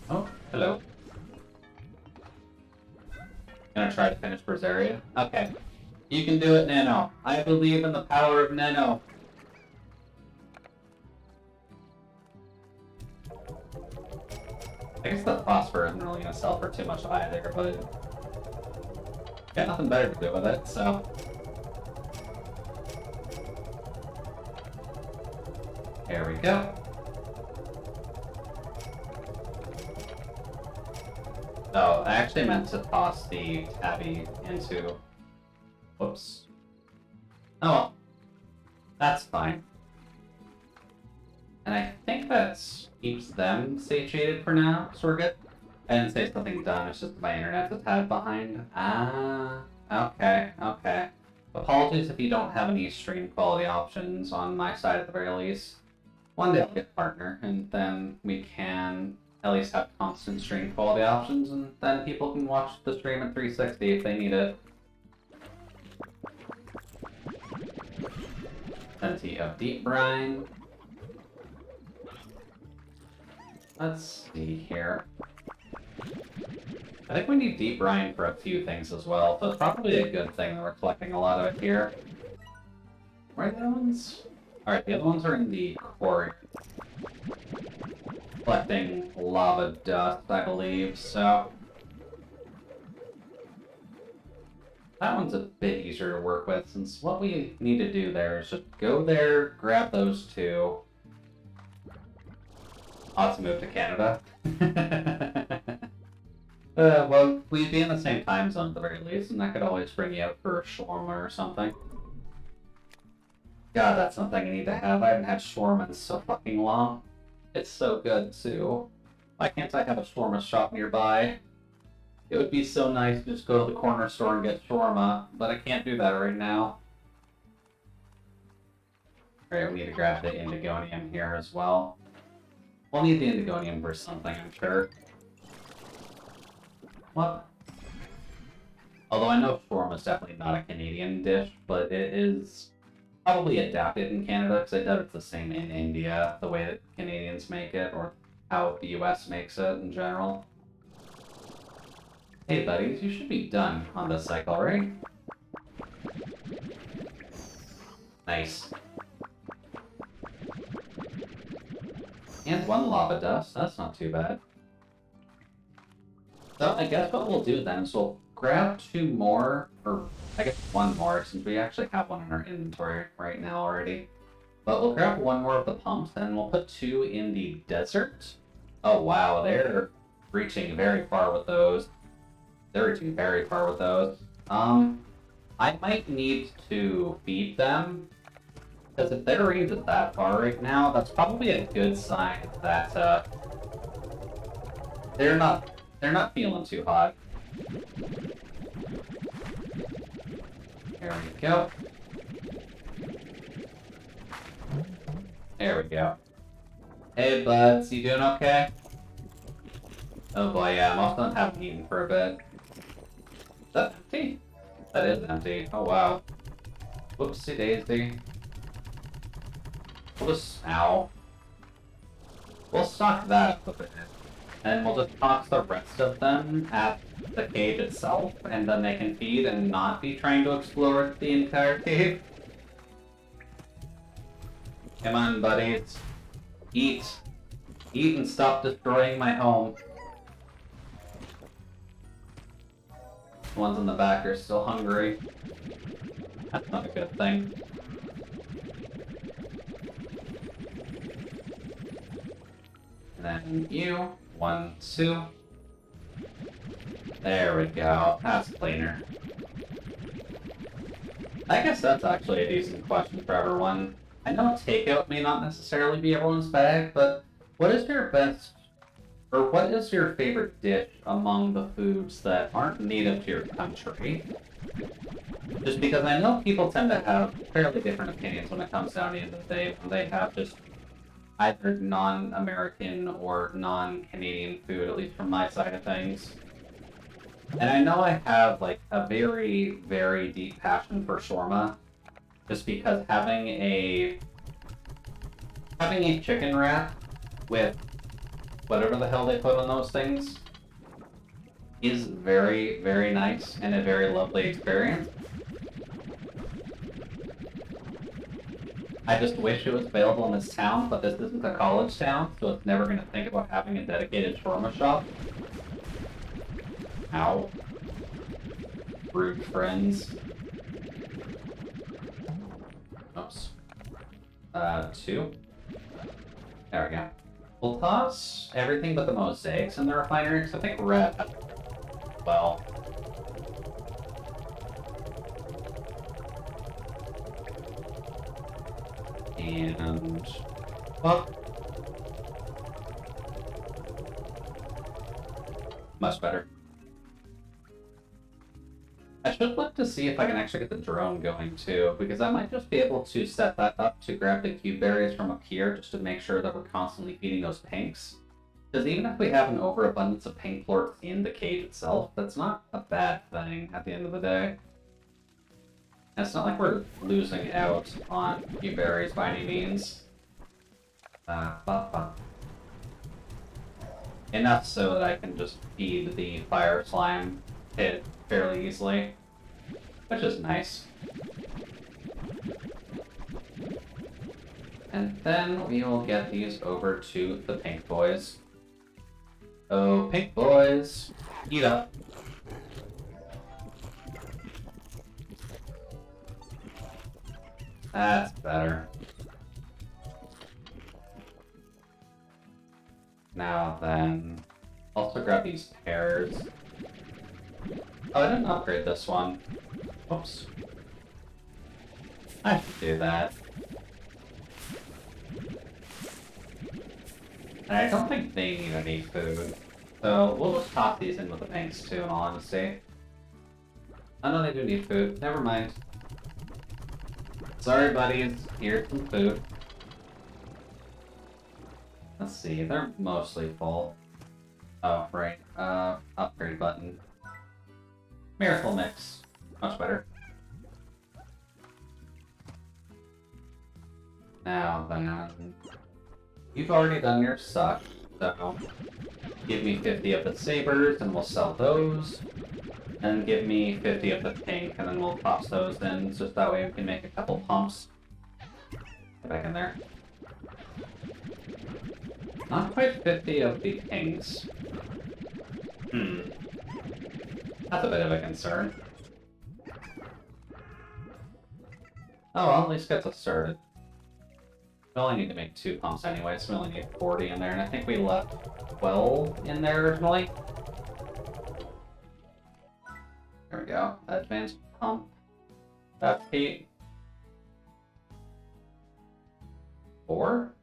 Oh, hello. Gonna try to finish Berseria? Okay. You can do it, Nano. I believe in the power of Nano. I guess the phosphor isn't really gonna sell for too much either, but got nothing better to do with it, so. There we go. Oh, I actually meant to toss the tabby into... Whoops. Oh well. That's fine. And I think that keeps them satiated for now, so we're good. I didn't say something dumb, it's just my internet's a tad behind. Ah, okay, okay. Apologies if you don't have any stream quality options on my side at the very least. One day I'll get a partner, and then we can at least have constant stream quality options, and then people can watch the stream at 360 if they need it. Plenty of deep brine. Let's see here. I think we need deep brine for a few things as well, so it's probably a good thing that we're collecting a lot of it here. Where are the other ones? Alright, the other ones are in the quarry. Collecting lava dust, I believe, so... That one's a bit easier to work with, since what we need to do there is just go there, grab those two. I'll have to move to Canada. Well, we'd be in the same time zone at the very least, and I could always bring you out for a shawarma or something. God, that's something I need to have. I haven't had shawarma in so fucking long. It's so good, too. Why can't I have a shawarma shop nearby? It would be so nice to just go to the corner store and get shawarma, but I can't do that right now. Alright, we need to grab the indigonium here as well. We'll need the indigonium for something, I'm sure. What? Although I know shawarma is definitely not a Canadian dish, but it is probably adapted in Canada, because I doubt it's the same in India, the way that Canadians make it, or how the US makes it in general. Hey buddies, you should be done on this cycle, right? Nice. And one lava dust, that's not too bad. So I guess what we'll do then is we'll grab two more, or I guess one more, since we actually have one in our inventory right now already. But we'll grab one more of the pumps, and we'll put two in the desert. Oh wow, they're reaching very far with those. They're reaching very far with those. I might need to feed them, because if their range is that far right now, that's probably a good sign that, They're not feeling too hot. There we go. There we go. Hey buds, you doing okay? Oh boy, yeah, most of them haven't eaten for a bit. Is that empty? That is empty. Oh wow. Whoopsie daisy. We'll just, ow. We'll stock that up a bit. And we'll just toss the rest of them at the cave itself, and then they can feed and not be trying to explore the entire cave. Come on, buddies. Eat. Eat and stop destroying my home. The ones in the back are still hungry. That's not a good thing. And then you. 1, 2. There we go. That's cleaner. I guess that's actually a decent question for everyone. I know takeout may not necessarily be everyone's bag, but what is your best, or what is your favorite dish among the foods that aren't native to your country? Just because I know people tend to have fairly different opinions when it comes down to the end of the day, when they have just either non-American or non-Canadian food, at least from my side of things. And I know I have like a very, very deep passion for shawarma, just because having a chicken wrap with whatever the hell they put on those things is very, very nice and a very lovely experience. I just wish it was available in this town, but this isn't a college town, so it's never going to think about having a dedicated shawarma shop. Ow. Rude friends. Oops. 2. There we go. We'll toss everything but the mosaics in the refinery, because I think red has well. And well, much better. I should look to see if I can actually get the drone going too, because I might just be able to set that up to grab the cube berries from up here just to make sure that we're constantly feeding those pinks. Because even if we have an overabundance of pink plorts in the cage itself, that's not a bad thing at the end of the day. And it's not like we're losing out on cube berries by any means. Enough so that I can just feed the fire slime pit fairly easily, which is nice. And then we will get these over to the pink boys. Oh, pink boys, eat up. That's better. Now then, also grab these pears. Oh, I didn't upgrade this one. Oops. I should do that. And I don't think they need any food. So we'll just toss these in with the pinks too, in all honesty. I know they do need food. Never mind. Sorry, buddies. Here's some food. Let's see. They're mostly full. Oh, right. Upgrade button. Miracle Mix. Much better. Now then, you've already done your suck, so give me 50 of the sabers and we'll sell those. And give me 50 of the pink and then we'll toss those in, just that way we can make a couple pumps. Get back in there. Not quite 50 of the pinks. That's a bit of a concern. Oh, well, at least gets us started. We only need to make 2 pumps anyway, so we only need 40 in there, and I think we left 12 in there originally. There we go. Advanced pump. That's 8. 4.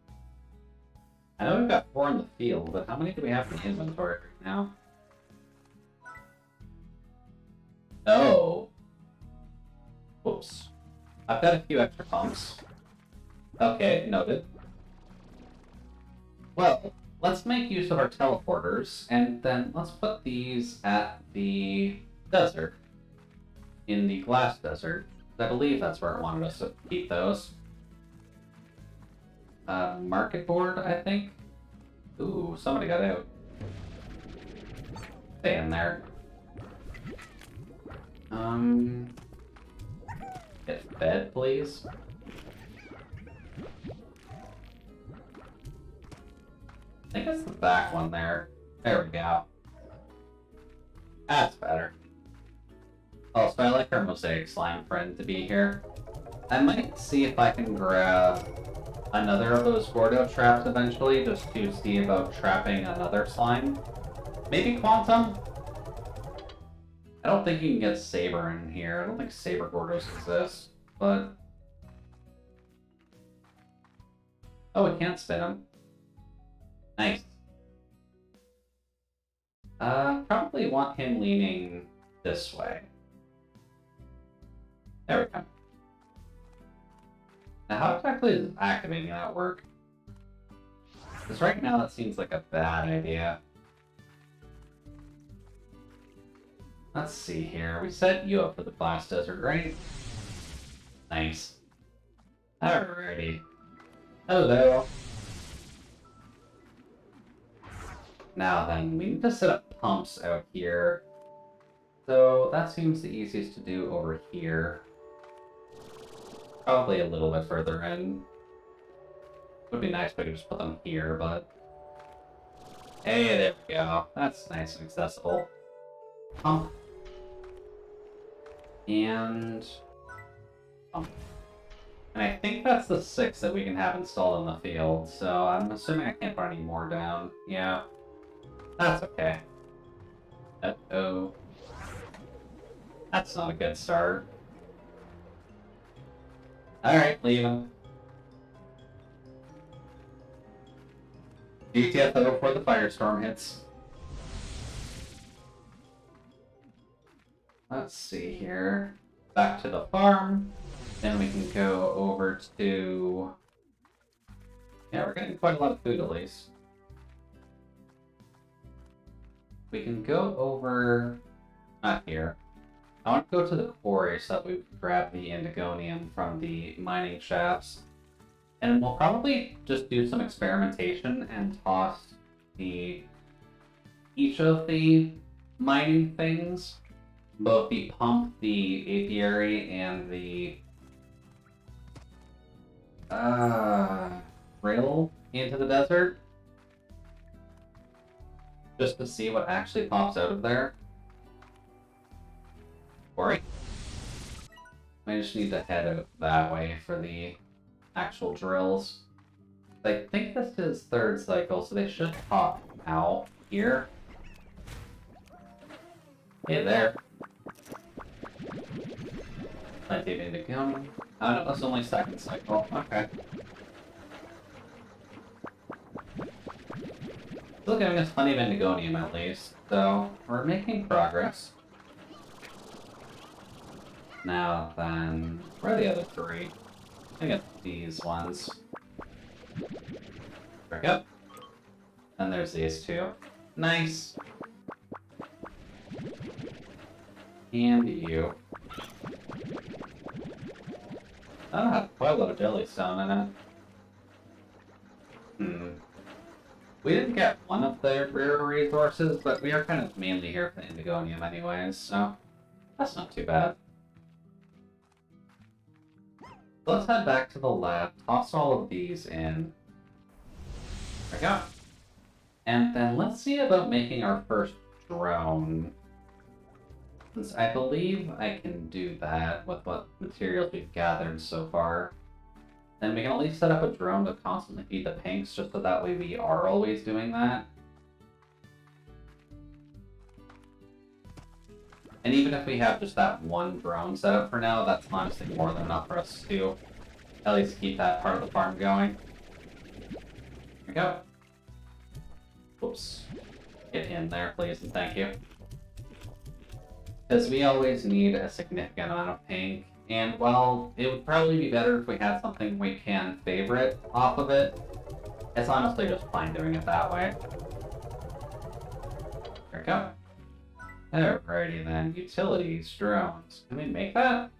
I know we've got 4 in the field, but how many do we have in inventory right now? Oh. Whoops. I've got a few extra pumps. Okay, noted. Well, let's make use of our teleporters, and then let's put these at the desert. In the glass desert. I believe that's where it wanted us to keep those. Market board, I think. Ooh, somebody got out. Stay in there. Get fed, please. I think it's the back one there. There we go. That's better. Also, I like our mosaic slime friend to be here. I might see if I can grab another of those Gordo traps eventually, just to see about trapping another slime. Maybe Quantum? I don't think you can get Saber in here. I don't think Saber Gordos exist, but... Oh, we can't spin them. Nice. Probably want him leaning this way. There we go. Now, how exactly is activating that work? Because right now that seems like a bad idea. Let's see here. We set you up for the Blast Desert, right? Nice. Alrighty. Hello. Now then, we need to set up pumps out here. So that seems the easiest to do over here. Probably a little bit further in. Would be nice if I could just put them here, but... Hey, there we go. That's nice and accessible. Pump. And... pump. And I think that's the 6 that we can have installed in the field, so I'm assuming I can't put any more down. Yeah. That's okay. Uh-oh. That's not a good start. Alright, leave him. GTFO before the firestorm hits. Let's see here. Back to the farm. Then we can go over to... Yeah, we're getting quite a lot of food at least. We can go over... Not here. I want to go to the quarry so that we can grab the indigonium from the mining shafts. And we'll probably just do some experimentation and toss each of the mining things, both the pump, the apiary, and the drill into the desert. Just to see what actually pops out of there. Quarry. I just need to head out that way for the actual drills. I think this is 3rd cycle, so they should pop out here. Hey there. Plenty of indigo. Oh no, that's only 2nd cycle. Okay. Still giving us plenty of indigonium at least, so we're making progress. Now then, where are the other 3? I get these ones. There we go. And there's these 2. Nice. And you. I have quite a lot of jellystone in it. We didn't get one of the rare resources, but we are kind of mainly here for the indigonium anyways, so that's not too bad. Let's head back to the lab, toss all of these in. There we go. And then let's see about making our first drone. Since I believe I can do that with what materials we've gathered so far. Then we can at least set up a drone to constantly feed the pinks, just so that way we are always doing that. And even if we have just that one drone set up for now, that's honestly more than enough for us to at least keep that part of the farm going. There we go. Oops. Get in there, please, and thank you. Because we always need a significant amount of pink, and while it would probably be better if we had something we can favorite off of it, it's honestly just fine doing it that way. There we go. Alrighty then, utilities, drones. Can we make that?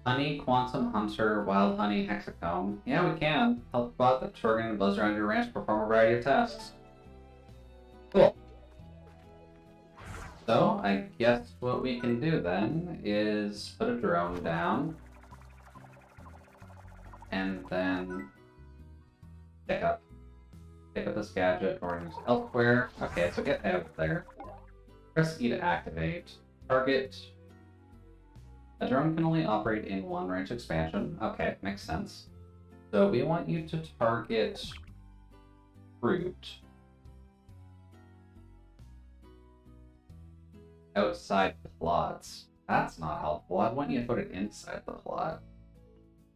Honey, Quantum Hunter, Wild Honey, Hexacomb. Yeah, we can. Help bot the Torgan and buzz around your ranch, perform a variety of tasks. Cool. So, I guess what we can do then is put a drone down. And then pick up this gadget or use elsewhere. Okay, so get out of there. Press E to activate. Target. A drone can only operate in one range expansion. Okay, makes sense. So we want you to target fruit outside plots. That's not helpful. I want you to put it inside the plot.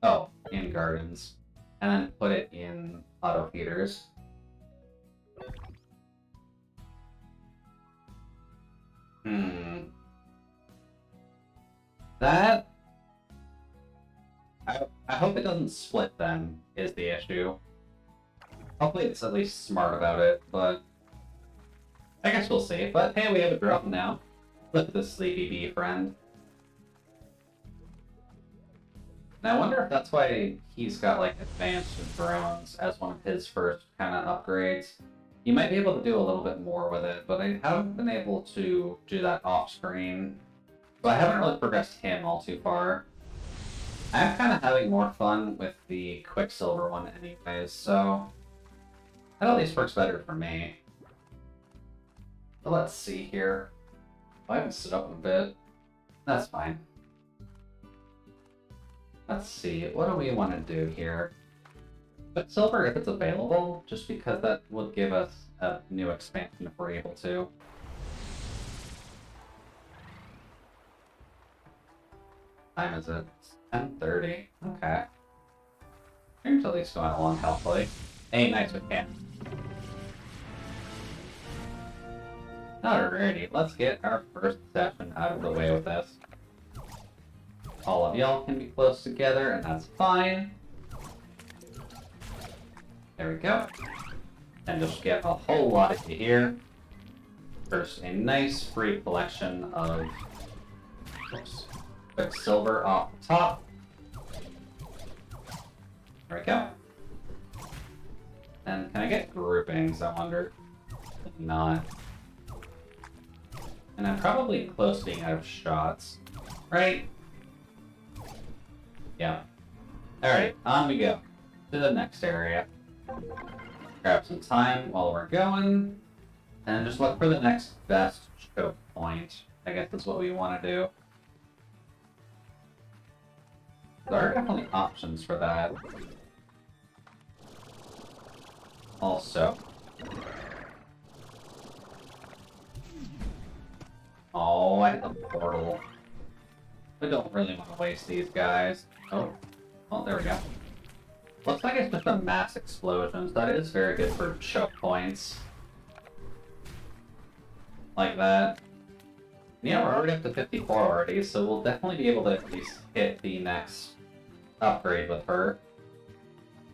Oh, in gardens. And then put it in auto feeders. That... I hope it doesn't split then, is the issue. Hopefully it's at least smart about it, but... I guess we'll see. But hey, we have a drone now. Look at this sleepy bee friend. And I wonder if that's why he's got like advanced drones as one of his first kind of upgrades. You might be able to do a little bit more with it, but I haven't been able to do that off screen. So I haven't really progressed him all too far. I'm kind of having more fun with the Quicksilver one anyways, so that at least works better for me. But let's see here. I haven't stood up in a bit. That's fine. Let's see, what do we want to do here? Quicksilver, if it's available, just because that will give us a new expansion if we're able to. Time is it? 10:30. Okay. Seems at least going along healthily. Hey, nice we can. Alrighty, let's get our first session out of the way with this. All of y'all can be close together, and that's fine. There we go. And just get a whole lot of you here. First, a nice free collection of Quicksilver off the top. There we go. And can I get groupings, I wonder? Maybe not. And I'm probably close to being out of shots, right? Yeah. Alright, on we go. To the next area. Grab some time while we're going. And just look for the next best choke point. I guess that's what we want to do. There are definitely options for that. Also. Oh, I hit the portal. We don't really want to waste these guys. Oh, there we go. Looks like it's just a mass explosions. That is very good for choke points. Like that. Yeah, we're already up to 54 already, so we'll definitely be able to at least hit the next upgrade with her.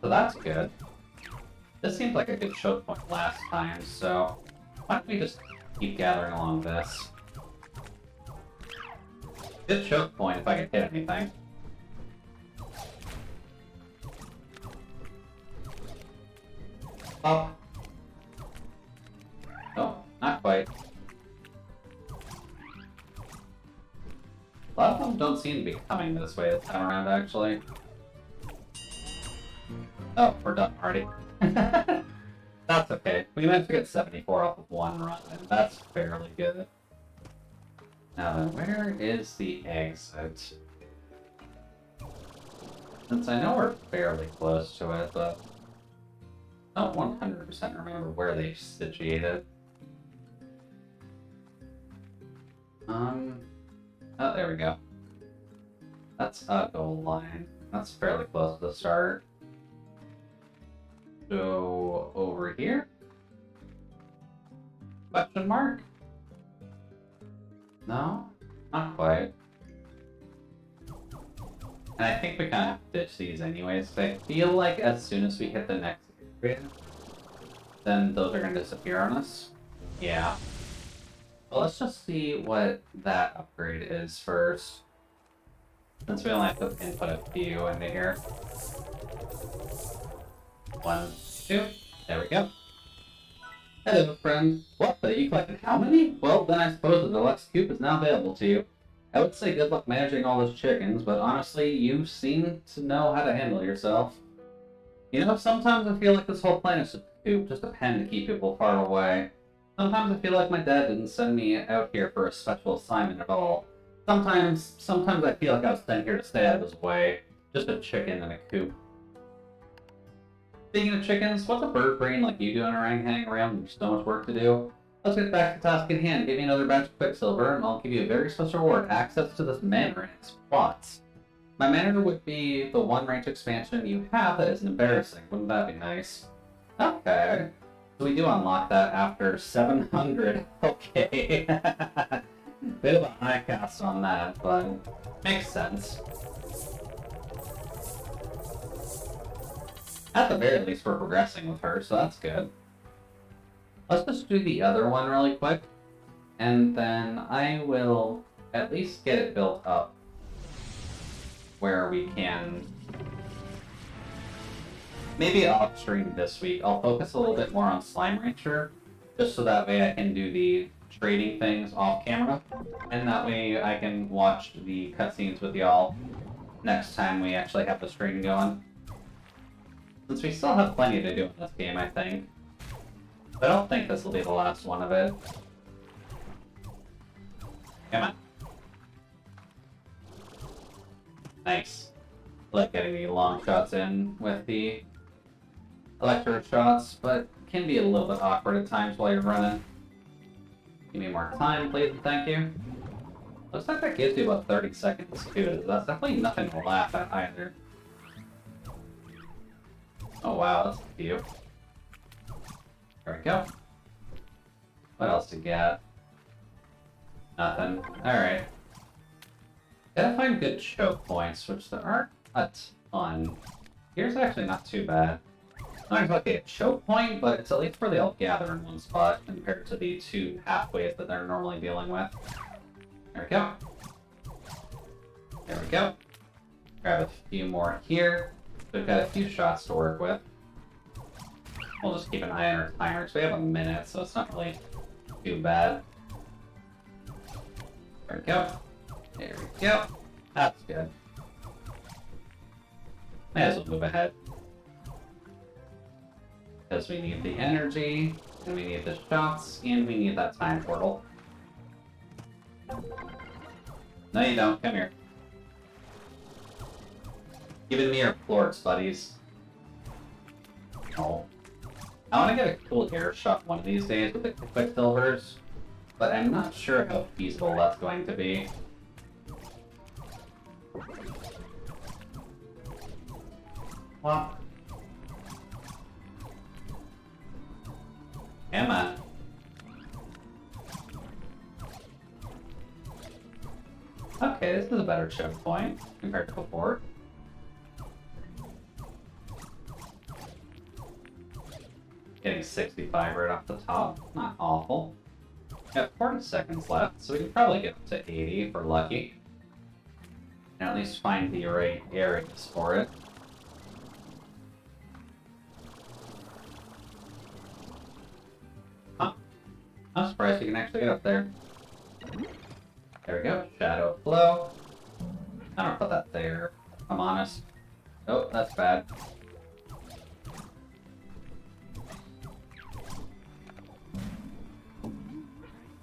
So that's good. This seems like a good choke point last time, so why don't we just keep gathering along this? Good choke point if I can hit anything. Up. Oh, not quite. A lot of them don't seem to be coming this way this time around, actually. Oh, we're done already. That's okay. We managed to get 74 off of one run, and that's fairly good. Now then, where is the exit? Since I know we're fairly close to it, but I don't 100% remember where they situated. Oh, there we go. That's a goal line. That's fairly close to the start. So, over here. Question mark? No? Not quite. And I think we kind of have to ditch these anyways, but I feel like as soon as we hit the next upgrade, then those are going to disappear on us. Yeah. Well, let's just see what that upgrade is first. Since we only have to input a few into here. 1, 2. There we go. Hello, friend. What? You collected how many? Well, then I suppose the deluxe cube is now available to you. I would say good luck managing all those chickens, but honestly, you seem to know how to handle yourself. You know, sometimes I feel like this whole plan is just a pen to keep people far away. Sometimes I feel like my dad didn't send me out here for a special assignment at all. Sometimes I feel like I was sent here to stay out of his way. Just a chicken in a coop. Speaking of chickens, what's a bird brain like you doing hanging around with so much work to do? Let's get back to the task at hand. Give me another batch of Quicksilver, and I'll give you a very special reward, access to this manor and its plots. My manor would be the one range expansion you have that isn't embarrassing. Wouldn't that be nice? Okay. So we do unlock that after 700. Okay. Bit of a high cost on that, but makes sense. At the very least, we're progressing with her, so that's good. Let's just do the other one really quick, and then I will at least get it built up where we can... Maybe off stream this week, I'll focus a little bit more on Slime Rancher, just so that way I can do the trading things off camera, and that way I can watch the cutscenes with y'all next time we actually have the stream going. Since we still have plenty to do in this game, I think. But I don't think this will be the last one of it. Come on. Nice. Like getting the long shots in with the electro shots, but can be a little bit awkward at times while you're running. Give me more time, please, and thank you. Looks like that gives you about 30 seconds, too. That's definitely nothing to laugh at, either. Oh wow, that's cute. There we go. What else to get? Nothing. Alright. Gotta find good choke points, which there aren't a ton. Here's actually not too bad. Not exactly a choke point, but it's at least where they all gather in one spot compared to the two pathways that they're normally dealing with. There we go. There we go. Grab a few more here. We've got a few shots to work with. We'll just keep an eye on our timer, because we have a minute, so it's not really too bad. There we go. There we go. That's good. May as well move ahead. Because we need the energy, and we need the shots, and we need that time portal. No, you don't. Come here. Giving me your plorts, buddies. Oh. I want to get a cool air shot one of these days with the Quicksilvers, but I'm not sure how feasible that's going to be. Well. Come on. Okay, this is a better choke point compared to before. Getting 65 right off the top. Not awful. Got 40 seconds left, so we can probably get up to 80 if we're lucky. And at least find the right areas for it. Huh. I'm surprised you can actually get up there. There we go. Shadow flow. I don't put that there, if I'm honest. Oh, that's bad.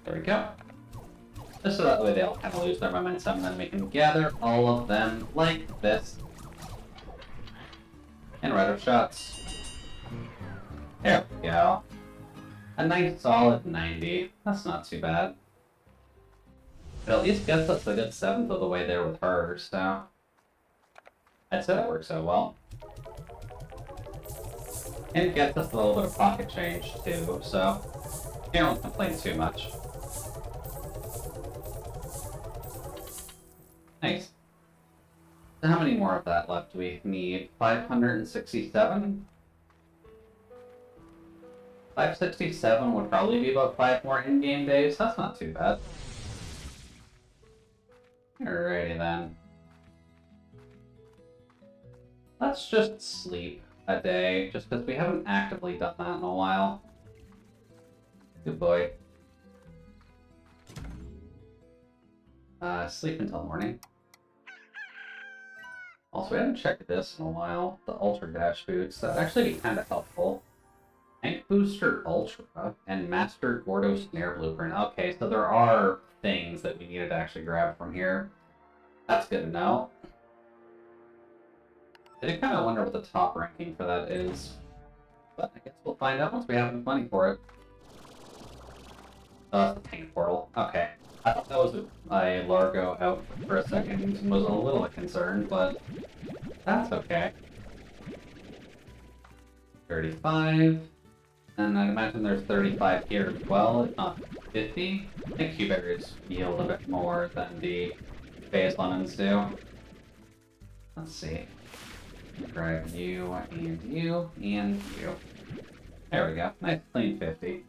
There we go. Just so that way they all kind of lose their momentum, and then we can gather all of them like this. And right of shots. There we go. A nice solid 90. That's not too bad. It at least gets us a good 1/7 of the way there with her, so... I'd say that works out well. And it gets us a little bit of pocket change, too, so... Can't complain too much. Nice. So how many more of that left do we need? 567? 567 would probably be about 5 more in-game days. That's not too bad. Alrighty then. Let's just sleep a day, just because we haven't actively done that in a while. Good boy. Sleep until morning. Also, we haven't checked this in a while. The Ultra Dash boots. That'd actually be kind of helpful. Tank Booster Ultra and Master Gordo Snare Blueprint. Okay, so there are things that we needed to actually grab from here. That's good to know. I did kind of wonder what the top ranking for that is. But I guess we'll find out once we have enough money for it. The tank portal. Okay. I thought that was a Largo out for a second and was a little concerned, but that's okay. 35. And I'd imagine there's 35 here as well, if not 50. I think Q-Berries yield a bit more than the phase lemons do. Let's see. Grab you, and you, and you. There we go. Nice clean 50.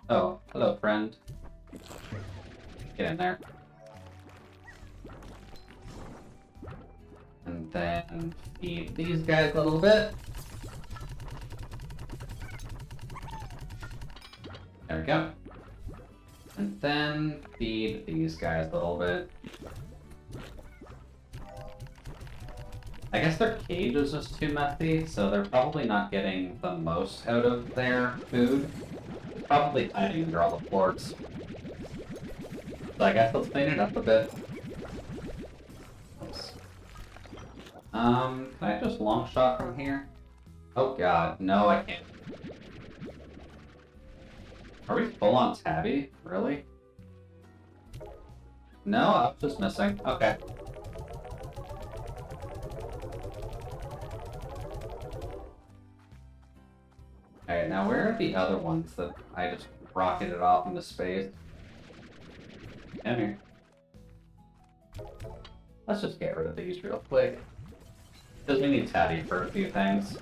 Oh, hello, friend. Get in there. And then feed these guys a little bit. There we go. And then feed these guys a little bit. I guess their cage is just too messy, so they're probably not getting the most out of their food. It's probably hiding under all the floors. So I guess let's clean it up a bit. Oops. Can I just long shot from here? Oh god, no I can't. Are we full on tabby? Really? No, I was just missing? Okay. Alright, now where are the other ones that I just rocketed off into space? Come here. Let's just get rid of these real quick. Because we need tabby for a few things.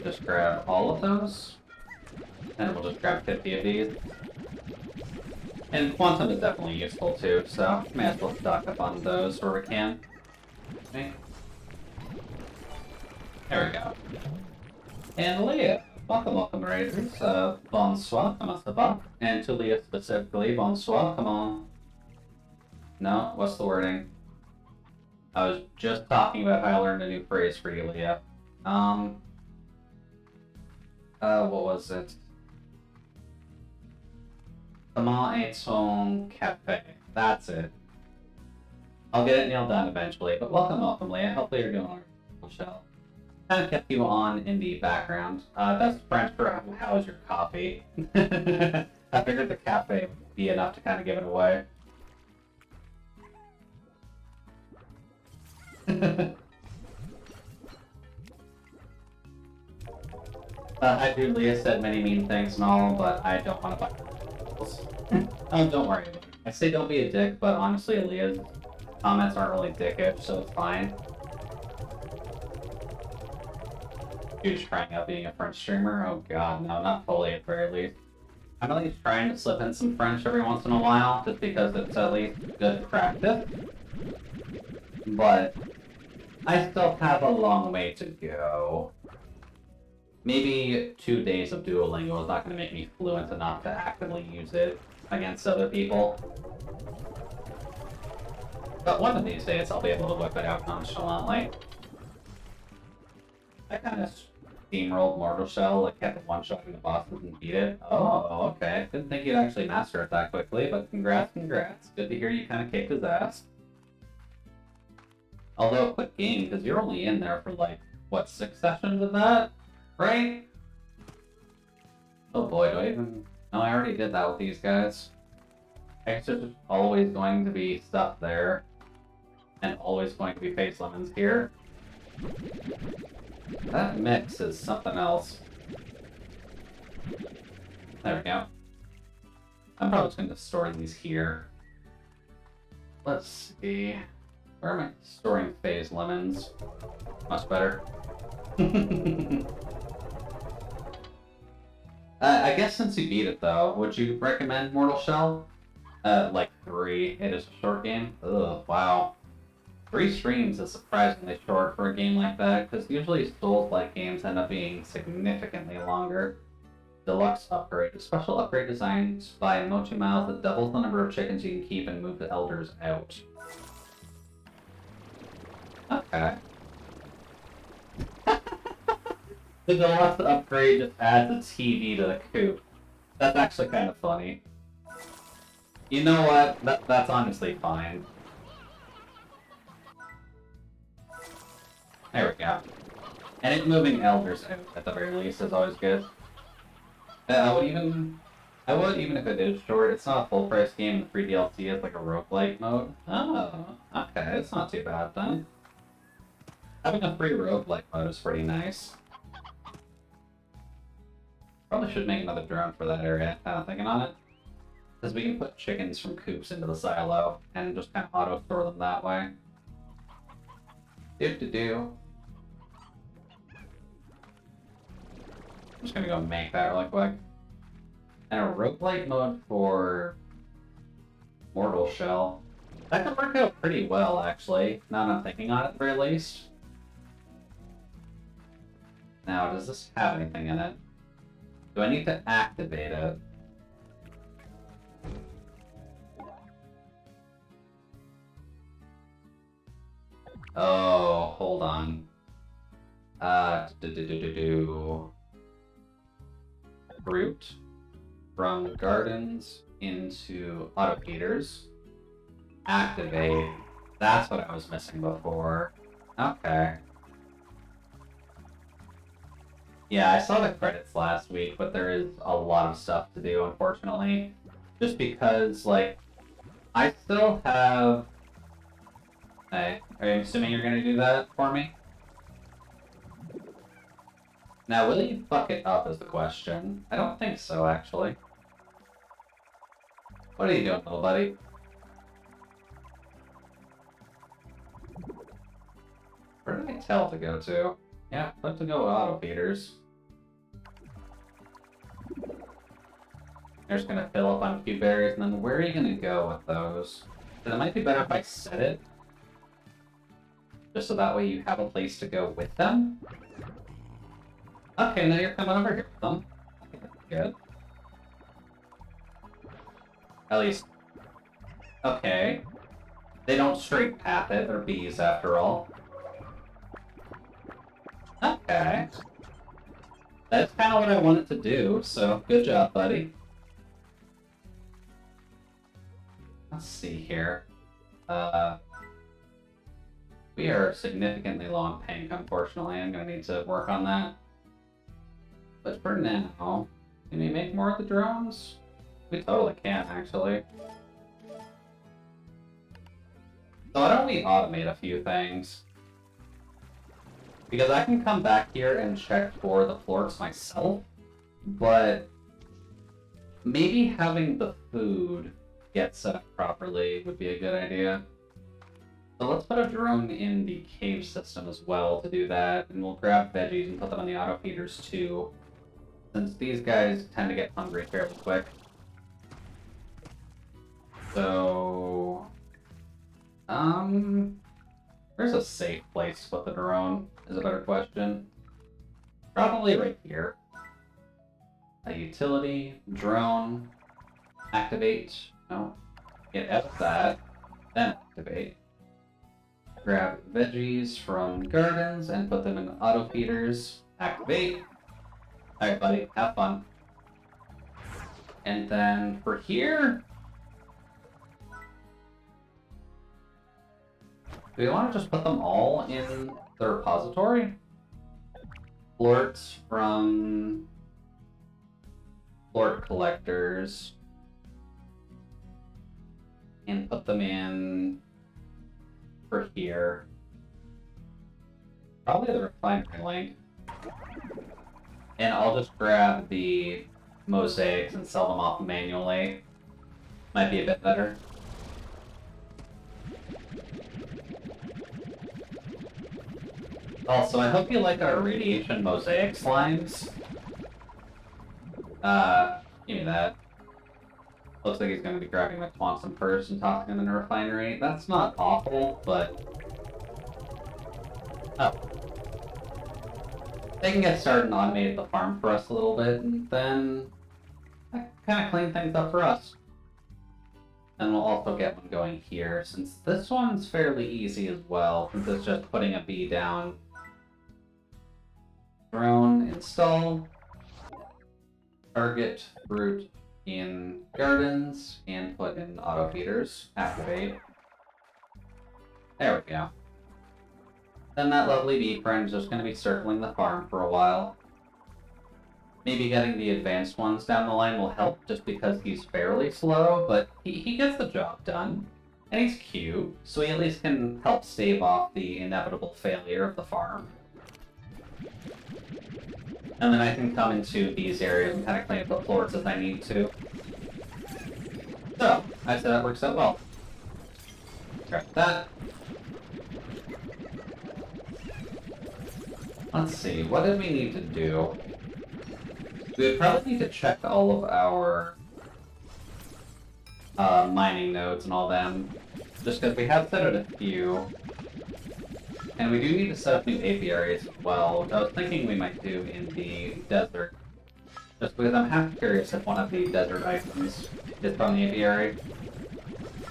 Just grab all of those, and we'll just grab 50 of these. And quantum is definitely useful too, so may as well stock up on those where we can. Okay. There we go. And Leah, welcome Raiders. Bonsoir, comment ça va? And to Leah specifically, bonsoir, come on. No, what's the wording? I was just talking about how I learned a new phrase for you, Leah. What was it? Comment est ton café? That's it. I'll get it nailed down eventually, but welcome, Leah. Hopefully you're doing all right, Michelle. Kind of kept you on in the background. That's French for how is your coffee? I figured the cafe would be enough to kind of give it away. I do, Leah said many mean things and all, but I don't want to buy oh, don't worry. I say don't be a dick, but honestly, Leah's comments aren't really dickish, so it's fine. Huge trying out being a French streamer? Oh god, no, not fully at the very least. I'm at least trying to slip in some French every once in a while, just because it's at least good practice. But I still have a long way to go. Maybe 2 days of Duolingo is not going to make me fluent enough to actively use it against other people. But one of these days I'll be able to whip it out nonchalantly. I kind of steamrolled Mortal Shell, like kept one-shotting the bosses and beat it. Oh, okay. Didn't think you'd actually master it that quickly, but congrats. Good to hear you kind of kicked his ass. Although, quick game, because you're only in there for like, what, 6 sessions of that? Right? Oh boy, do I even... No, I already did that with these guys. There's just always going to be stuff there. And always going to be face lemons here. That mix is something else. There we go. I'm probably just going to store these here. Let's see. Where am I storing phase lemons? Much better. I guess since you beat it though, would you recommend Mortal Shell? Like 3. It is a short game. Ugh, wow. 3 streams is surprisingly short for a game like that, because usually Souls-like games end up being significantly longer. Deluxe upgrade. A special upgrade designed by Mochi Miles that doubles the number of chickens you can keep and move the elders out. Okay. The deluxe upgrade just adds a TV to the coop. That's actually kind of funny. You know what? That's honestly fine. There we go. And it moving elders out at the very least is always good. I would even if it is short, it's not a full price game, the free DLC is like a roguelike mode. Oh, okay, it's not too bad then. Having a free roguelike mode is pretty nice. Probably should make another drone for that area, thinking on it. Because we can put chickens from coops into the silo and just kind of auto-store them that way. Do-do-do. I'm just gonna go make that really quick. And a roguelike mode for Mortal Shell. That could work out pretty well, actually. Now that I'm thinking on it, at the very least. Now, does this have anything in it? Do I need to activate it? Oh, hold on. Fruit from gardens into auto feeders. Activate. That's what I was missing before. Okay. Yeah, I saw the credits last week, but there is a lot of stuff to do, unfortunately. Just because, like, I still have... Hey, are you assuming you're gonna do that for me? Now, will you fuck it up is the question. I don't think so, actually. What are you doing, little buddy? Where did I tell to go to? Yeah, let to go with auto feeders. They're just gonna fill up on cube berries, and then where are you gonna go with those? Because it might be better if I set it. Just so that way you have a place to go with them. Okay, now you're coming over here with them. Good. At least... Okay. They don't straight path it, they're bees after all. Okay. That's kind of what I wanted to do, so good job, buddy. Let's see here. We are significantly low on pink, unfortunately. I'm going to need to work on that. But for now, can we make more of the drones? We totally can, actually. So why don't we automate a few things? Because I can come back here and check for the floors myself, but maybe having the food get set up properly would be a good idea. So let's put a drone in the cave system as well to do that, and we'll grab veggies and put them on the auto feeders too, since these guys tend to get hungry fairly quick. So, where's a safe place to put the drone is a better question. Probably right here. A utility, drone, activate, no, get out of that, then activate. Grab veggies from gardens and put them in auto feeders. Activate. Alright, buddy, have fun. And then for here, do we want to just put them all in the repository? Florts from Flort collectors. And put them in for here. Probably the refinery link. And I'll just grab the mosaics and sell them off manually. Might be a bit better. Also, I hope you like our radiation mosaic slimes. Give me that. Looks like he's going to be grabbing the Quantum first and tossing him in the refinery. That's not awful, but... Oh. They can get started and automate the farm for us a little bit, and then... that kind of clean things up for us. And we'll also get one going here, since this one's fairly easy as well, since it's just putting a bee down. Drone install. Target fruit in gardens, and put in auto feeders. Activate. There we go. Then that lovely bee friend is just going to be circling the farm for a while. Maybe getting the advanced ones down the line will help, just because he's fairly slow, but he gets the job done. And he's cute, so he at least can help stave off the inevitable failure of the farm. And then I can come into these areas and kind of clean up the floors as I need to. So, I'd say that works out well. Grab that. Let's see, what did we need to do? We would probably need to check all of our mining nodes and all them, just because we have set out a few. And we do need to set up new apiaries as well, which I was thinking we might do in the desert. Just because I'm half curious if one of the desert items is from the apiary.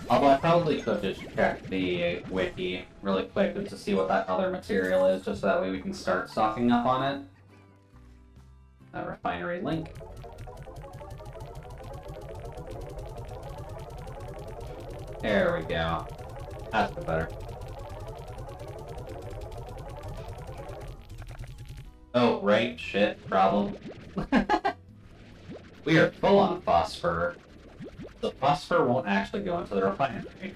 Although I probably could just check the wiki really quick just to see what that other material is, just so that way we can start stocking up on it. A refinery link. There we go. That's better. Oh, right, shit, problem. We are full on phosphor. The phosphor won't actually go into the refinery.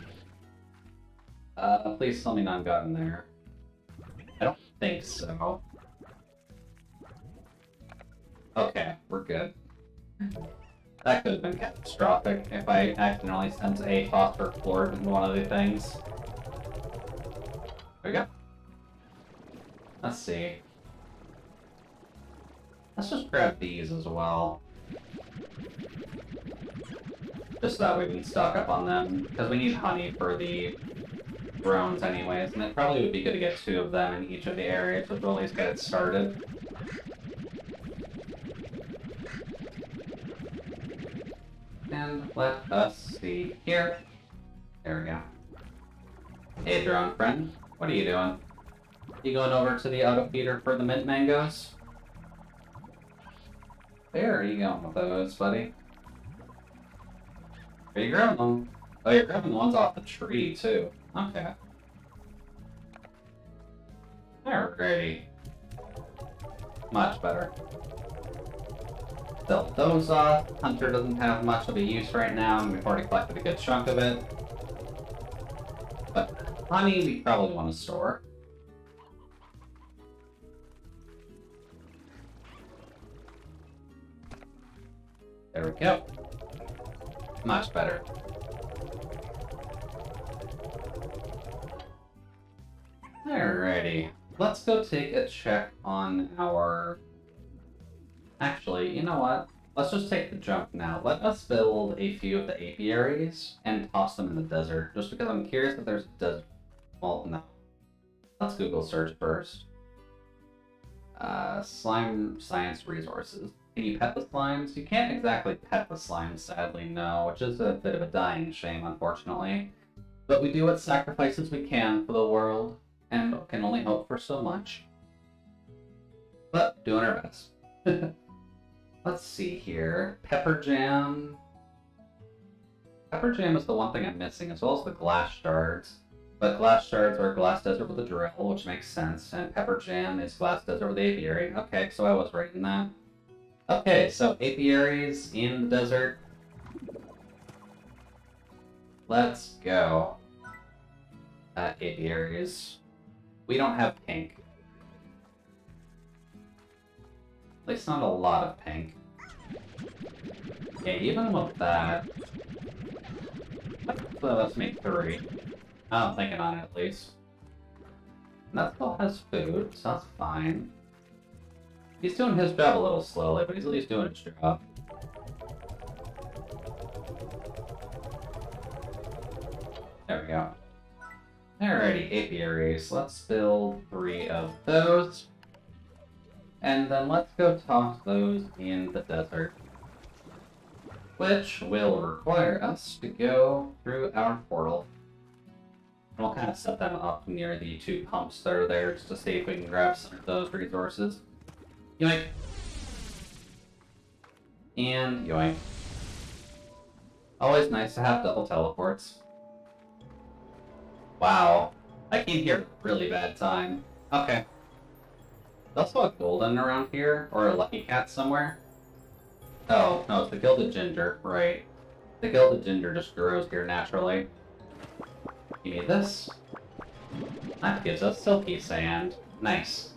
Please tell me none got in there. I don't think so. Okay, we're good. That could have been catastrophic if I accidentally sent a phosphor floor into one of the things. There we go. Let's see. Let's just grab these as well. Just so that way we can stock up on them, because we need honey for the drones anyways, and it probably would be good to get 2 of them in each of the areas, which will at least get it started. And let us see here. There we go. Hey drone friend, what are you doing? You going over to the auto feeder for the mint mangoes? Where are you going with those, buddy? Are you grabbing them? Oh, you're grabbing the ones off the tree, too. Okay. Alrighty. Much better. Sell those off. Hunter doesn't have much of a use right now, and we've already collected a good chunk of it. But honey, we probably want to store. There we go. Much better. Alrighty. Let's go take a check on our... Actually, you know what? Let's just take the jump now. Let us build a few of the apiaries and toss them in the desert. Just because I'm curious if there's a desert... Well, no. Let's Google search first. Slime science resources. Can you pet the slimes? You can't exactly pet the slimes, sadly, no, which is a bit of a dying shame, unfortunately. But we do what sacrifices we can for the world, and can only hope for so much. But, doing our best. Let's see here. Pepper jam. Pepper jam is the one thing I'm missing, as well as the glass shards. But glass shards are glass desert with a drill, which makes sense, and pepper jam is glass desert with apiary. Okay, so I was right in that. Okay, so apiaries in the desert. Let's go. Apiaries. We don't have pink. least not a lot of pink. Yeah, even with that... let's make 3. I'm thinking on it at least. And that still has food, so that's fine. He's doing his job a little slowly, but he's at least doing his job. There we go. Alrighty, Apiaries. Let's build 3 of those. And then let's go toss those in the desert. Which will require us to go through our portal. And we'll kind of set them up near the 2 pumps that are there just to see if we can grab some of those resources. Yoink. And yoink. Always nice to have double teleports. Wow. I came here at a really bad time. Okay. There's also a golden around here, or a lucky cat somewhere. Oh, no, it's the Gilded Ginger, right. The Gilded Ginger just grows here naturally. You need this. That gives us silky sand. Nice.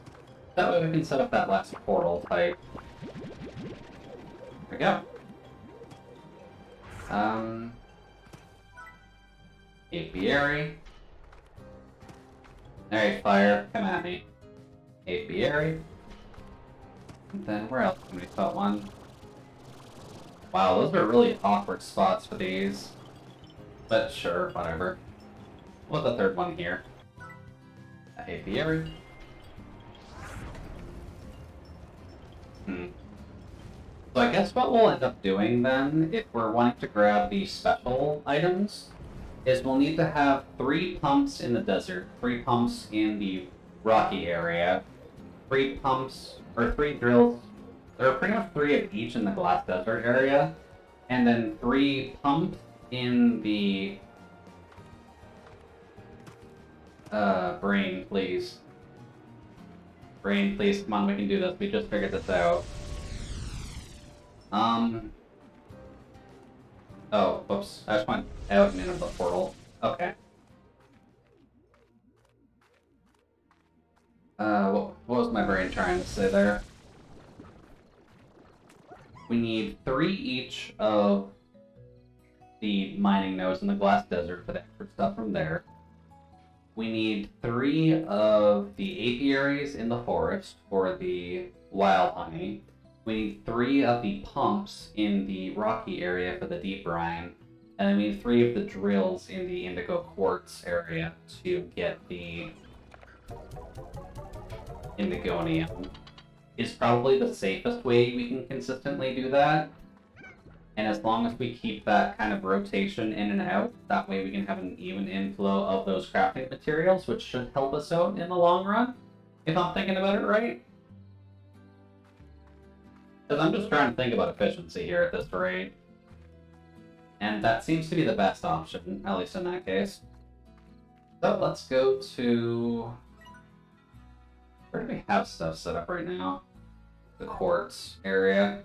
That way we can set up that last portal type. There we go. Apiary. Alright, fire, come at me. Apiary. And then where else can we put one? Wow, those are really awkward spots for these. But sure, whatever. What's the third one here? Apiary. So I guess what we'll end up doing then, if we're wanting to grab the special items, is we'll need to have 3 pumps in the desert, 3 pumps in the rocky area, 3 pumps, or 3 drills. There are pretty much 3 of each in the glass desert area, and then 3 pumps in the... brain, please. Brain, please, come on, we can do this, we just figured this out. Oh, whoops, I just went out and into the portal. Okay. What was my brain trying to say there? We need 3 each of the mining nodes in the glass desert for the extra stuff from there. We need 3 of the apiaries in the forest for the wild honey. We need 3 of the pumps in the rocky area for the deep brine. And then we need 3 of the drills in the indigo quartz area to get the indigonium. Is probably the safest way we can consistently do that. And as long as we keep that kind of rotation in and out, that way we can have an even inflow of those crafting materials, which should help us out in the long run, if I'm thinking about it right. Because I'm just trying to think about efficiency here at this rate. And that seems to be the best option, at least in that case. So let's go to... where do we have stuff set up right now? The quartz area.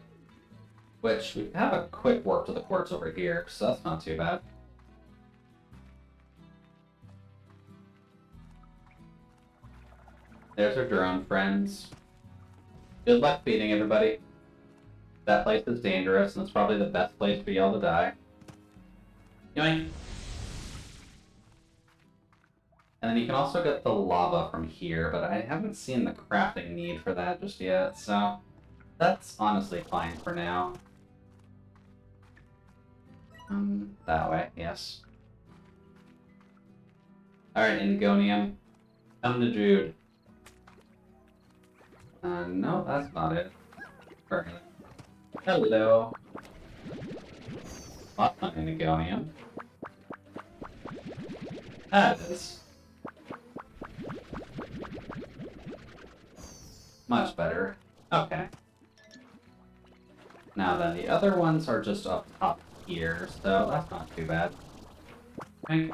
Which, we have a quick warp to the quartz over here, so that's not too bad. There's our drone friends. Good luck feeding everybody. That place is dangerous, and it's probably the best place for y'all to die. Yoink! And then you can also get the lava from here, but I haven't seen the crafting need for that just yet, so that's honestly fine for now. That way, yes. Alright, Indigonium. Come to Jude. No, that's not it. Perfect. Hello. What's my Indigonium? That is. Much better. Okay. Now then, the other ones are just up top here, so that's not too bad. Okay.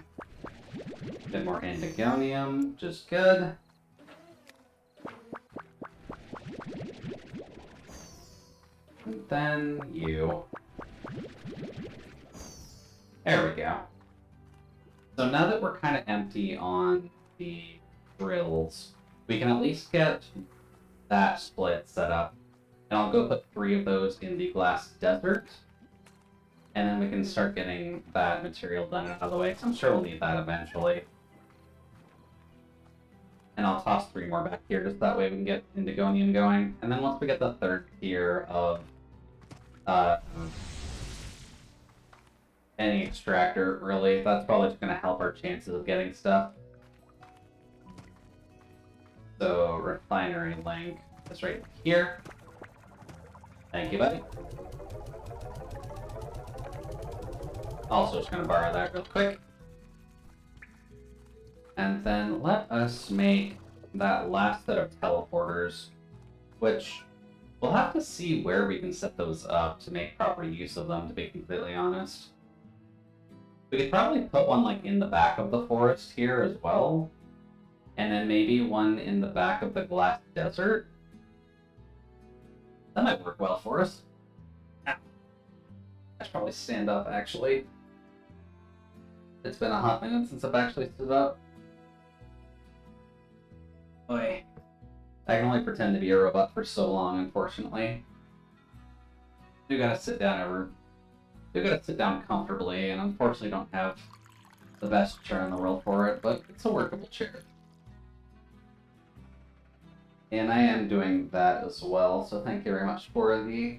A bit more Indigonium, just good. And then you. There we go. So now that we're kind of empty on the drills, we can at least get that split set up. And I'll go put 3 of those in the glass desert. And then we can start getting that material done out of the way, because I'm sure we'll need that eventually. And I'll toss 3 more back here, just that way we can get Indigonium going. And then once we get the 3rd tier of any extractor, really, that's probably just going to help our chances of getting stuff. So, refinery link is right here. Thank you, buddy. Also, just going to borrow that real quick. And then let us make that last set of teleporters, which we'll have to see where we can set those up to make proper use of them, to be completely honest. We could probably put one like in the back of the forest here as well. And then maybe one in the back of the glass desert. That might work well for us. I should probably stand up, actually. It's been a hot minute since I've actually stood up. Oy. I can only pretend to be a robot for so long, unfortunately. Do gotta sit down comfortably, and unfortunately don't have the best chair in the world for it, but it's a workable chair. And I am doing that as well, so thank you very much for the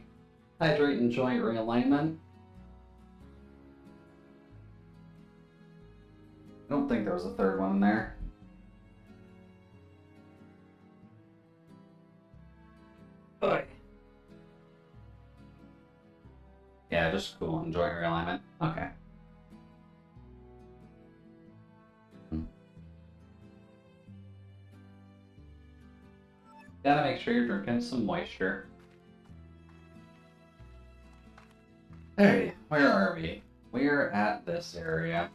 hydrate and joint realignment. I don't think there was a 3rd one in there. Oy. Yeah, just cool and joint realignment. Okay. Gotta make sure you're drinking some moisture. Hey, where are we? We're at this area.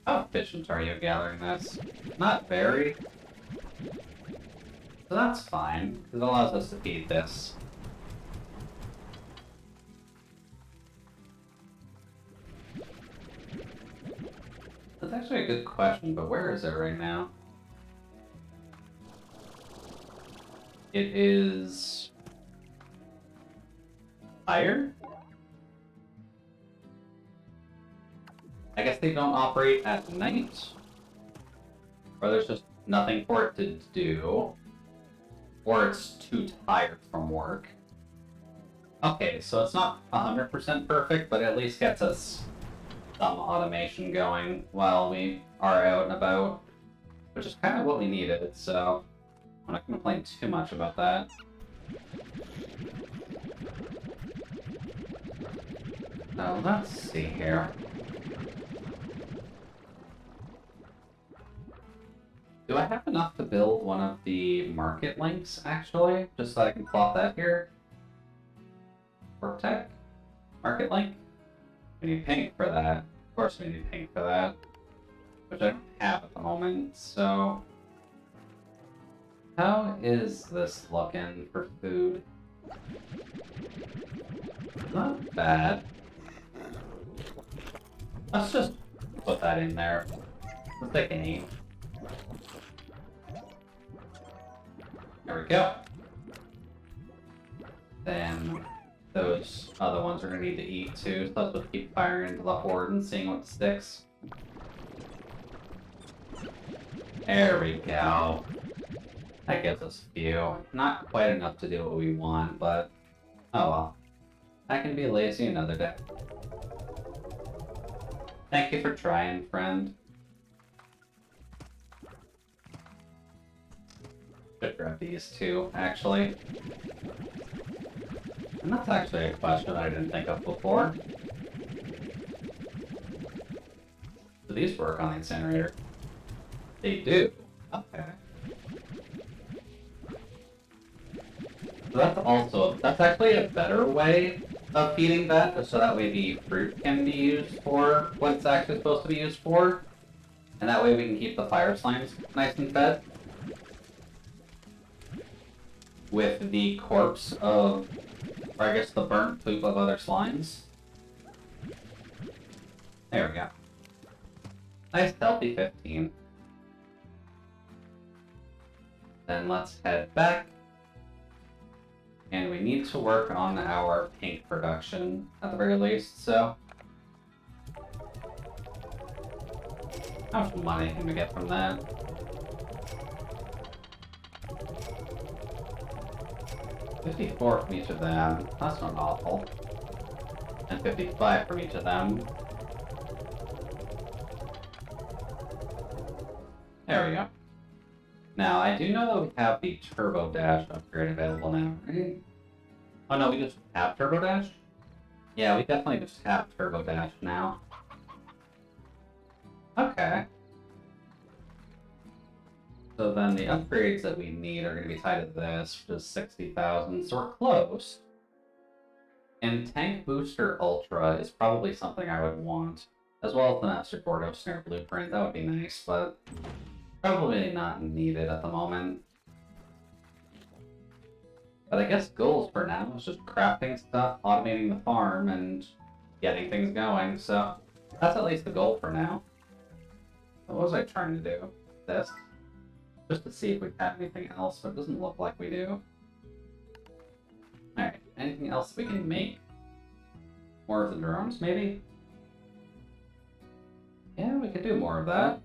How efficient are you gathering this? Not very. So that's fine, because it allows us to feed this. That's actually a good question, but where is it right now? It is higher? I guess they don't operate at night. Or there's just nothing for it to do. Or it's too tired from work. Okay, so it's not 100% perfect, but it at least gets us some automation going while we are out and about. Which is kind of what we needed, so I'm not going to complain too much about that. Now, let's see here. Do I have enough to build one of the market links, actually? Just so I can plot that here? Work tech? Market link? We need paint for that. Of course we need paint for that. Which I don't have at the moment, so... How is this looking for food? Not bad. Let's just put that in there. Let's take an eat. There we go. Then those other ones are going to need to eat too, so let's just keep firing into the horde and seeing what sticks. There we go. That gives us a few. Not quite enough to do what we want, but oh well. I can be lazy another day. Thank you for trying, friend. Should grab these two, actually. And that's actually a question I didn't think of before. Do these work on the incinerator? They do. Okay. So that's actually a better way of feeding that, just so that way the fruit can be used for what it's actually supposed to be used for. And that way we can keep the fire slimes nice and fed. With the corpse of, or I guess the burnt poop of other slimes. There we go. Nice healthy 15. Then let's head back. And we need to work on our pink production at the very least, so... How much money can we get from that? $54 from each of them. That's not awful. And $55 from each of them. There we go. Now, I do know that we have the Turbo Dash upgrade available now, right? Oh no, we just have Turbo Dash? Yeah, we definitely just have Turbo Dash now. Okay. So then the upgrades that we need are going to be tied to this, which is 60,000, so we're close. And Tank Booster Ultra is probably something I would want, as well as the Master Gordo Snare Blueprint. That would be nice, but probably not needed at the moment. But I guess goals for now is just crafting stuff, automating the farm, and getting things going, so that's at least the goal for now. What was I trying to do? This. Just to see if we have anything else, but it doesn't look like we do. Alright, anything else we can make? More of the drones, maybe? Yeah, we could do more of that.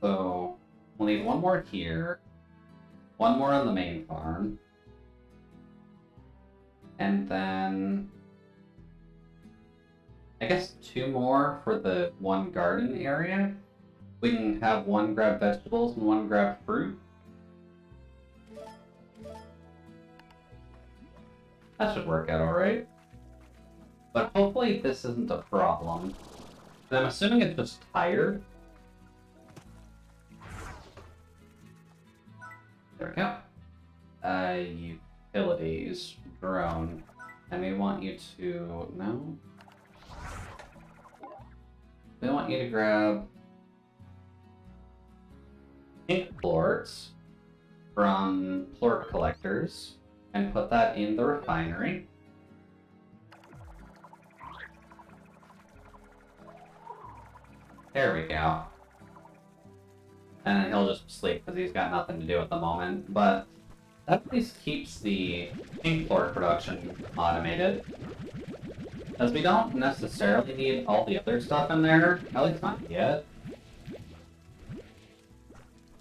So, we'll need one more here, one more on the main farm, and then I guess 2 more for the one garden area. We can have one grab vegetables and one grab fruit. That should work out alright. But hopefully this isn't a problem. I'm assuming it's just tired. There we go. Utilities, drone. And we want you to... no? We want you to grab pink plorts from plort collectors and put that in the refinery. There we go. And then he'll just sleep because he's got nothing to do at the moment, but that at least keeps the pink plort production automated. Because we don't necessarily need all the other stuff in there, at least not yet.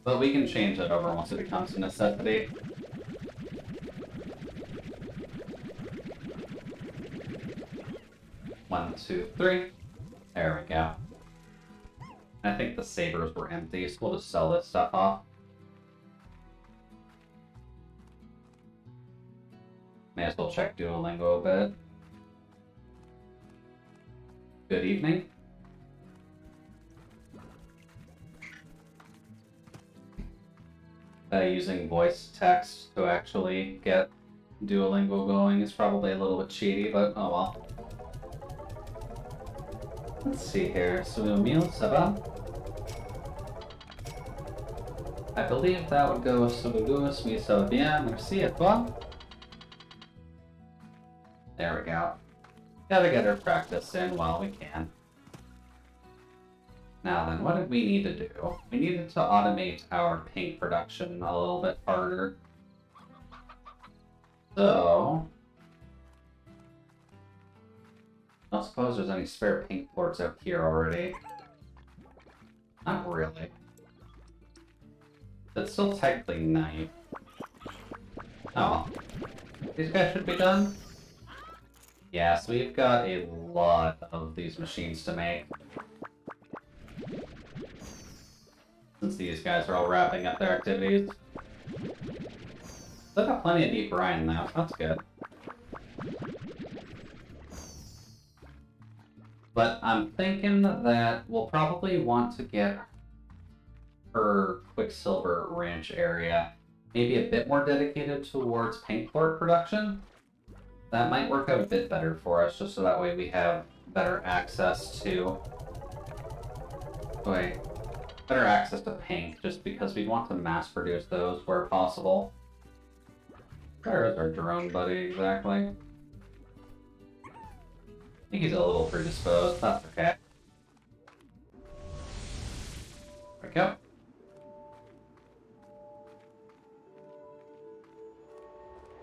But we can change it over once it becomes a necessity. One, two, three. There we go. I think the sabers were empty, so we'll just sell this stuff off. May as well check Duolingo a bit. Good evening. Using voice text to actually get Duolingo going is probably a little bit cheaty, but oh well. Let's see here. Soumil Saba. I believe that would go Soumilus mi ça va bien, merci à toi. There we go. Gotta get our practice in while we can. Now then, what did we need to do? We needed to automate our pink production a little bit harder. So... I don't suppose there's any spare pink plorts out here already. Not really. It's still technically night. Oh. These guys should be done? Yes, we've got a lot of these machines to make. Since these guys are all wrapping up their activities. They've got plenty of deep brine now, so that's good. But I'm thinking that we'll probably want to get her Quicksilver Ranch area maybe a bit more dedicated towards pink plort production. That might work out a bit better for us, just so that way we have better access to... wait. Better access to pink, just because we want to mass produce those where possible. Where is our drone buddy exactly? I think he's a little predisposed, that's okay. There we go.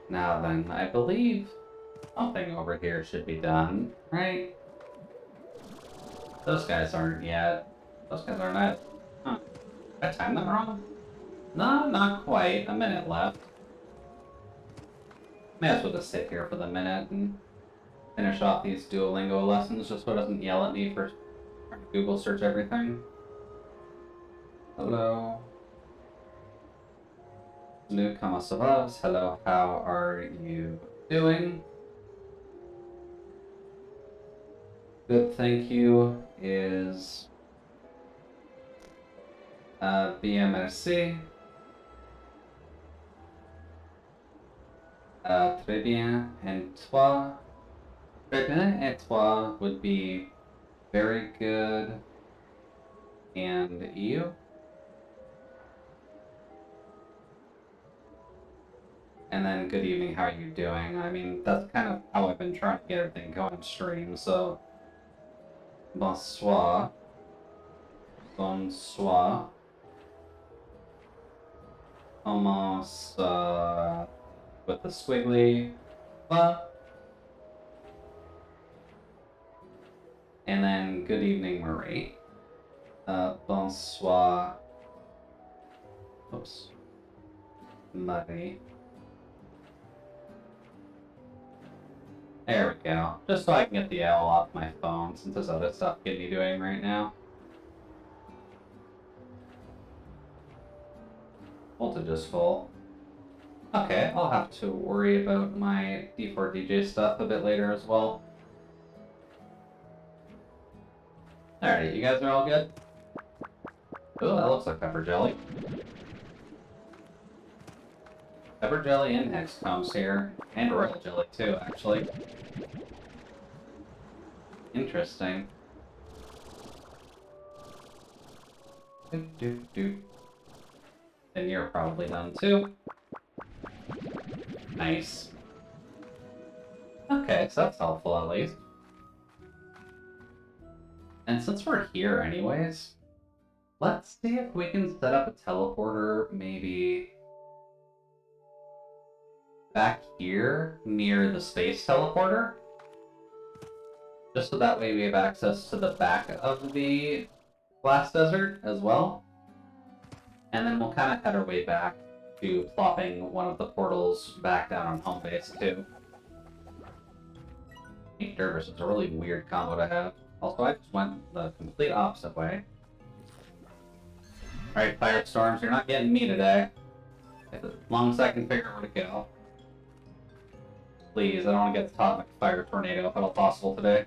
Now then, I believe something over here should be done, right? Those guys aren't yet. Those guys aren't yet. Huh. I timed them wrong? No, not quite. A minute left. May as well just sit here for the minute and finish off these Duolingo lessons just so it doesn't yell at me for trying to Google search everything. Hello. Newcomer survives. Hello, how are you doing? Good, thank you. Is bien, merci. Très bien, and toi? Très bien, et toi would be very good. And you? And then good evening, how are you doing? I mean, that's kind of how I've been trying to get everything going stream, so... Bonsoir. Bonsoir. Almost, with the squiggly. And then good evening, Marie. Bonsoir. Oops. Marie. There we go. Just so I can get the owl off my phone, since there's other stuff getting me doing right now. Voltage is full. Okay, I'll have to worry about my D4 DJ stuff a bit later as well. Alright, you guys are all good? Oh, that looks like pepper jelly. Pepper jelly and Hexcombs here. And royal jelly too, actually. Interesting. And you're probably done too. Nice. Okay, so that's helpful at least. And since we're here anyways, let's see if we can set up a teleporter maybe back here near the space teleporter. Just so that way we have access to the back of the glass desert as well. And then we'll kind of head our way back to plopping one of the portals back down on home base too. Eight Dervish is a really weird combo to have. Also, I just went the complete opposite way. Alright, Firestorms, you're not getting me today. As long as I can figure where to go. Please, I don't want to get caught in a fire tornado if at all possible today.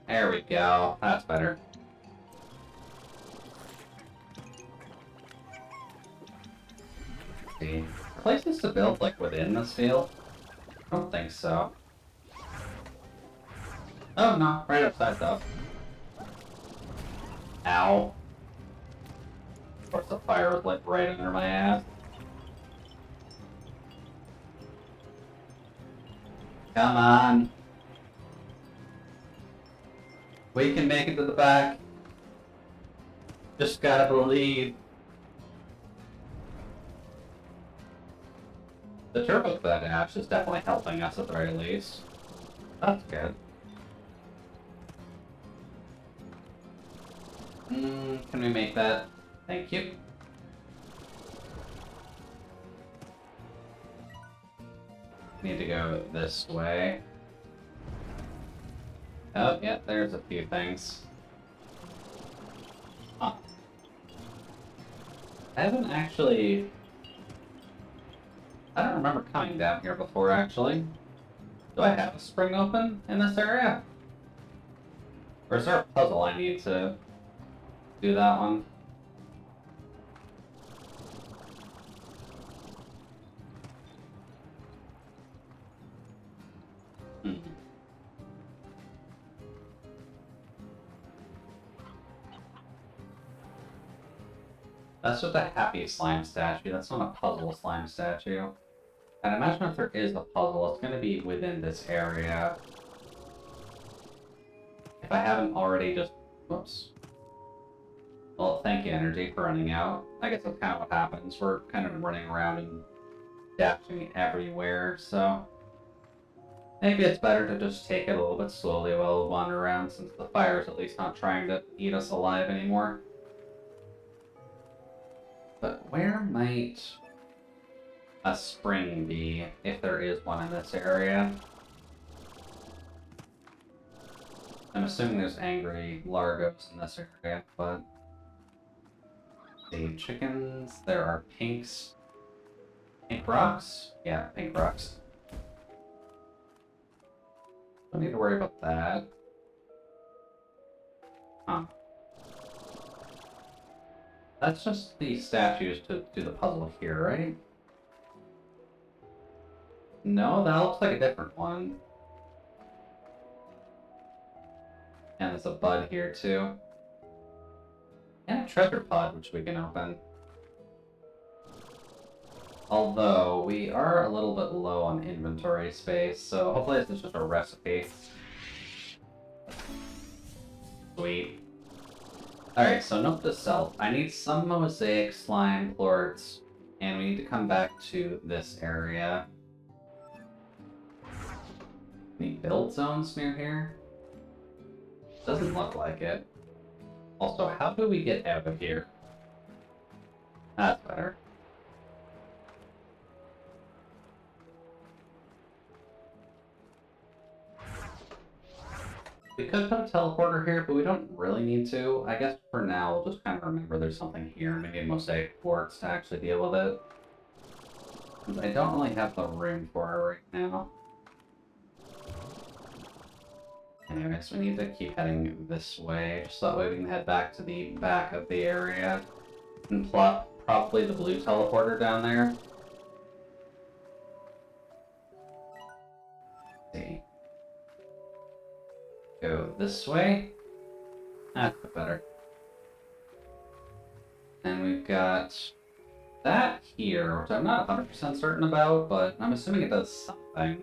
There we go. That's better. Let's see. Places to build, like, within this field? I don't think so. Oh, no. Right upside up. Ow. Of course, the fire was lit right under my ass. Come on. We can make it to the back. Just gotta believe. The turbo for that dash is definitely helping us at the very least. That's good. Can we make that? Thank you. Need to go this way. Oh, yeah, there's a few things. Huh. I haven't actually... I don't remember coming down here before, actually. Do I have a spring open in this area? Or is there a puzzle I need to do that one? That's just a happy slime statue. That's not a puzzle slime statue. And imagine if there is a puzzle, it's going to be within this area. If I haven't already just... Whoops. Well, thank you, Energy, for running out. I guess that's kind of what happens. We're kind of running around and dashing everywhere, so maybe it's better to just take it a little bit slowly while we wander around, since the fire's at least not trying to eat us alive anymore. But where might a spring be, if there is one in this area? I'm assuming there's angry largos in this area, but... see, chickens, there are pinks. Pink rocks? Yeah, pink rocks. Don't need to worry about that. Huh. That's just the statues to do the puzzle here, right? No, that looks like a different one. And there's a bud here too. And a treasure pod, which we can open. Although, we are a little bit low on inventory space, so hopefully this is just a recipe. Sweet. Alright, so note to self. I need some mosaic slime plorts, and we need to come back to this area. Any build zones near here? Doesn't look like it. Also, how do we get out of here? That's better. We could put a teleporter here, but we don't really need to. I guess for now, we'll just kind of remember there's something here. Maybe a mosaic quartz to actually deal with it. I don't really have the room for it right now. Anyways, we need to keep heading this way, just so that way we can head back to the back of the area. And plot probably the blue teleporter down there. Let's see. Go this way. That's a bit better. And we've got that here, which I'm not 100% certain about, but I'm assuming it does something.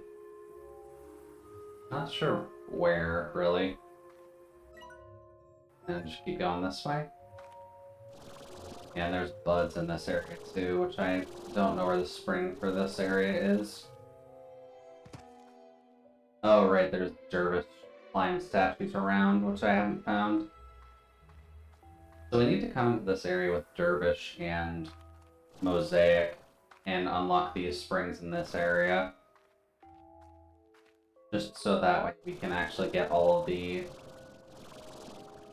Not sure where, really. And just keep going this way. Yeah, there's buds in this area too, which I don't know where the spring for this area is. Oh, right, there's dervish slime statues around, which I haven't found. So we need to come into this area with dervish and mosaic and unlock these springs in this area. Just so that way we can actually get all of the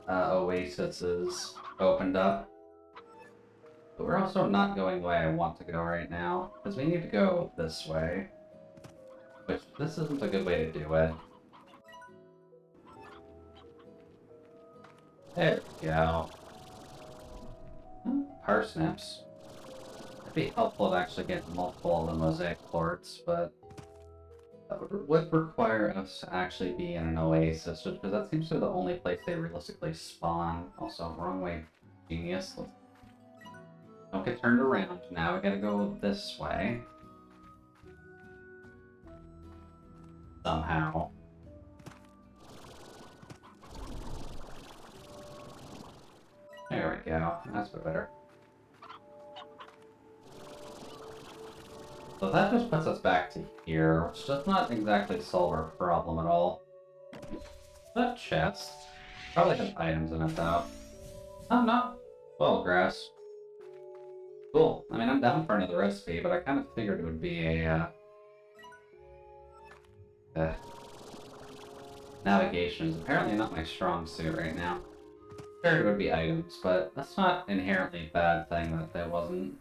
oases opened up. But we're also not going the way I want to go right now, because we need to go this way. Which, this isn't a good way to do it. There we go. Parsnips. It'd be helpful to actually get multiple of the mosaic plorts, but that would require us to actually be in an oasis, just because that seems to be the only place they realistically spawn. Also, wrong way. Genius. Don't get turned around. Now we gotta go this way. Somehow. There we go. That's a bit better. So that just puts us back to here, which does not exactly solve our problem at all. That chest probably has items in it, though. Oh, no. Well, grass. Cool. I mean, I'm down for another recipe, but I kind of figured it would be a, navigation is apparently not my strong suit right now. Sure, it would be items, but that's not inherently a bad thing that there wasn't.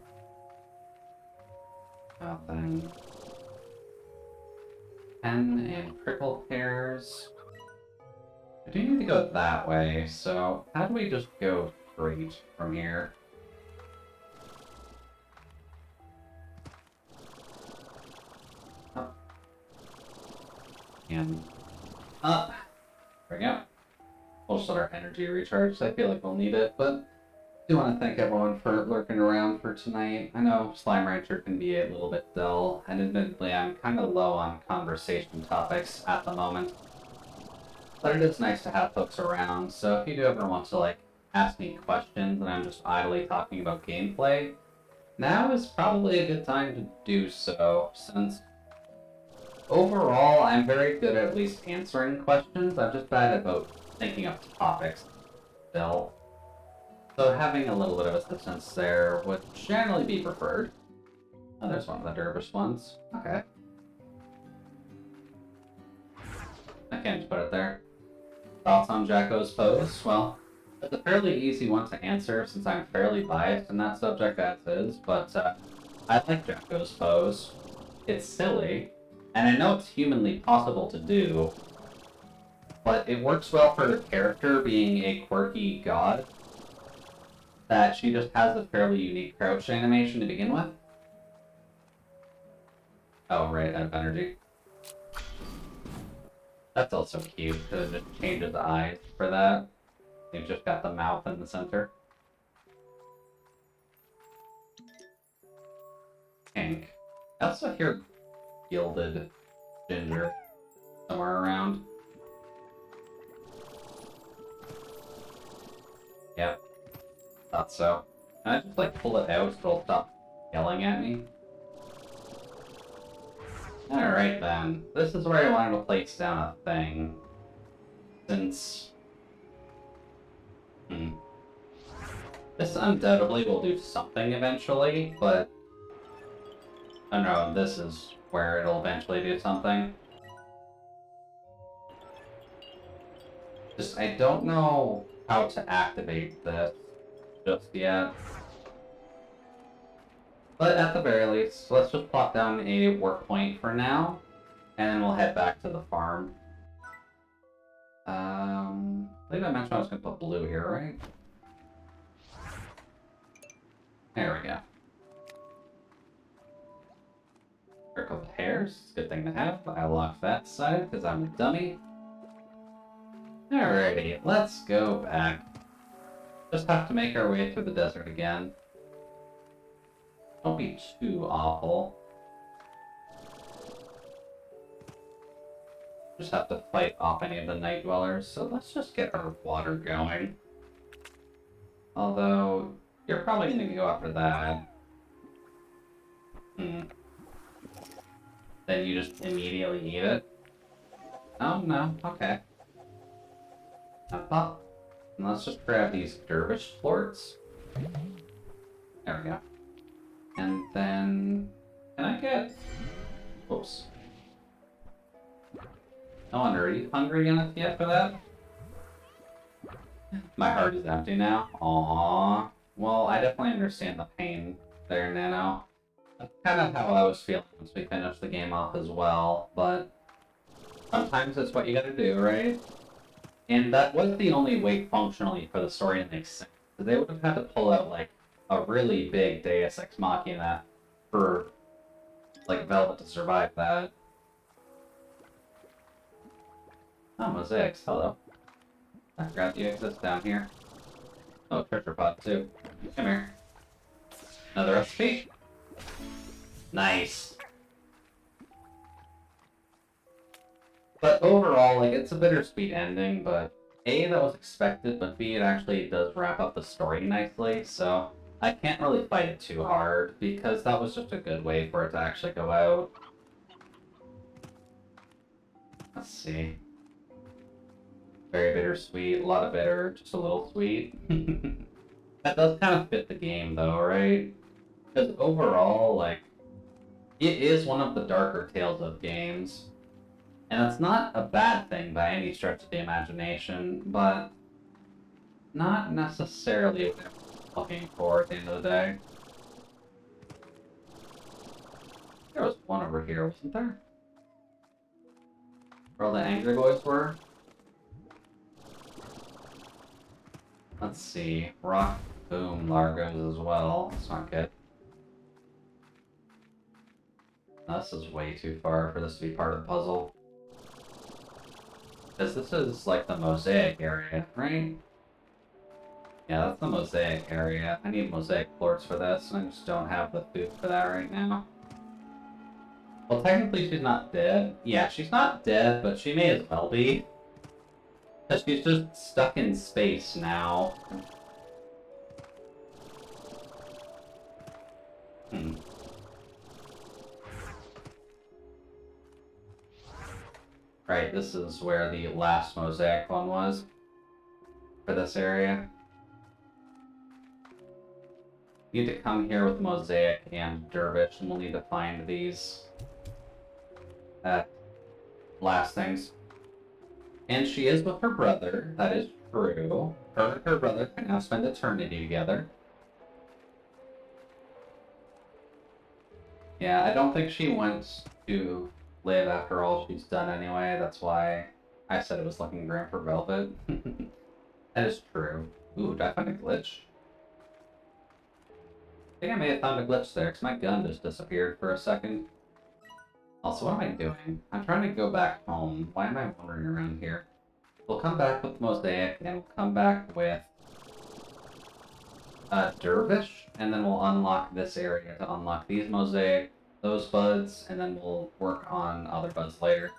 Oh, thing. Pen and prickle pears. I do need to go that way, so how do we just go straight from here? Up. And up. There we go. We'll just let our energy recharge, so I feel like we'll need it, but I do want to thank everyone for lurking around for tonight. I know Slime Rancher can be a little bit dull, and admittedly I'm kind of low on conversation topics at the moment. But it is nice to have folks around, so if you do ever want to, like, ask me questions and I'm just idly talking about gameplay, now is probably a good time to do so, since overall I'm very good at least answering questions. I'm just bad about thinking of topics still. So having a little bit of assistance there would generally be preferred. Oh, there's one of the dervish ones. Okay. I can't just put it there. Thoughts on Jacko's pose? Well, it's a fairly easy one to answer since I'm fairly biased in that subject as is, but I like Jacko's pose. It's silly, and I know it's humanly possible to do, but it works well for the character being a quirky god, that she just has a fairly unique crouch animation to begin with. Oh, right, out of energy. That's also cute, because it just changes the eyes for that. You've just got the mouth in the center. Pink. I also hear Gilded Ginger somewhere around. Yep. Thought so. Can I just, like, pull it out so it'll stop yelling at me? Alright then. This is where I wanted to place down a thing. Since... This undoubtedly will do something eventually, but... Oh no, this is where it'll eventually do something. Just, I don't know how to activate this just yet. But at the very least, let's just plop down a work point for now, and then we'll head back to the farm. I believe I mentioned I was going to put blue here, right? There we go. Circle of hairs, good thing to have. I locked that side because I'm a dummy. Alrighty, let's go back. Just have to make our way through the desert again. Don't be too awful. Just have to fight off any of the night dwellers, so let's just get our water going. Although, you're probably gonna go after that. Then you just immediately eat it? Oh no, okay. And let's just grab these dervish florts. There we go. And then... Can I get... Oops. No wonder, are you hungry enough yet for that? My heart is empty now. Aww. Well, I definitely understand the pain there, Nano. That's kind of how I was feeling once we finished the game off as well, but... Sometimes that's what you gotta do, right? And that was the only way functionally for the story to make sense. They would have had to pull out, like, a really big Deus Ex Machina for, like, Velvet to survive that. Oh, mosaics, hello. I forgot you exist down here. Oh, treasure pod too. Come here. Another recipe. Nice. But overall, like, it's a bittersweet ending, but A, that was expected, but B, it actually does wrap up the story nicely, so I can't really fight it too hard, because that was just a good way for it to actually go out. Let's see. Very bittersweet, a lot of bitter, just a little sweet. That does kind of fit the game, though, right? Because overall, like, it is one of the darker Tales of games. And it's not a bad thing by any stretch of the imagination, but not necessarily what I'm looking for at the end of the day. There was one over here, wasn't there? Where all the angry boys were? Let's see. Rock, boom, Largos as well. That's not good. This is way too far for this to be part of the puzzle. Because this is like the mosaic area, right? Yeah, that's the mosaic area. I need mosaic floors for this, and I just don't have the food for that right now. Well, technically she's not dead. Yeah, she's not dead, but she may as well be. Because she's just stuck in space now. Hmm. Right, this is where the last mosaic one was for this area. You need to come here with Mosaic and Dervish, and we'll need to find these last things. And she is with her brother, that is true. Her and her brother can now spend eternity together. Yeah, I don't think she wants to live after all she's done anyway, that's why I said it was looking grim for Velvet. That is true. Ooh, did I find a glitch? I think I may have found a glitch there, because my gun just disappeared for a second. Also, what am I doing? I'm trying to go back home. Why am I wandering around here? We'll come back with Mosaic, and we'll come back with Dervish, and then we'll unlock this area to unlock these Mosaic, those buds, and then we'll work on other buds later.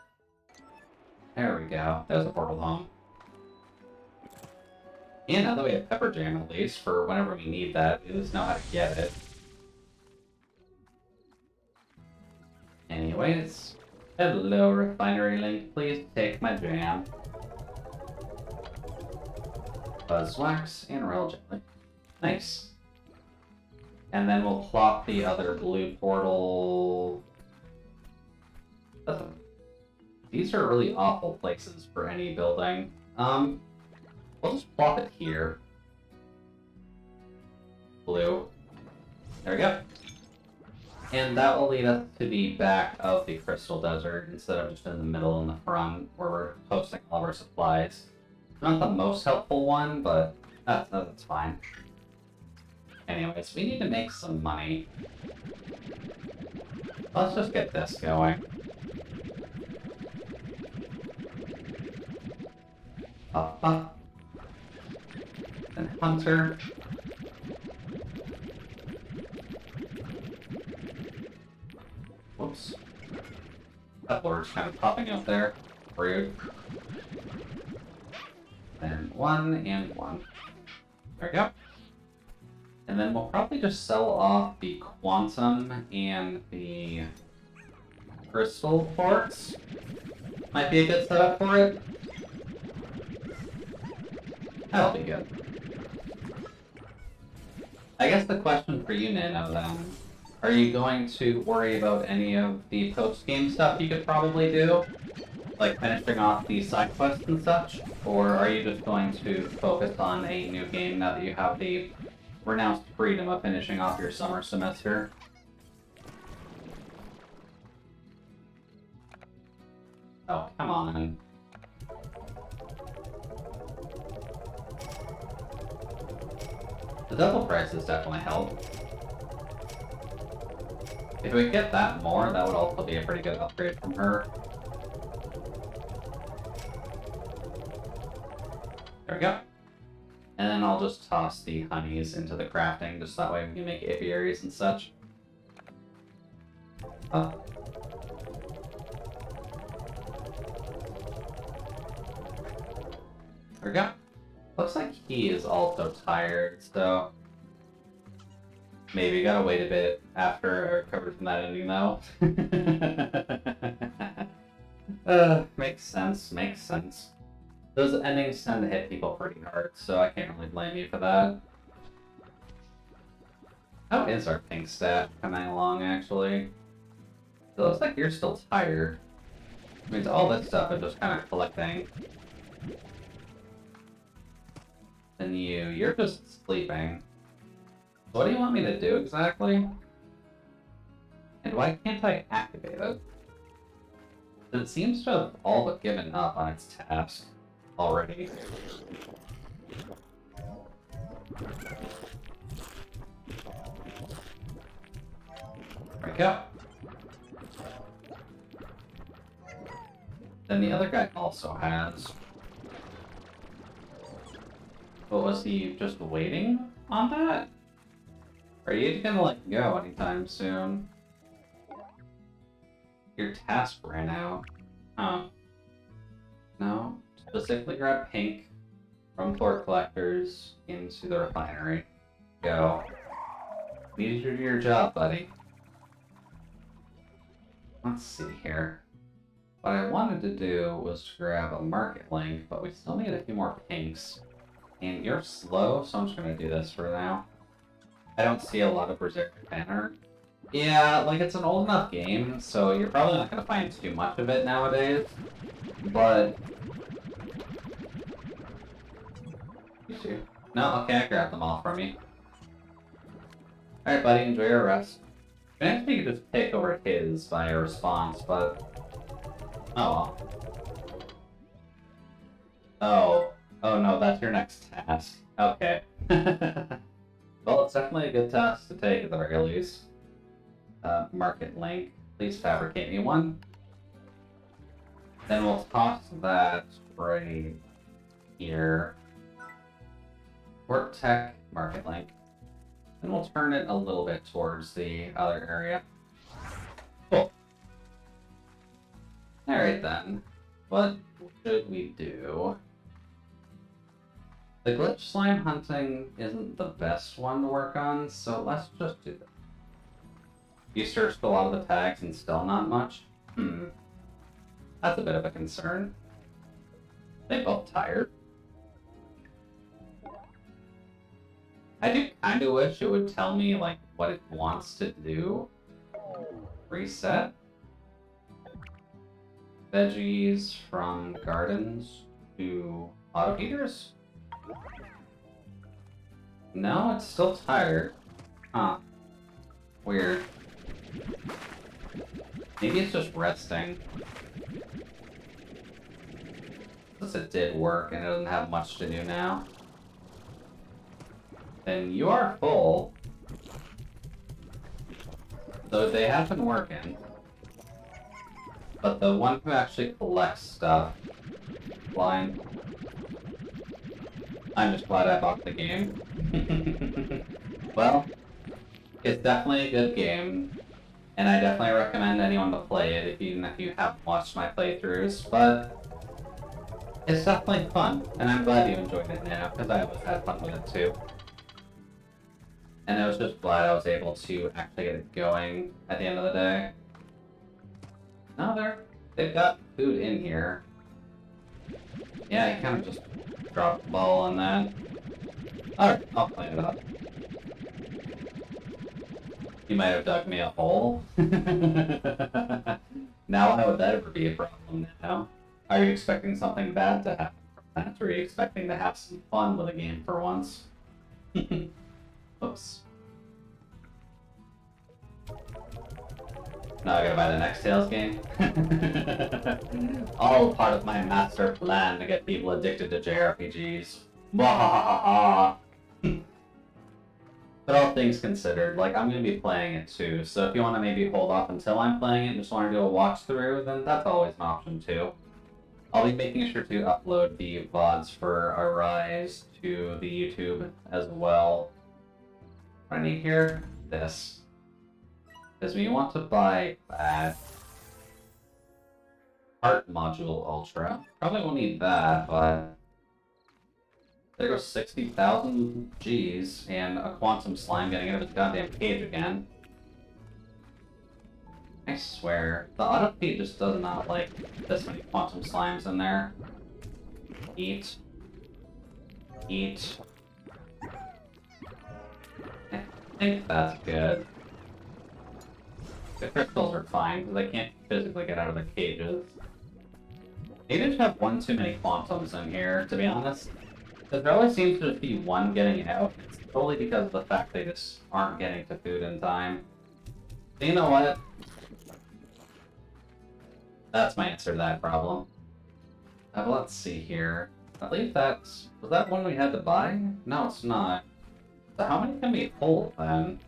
There we go. There's a portal home. And now that we have Pepper Jam at least, for whenever we need that, we just know how to get it. Anyways, hello Refinery Link, please take my jam. Buzzwax and Rail Jelly. Nice. And then we'll plop the other blue portal. These are really awful places for any building. We'll just plop it here. Blue. There we go. And that will lead us to the back of the Crystal Desert instead of just in the middle in the front where we're posting all of our supplies. Not the most helpful one, but that's fine. Anyways, we need to make some money. Let's just get this going. And Hunter. Whoops. That Lord's kind of popping up there. Rude. And 1 and 1. There we go. And then we'll probably just sell off the Quantum and the Crystal Quartz. Might be a good setup for it. That'll be good. I guess the question for you, Nano, then, are you going to worry about any of the post-game stuff you could probably do? Like finishing off the side quests and such? Or are you just going to focus on a new game now that you have the renounced freedom of finishing off your summer semester? Oh, come on. The double prices definitely help. If we get that more, that would also be a pretty good upgrade from her. There we go. And then I'll just toss the honeys into the crafting, just that way we can make apiaries and such. There we go. Looks like he is also tired, so maybe gotta wait a bit after I recover from that ending, though. Makes sense, makes sense. Those endings tend to hit people pretty hard, so I can't really blame you for that. How is our pink stat coming along, actually? It looks like you're still tired. I mean, all this stuff is just kind of collecting. And you're just sleeping. What do you want me to do exactly? And why can't I activate it? It seems to have all but given up on its task already. There we go. Then the other guy also has. But was he just waiting on that? Are you gonna let go anytime soon? Your task ran out. Huh. No. Specifically grab pink from port collectors into the refinery. Go. Need you to do your job, buddy. Let's see here. What I wanted to do was to grab a market link, but we still need a few more pinks. And you're slow, so I'm just gonna do this for now. I don't see a lot of Berserk banner. Yeah, like it's an old enough game, so you're probably not gonna find too much of it nowadays. But no, okay, I grabbed them all from you. Alright, buddy, enjoy your rest. Maybe you could just take over his by a response, but oh well. Oh no, that's your next task. Okay. Well, it's definitely a good task to take at the very least. Market link. Please fabricate me one. Then we'll toss that right here. Work tech, market link. And we'll turn it a little bit towards the other area. Cool. Alright then. What should we do? The glitch slime hunting isn't the best one to work on, so let's just do that. You searched a lot of the tags and still not much? That's a bit of a concern. They both tired. I do kind of wish it would tell me, like, what it wants to do. Reset. Veggies from gardens to auto heaters? No, it's still tired. Huh. Weird. Maybe it's just resting. Since it did work and it doesn't have much to do now. Then you are full. So they have been working. But the one who actually collects stuff, blind. I'm just glad I bought the game. Well, it's definitely a good game, and I definitely recommend anyone to play it, even if you haven't watched my playthroughs, but it's definitely fun, and I'm glad you enjoyed it now, because I always had fun with it too. And I was just glad I was able to actually get it going at the end of the day. No, they've got food in here. Yeah, you kind of just drop the ball on that. Alright, I'll clean it up. You might have dug me a hole. Now how would that ever be a problem now? Are you expecting something bad to happen from that? Or are you expecting to have some fun with a game for once? Oops. Now I gotta buy the next Tales game. All part of my master plan to get people addicted to JRPGs. But all things considered, like, I'm gonna be playing it too, so if you want to maybe hold off until I'm playing it and just want to do a watch through, then that's always an option too. I'll be making sure to upload the VODs for Arise to the YouTube as well. What I need here? This. Because we want to buy that Art Module Ultra. Probably won't need that, but there goes 60,000 G's and a Quantum Slime getting out of his goddamn cage again. I swear, the auto feed just does not like this many Quantum Slimes in there. Eat. Eat. I think that's good. The crystals are fine because they can't physically get out of the cages. They just have one too many Quantums in here, to be honest. Because there always seems to be one getting out. It's totally because of the fact they just aren't getting to food in time. So you know what? That's my answer to that problem. Let's see here. I believe that's... Was that one we had to buy? No, it's not. So how many can we hold then?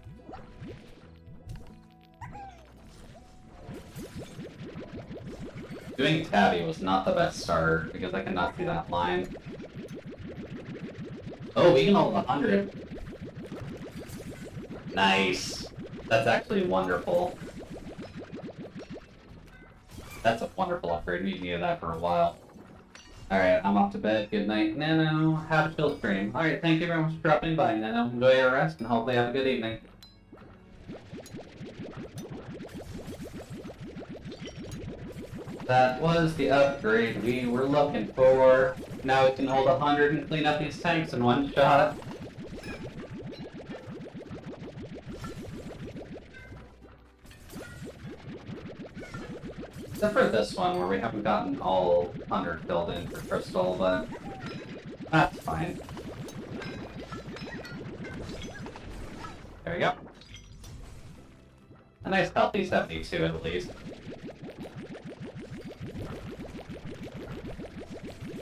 Doing Tabby was not the best start because I cannot see that line. Oh, we can hold 100. Nice. That's actually wonderful. That's a wonderful upgrade. We needed that for a while. Alright, I'm off to bed. Good night, Nano. Have a chill stream. Alright, thank you very much for dropping by, Nano. Enjoy your rest and hopefully have a good evening. That was the upgrade we were looking for. Now we can hold 100 and clean up these tanks in one shot. Except for this one, where we haven't gotten all 100 filled in for crystal, but that's fine. There we go. A nice healthy 72 at least.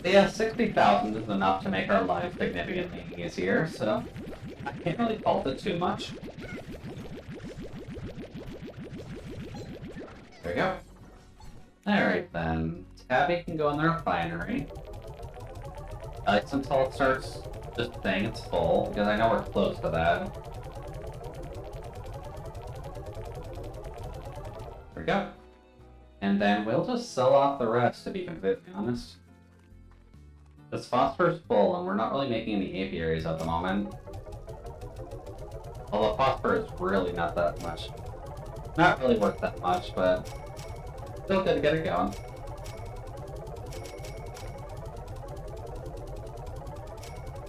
But yeah, 60,000 is enough to make our life significantly easier, so I can't really fault it too much. There we go. Alright then, Tabby can go in the refinery. Until it starts just saying it's full, because I know we're close to that. There we go. And then we'll just sell off the rest, to be completely honest. This phosphorus full, and we're not really making any apiaries at the moment. Although phosphor is really not that much. Not really worth that much, but still good to get it going.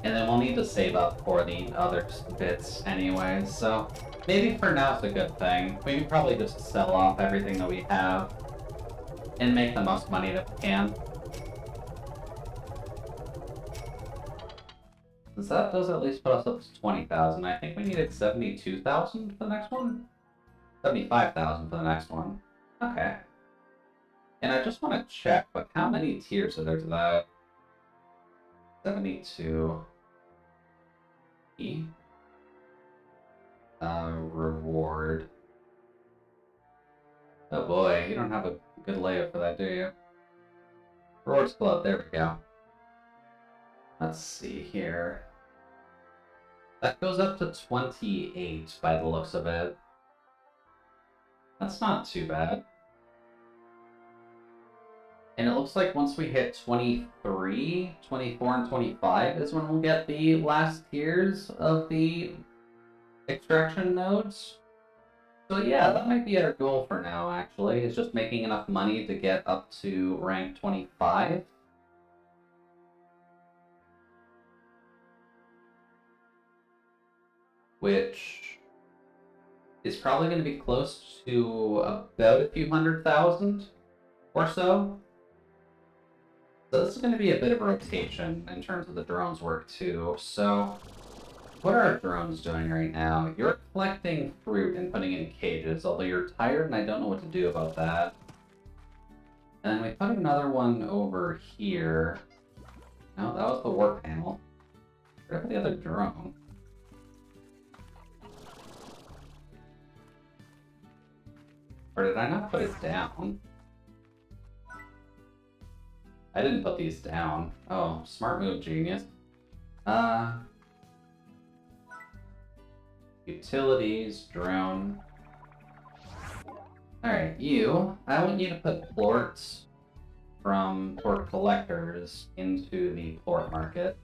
And then we'll need to save up for the other bits anyway, so maybe for now it's a good thing. We can probably just sell off everything that we have and make the most money that we can. Since that does at least put us up to 20,000, I think we needed 72,000 for the next one? 75,000 for the next one. Okay. And I just want to check, but how many tiers are there to that? 72. E. Reward. Oh boy, you don't have a good layout for that, do you? Rewards Club, there we go. Let's see here. That goes up to 28 by the looks of it. That's not too bad. And it looks like once we hit 23, 24, and 25 is when we'll get the last tiers of the extraction nodes. So yeah, that might be our goal for now, actually. It's just making enough money to get up to rank 25. Which is probably going to be close to about a few 100,000 or so. So this is going to be a bit of a rotation in terms of the drones work too. So what are our drones doing right now? You're collecting fruit and putting in cages, although you're tired and I don't know what to do about that. And then we put another one over here. No, that was the work panel. Where did the other drone? Or did I not put it down? I didn't put these down. Oh, smart move, genius. Utilities, drone. Alright, I want you to put plorts from port collectors into the plort market.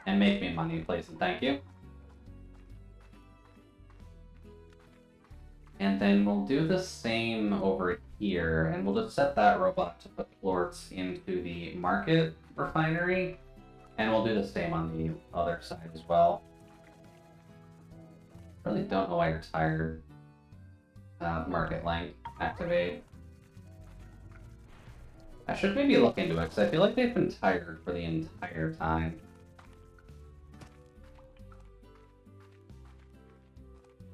And make me money, please, and thank you. And then we'll do the same over here, and we'll just set that robot to put plorts into the market refinery, and we'll do the same on the other side as well. Really don't know why you're tired. Market length, activate. I should maybe look into it, because I feel like they've been tired for the entire time.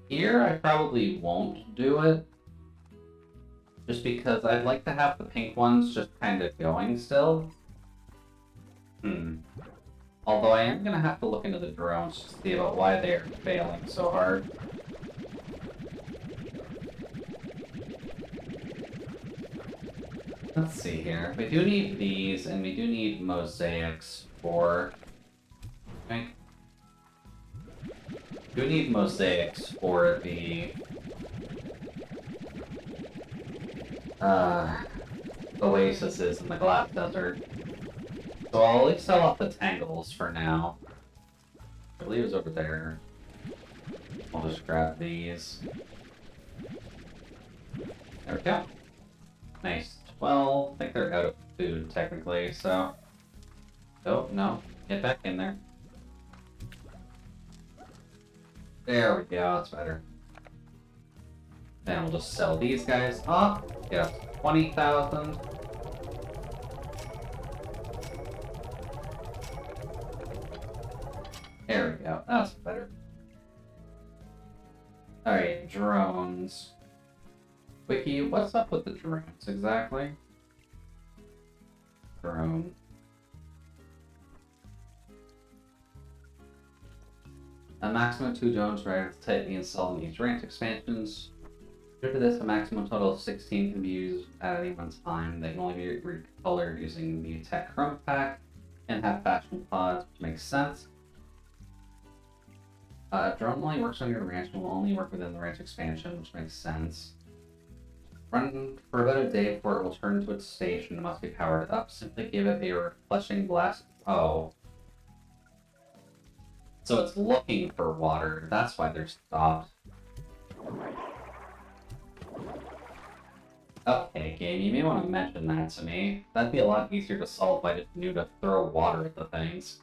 Here, I probably won't do it, just because I'd like to have the pink ones just kind of going still. Although I am going to have to look into the drones to see about why they are failing so hard. Let's see here. We do need these, and we do need mosaics for... We need mosaics for the oases in the glass desert. So I'll at least sell off the tangles for now. I believe it's over there. I'll just grab these. There we go. Nice. Well, I think they're out of food, technically, so... Oh, no. Get back in there. There we go, that's better. Then we'll just sell these guys off. Get up to 20,000. There we go, that's better. Alright, drones. Wiki, what's up with the drones exactly? Drone. A maximum of 2 drones ready to tightly install in these ranch expansions. Due to this, a maximum total of 16 can be used at any one time. They can only be recolored using the Tech Chrome Pack and have fashion pods, which makes sense. Drone only works on your ranch and will only work within the ranch expansion, which makes sense. Run for about a day before it will turn to its station. It must be powered up. Simply give it a refreshing blast. Oh. So it's looking for water. That's why they're stopped. Okay, game, you may want to mention that to me. That'd be a lot easier to solve if I just knew to throw water at the things.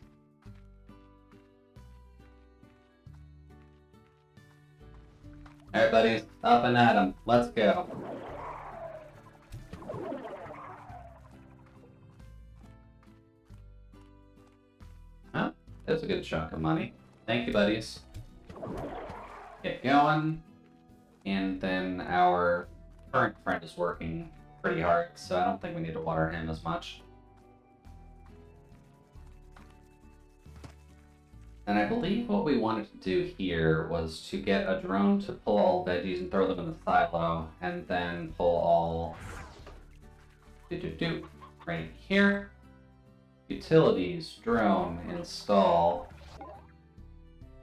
Alright, buddies. Up and at 'em. Let's go. Huh? That's a good chunk of money. Thank you, buddies. Get going. And then our current friend is working pretty hard, so I don't think we need to water him as much. And I believe what we wanted to do here was to get a drone to pull all veggies and throw them in the silo, and then pull all right here. Utilities, drone, install,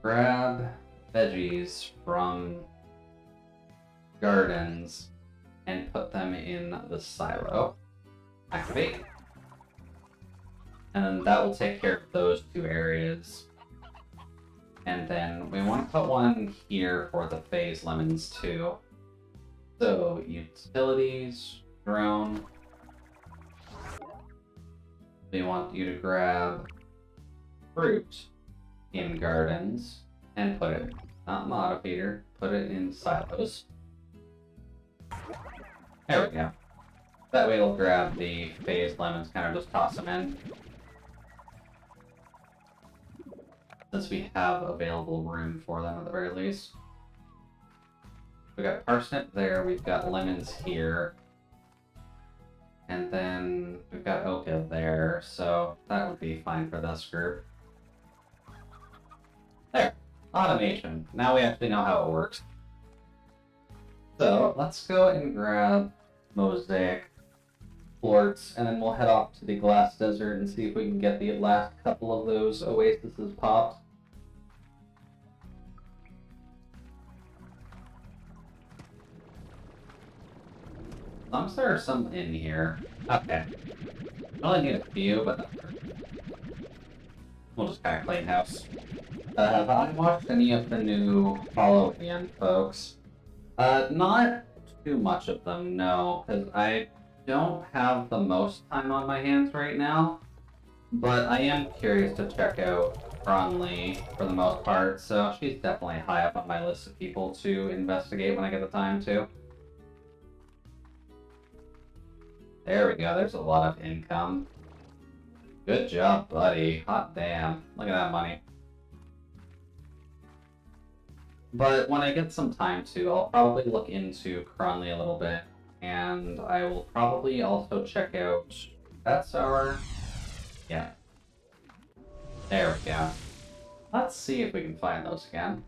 grab veggies from gardens, and put them in the silo. Activate. And that will take care of those 2 areas. And then we want to put one here for the phase lemons too. So, utilities, drone. We want you to grab fruit in gardens and put it, not modifier, put it in silos. There we go. That way it'll grab the phase lemons, kind of just toss them in. Since we have available room for them at the very least. We got parsnip there, we've got lemons here. And then we've got oca there, so that would be fine for this group. There. Automation. Now we actually know how it works. So let's go and grab mosaic quartz, and then we'll head off to the glass desert and see if we can get the last couple of those oases popped. There are some in here. Okay. I only need a few, but we'll just kind of clean house. Have I watched any of the new Follow In folks? Not too much of them, no, because I don't have the most time on my hands right now. But I am curious to check out Cronley for the most part, so she's definitely high up on my list of people to investigate when I get the time to. There we go, there's a lot of income. Good job, buddy. Hot damn. Look at that money. But when I get some time to, I'll probably look into Cronley a little bit. And I will probably also check out... That's our... Yeah. There we go. Let's see if we can find those again.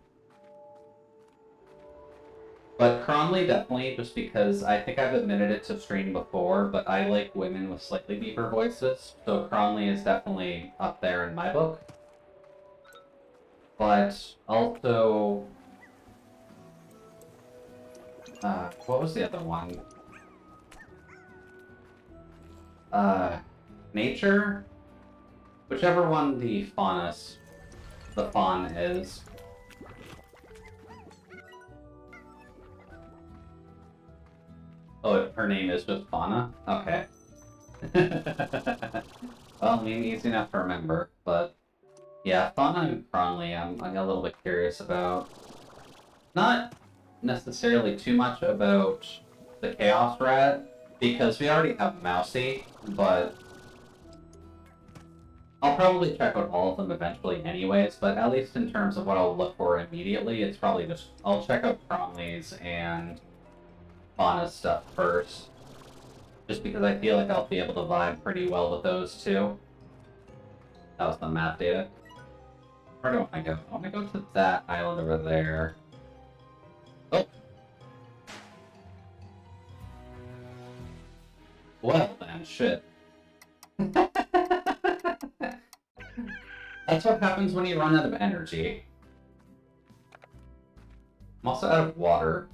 But Cronley definitely, just because I think I've admitted it to stream before, but I like women with slightly deeper voices, so Cronley is definitely up there in my book. But also... what was the other one? Nature? Whichever one the fawn is. Oh, her name is just Fauna? Okay. Well, I mean, easy enough to remember, but yeah, Fauna and Cronley, I'm a little bit curious about. Not necessarily too much about the Chaos Rat, because we already have Mousy, but I'll probably check out all of them eventually anyways, but at least in terms of what I'll look for immediately, it's probably just, I'll check out Cronley's and Fauna's stuff first. Just because I feel like I'll be able to vibe pretty well with those two. That was the map data. Where do I want to go? I want to go to that island over there. Oh! Well then, shit. That's what happens when you run out of energy. I'm also out of water.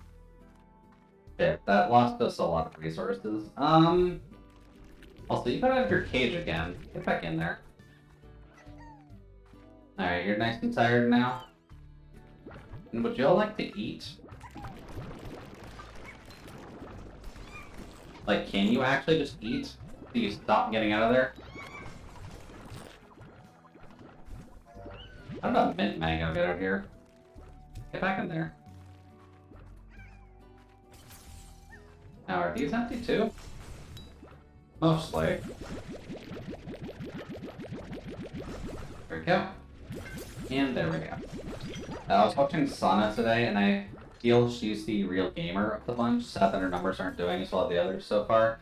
Shit, that lost us a lot of resources. Also, you got out of your cage again. Get back in there. Alright, you're nice and tired now. And would you all like to eat? Like, can you actually just eat? Do you stop getting out of there? How about Mint Mango get out here? Get back in there. Now, are these empty too? Mostly. There we go. And there we go. I was watching Sana today, and I feel she's the real gamer of the bunch. Sad that her numbers aren't doing as well as the others so far.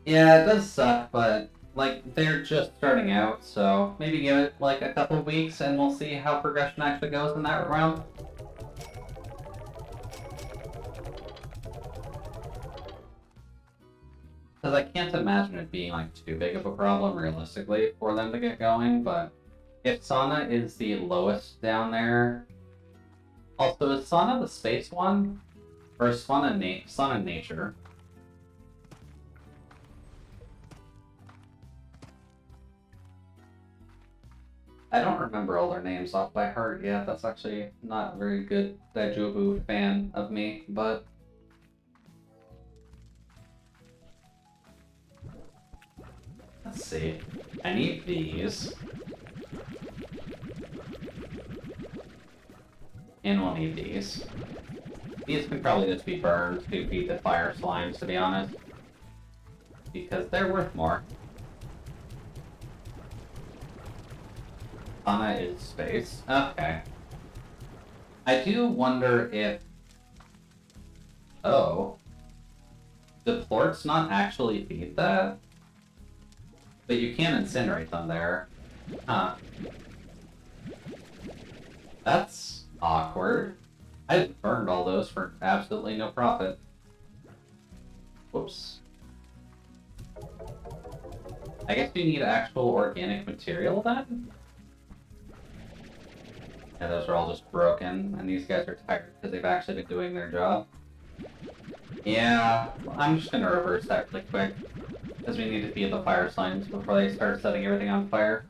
Yeah, it does suck, but, like, they're just starting out, so maybe give it, like, a couple weeks, and we'll see how progression actually goes in that round. Because I can't imagine it being, like, too big of a problem, realistically, for them to get going, but if Sana is the lowest down there... Also, is Sana the space one? Or is Sana nature? I don't remember all their names off by heart yet. That's actually not a very good Daijobu fan of me, but... Let's see. I need these. And we'll need these. These can probably just be burned to feed the fire slimes, to be honest. Because they're worth more. Sana is space. Okay. I do wonder if... Oh. Do plorts not actually feed that? But you can incinerate them there. Huh. That's awkward. I just burned all those for absolutely no profit. Whoops. I guess you need actual organic material then? Yeah, those are all just broken, and these guys are tired because they've actually been doing their job. Yeah, I'm just gonna reverse that really quick, because we need to feed the fire slimes before they start setting everything on fire.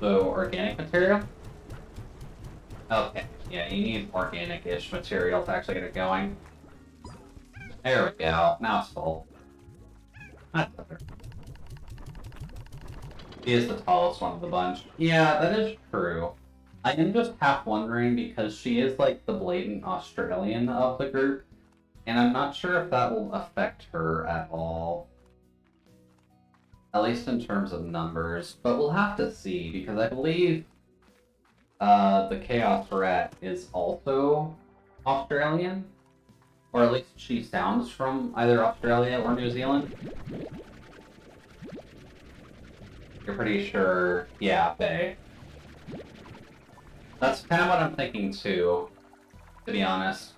So, organic material? Okay, yeah, you need organic-ish material to actually get it going. There we go, now it's full. That's better. He is the tallest one of the bunch. Yeah, that is true. I am just half wondering because she is like the blatant Australian of the group, and I'm not sure if that will affect her at all. At least in terms of numbers, but we'll have to see because I believe the Chaos Rat is also Australian, or at least she sounds from either Australia or New Zealand. You're pretty sure, yeah, Bay. That's kind of what I'm thinking too, to be honest.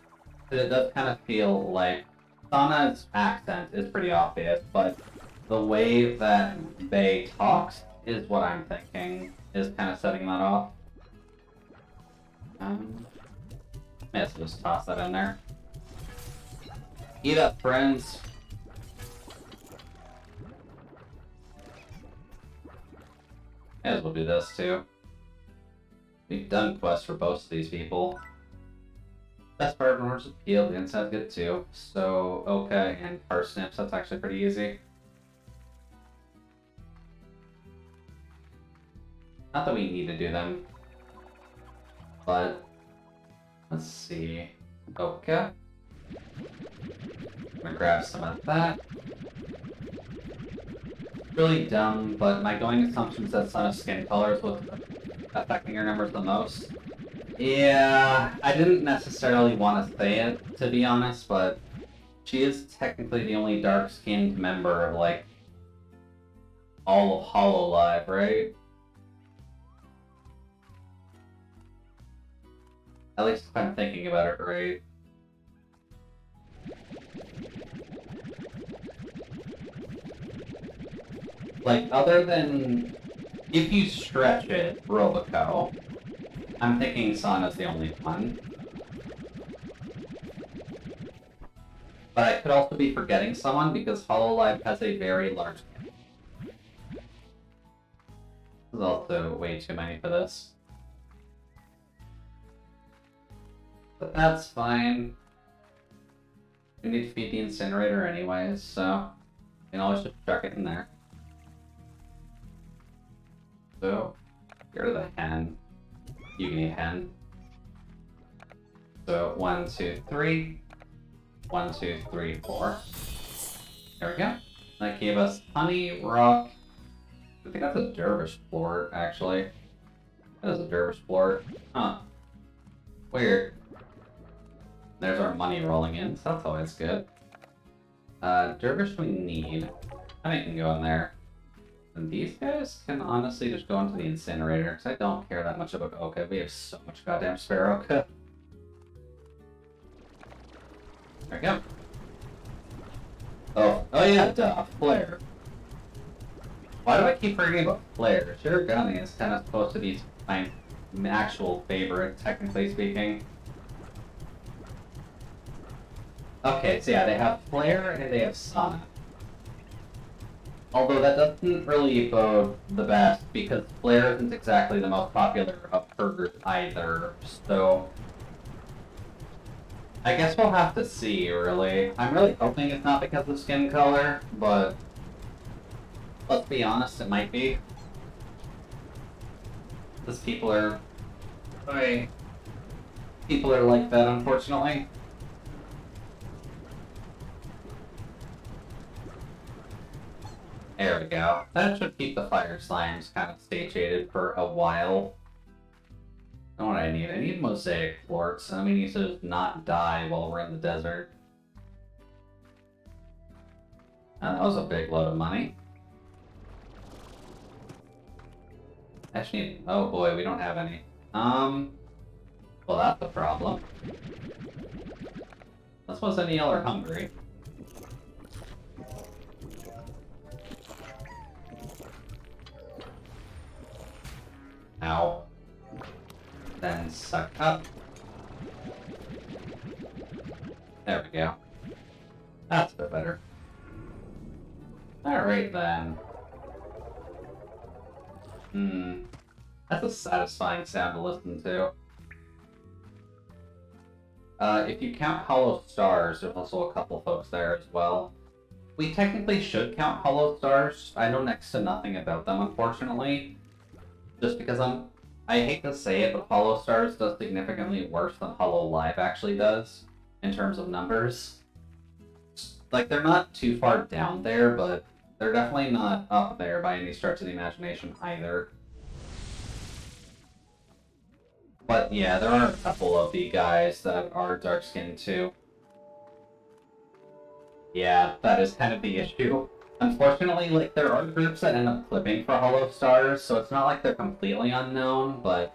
It does kind of feel like Sana's accent is pretty obvious, but the way that Bay talks is what I'm thinking is kind of setting that off. Let's just toss that in there. Eat up, friends. May as well do this too. We've done quests for both of these people. Best part of orange is peeled, and sounds good too. So, okay, and parsnips, that's actually pretty easy. Not that we need to do them, but let's see. Okay. I'm gonna grab some of that. Really dumb, but my going assumption is that Sun's skin color is what's affecting your numbers the most. Yeah, I didn't necessarily want to say it, to be honest, but she is technically the only dark-skinned member of, like, all of Hololive, right? At least if I'm thinking about it right. Like, other than... if you stretch it, Roboco, I'm thinking Sun is the only one. But I could also be forgetting someone because Hololive has a very large camp. There's also way too many for this. But that's fine. We need to feed the incinerator anyways, so you can always just chuck it in there. So, get rid of the hen. You can eat hen. So, 1, 2, 3. 1, 2, 3, 4. There we go. That gave us honey, rock. I think that's a dervish plort, actually. That is a dervish plort. Huh. Weird. There's our money rolling in, so that's always good. Dervish we need. Honey can go in there. And these guys can honestly just go into the incinerator, because I don't care that much about Oka. We have so much goddamn spare Oka. There we go. Oh yeah, duh, Flare. Why do I keep forgetting about Flare? Shirogane is kind of supposed to be my actual favorite, technically speaking. Okay, so yeah, they have Flare and they have Sana. Although that doesn't really bode the best, because Flare isn't exactly the most popular of her group either, so... I guess we'll have to see, really. I'm really hoping it's not because of skin color, but... let's be honest, it might be. Because people are... people are like that, unfortunately. There we go. That should keep the fire slimes kind of satiated for a while. You know what I need? I need mosaic plorts. I mean, he says not die while we're in the desert. That was a big load of money. Actually, oh boy, we don't have any. Well, that's a problem. I suppose any y'all are hungry. Ow. Then suck up. There we go. That's a bit better. Alright then. That's a satisfying sound to listen to. If you count hollow stars, there's also a couple folks there as well. We technically should count hollow stars. I know next to nothing about them, unfortunately. Just because I hate to say it, but Hollow Stars does significantly worse than Hololive actually does, in terms of numbers. Like, they're not too far down there, but they're definitely not up there by any stretch of the imagination either. But yeah, there are a couple of the guys that are dark-skinned too. Yeah, that is kind of the issue. Unfortunately, like, there are groups that end up clipping for Hollow Stars, so it's not like they're completely unknown, but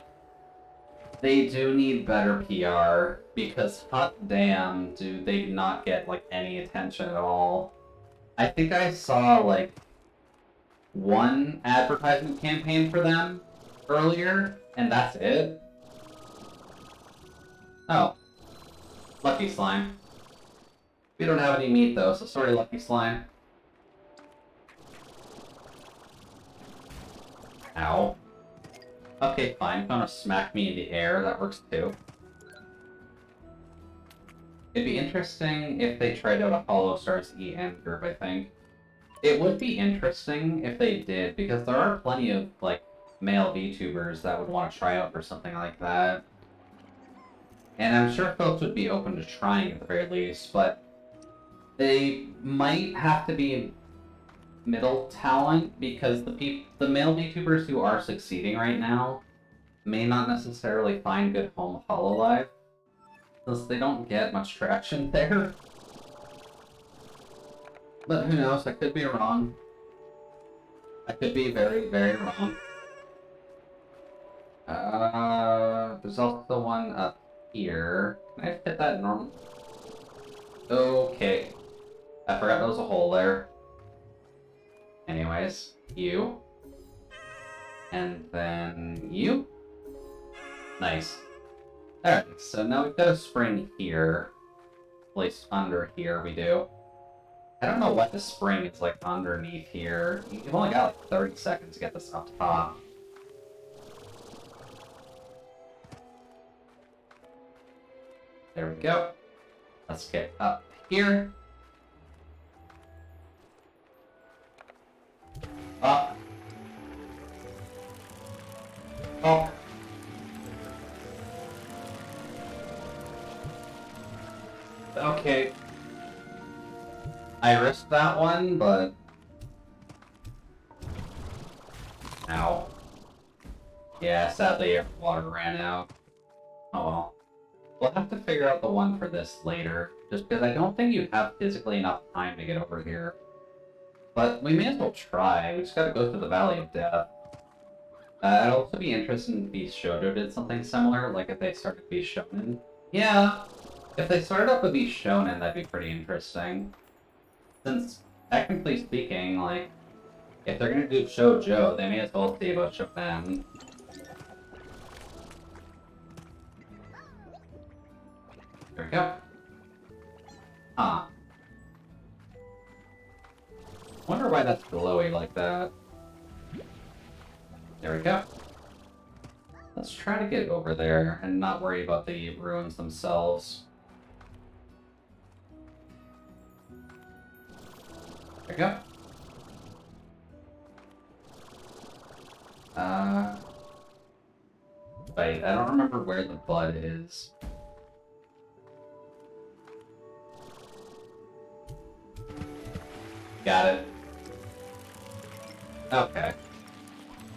they do need better PR, because hot damn, do they not get, like, any attention at all. I think I saw, like, one advertisement campaign for them earlier, and that's it. Oh. Lucky Slime. We don't have any meat, though, so sorry, Lucky Slime. Ow. Okay, fine. If you want to smack me in the air, that works too. It'd be interesting if they tried out a Hollow Stars E end group, I think. It would be interesting if they did, because there are plenty of, like, male VTubers that would want to try out for something like that. And I'm sure folks would be open to trying at the very least, but they might have to be middle talent, because the male VTubers who are succeeding right now may not necessarily find good home Hololive, since they don't get much traction there. But who knows, I could be wrong. I could be very, very wrong. There's also one up here. Can I fit that normal? Okay. I forgot there was a hole there. Anyways, you. And then you. Nice. Alright, so now we've got a spring here. Placed under here, we do. I don't know what the spring is like underneath here. You've only got like 30 seconds to get this up top. There we go. Let's get up here. Up. Oh. Okay. I risked that one, but... Ow. Yeah, sadly, water ran out. Oh well. We'll have to figure out the one for this later, just because I don't think you have physically enough time to get over here. But we may as well try. We just gotta go through the Valley of Death. I'd also be interested if Beast Shoujo did something similar, like if they started Beast Shonen. Yeah, if they started up with Beast Shonen, that'd be pretty interesting. Since, technically speaking, like, if they're gonna do Shoujo, they may as well see about Shonen. There we go. Huh. Wonder why that's glowy like that. There we go. Let's try to get over there and not worry about the ruins themselves. There we go. Wait, I don't remember where the bud is. Got it. Okay.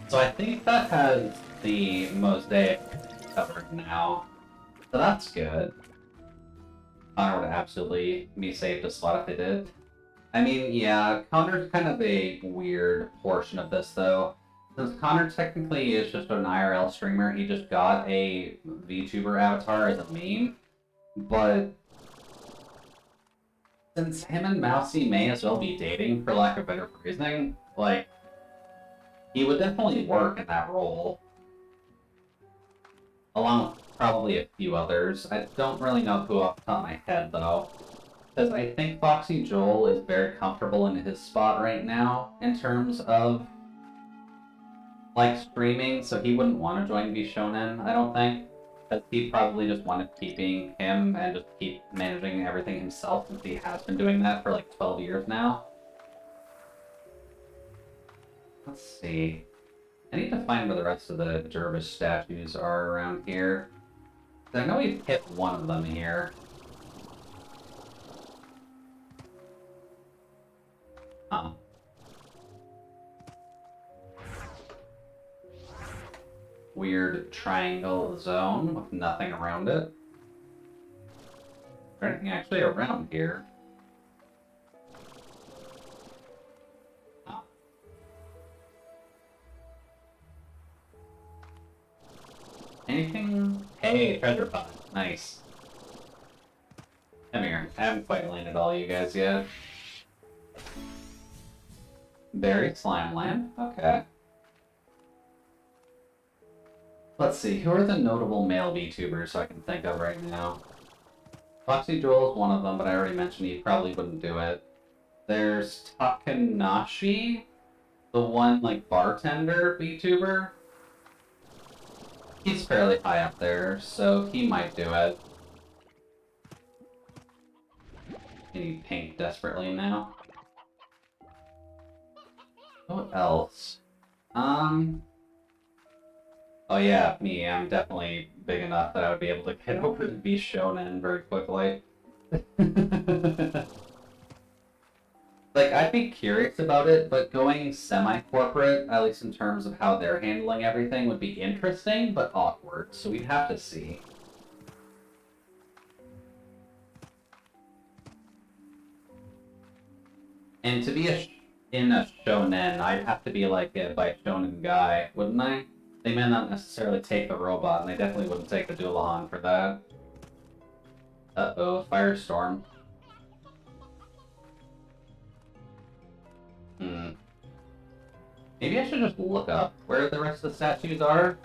So I think that has the mosaic covered now. So that's good. Connor would absolutely be safe to slot if they did. I mean, yeah, Connor's kind of a weird portion of this, though. Since Connor technically is just an IRL streamer, he just got a VTuber avatar as a meme. But since him and Mousy may as well be dating, for lack of better phrasing, like, he would definitely work in that role. Along with probably a few others. I don't really know who off the top of my head, though. Because I think Foxy Joel is very comfortable in his spot right now, in terms of, like, streaming, so he wouldn't want to join V Shonen, I don't think. Because he probably just wanted to keep being him and just keep managing everything himself, since he has been doing that for like 12 years now. Let's see. I need to find where the rest of the Jervis statues are around here. I know we've hit one of them here. Huh. Weird triangle zone with nothing around it. Is there anything actually around here? Oh. Anything? Hey, treasure pot. Nice. Come here. I haven't quite landed all you guys yet. Buried Slime Land? Okay. Let's see, who are the notable male VTubers I can think of right now? Foxy Joel is one of them, but I already mentioned he probably wouldn't do it. There's Takanashi, the one, like, bartender VTuber. He's fairly high up there, so he might do it. I need pink desperately now. What else? Oh yeah, me. I'm definitely big enough that I would be able to get over to be shonen very quickly. Like, I'd be curious about it, but going semi-corporate, at least in terms of how they're handling everything, would be interesting, but awkward, so we'd have to see. And to be in a shonen, I'd have to be like a by shonen guy, wouldn't I? They may not necessarily take the robot, and they definitely wouldn't take the Dualahan for that. Uh-oh, firestorm. Maybe I should just look up where the rest of the statues are,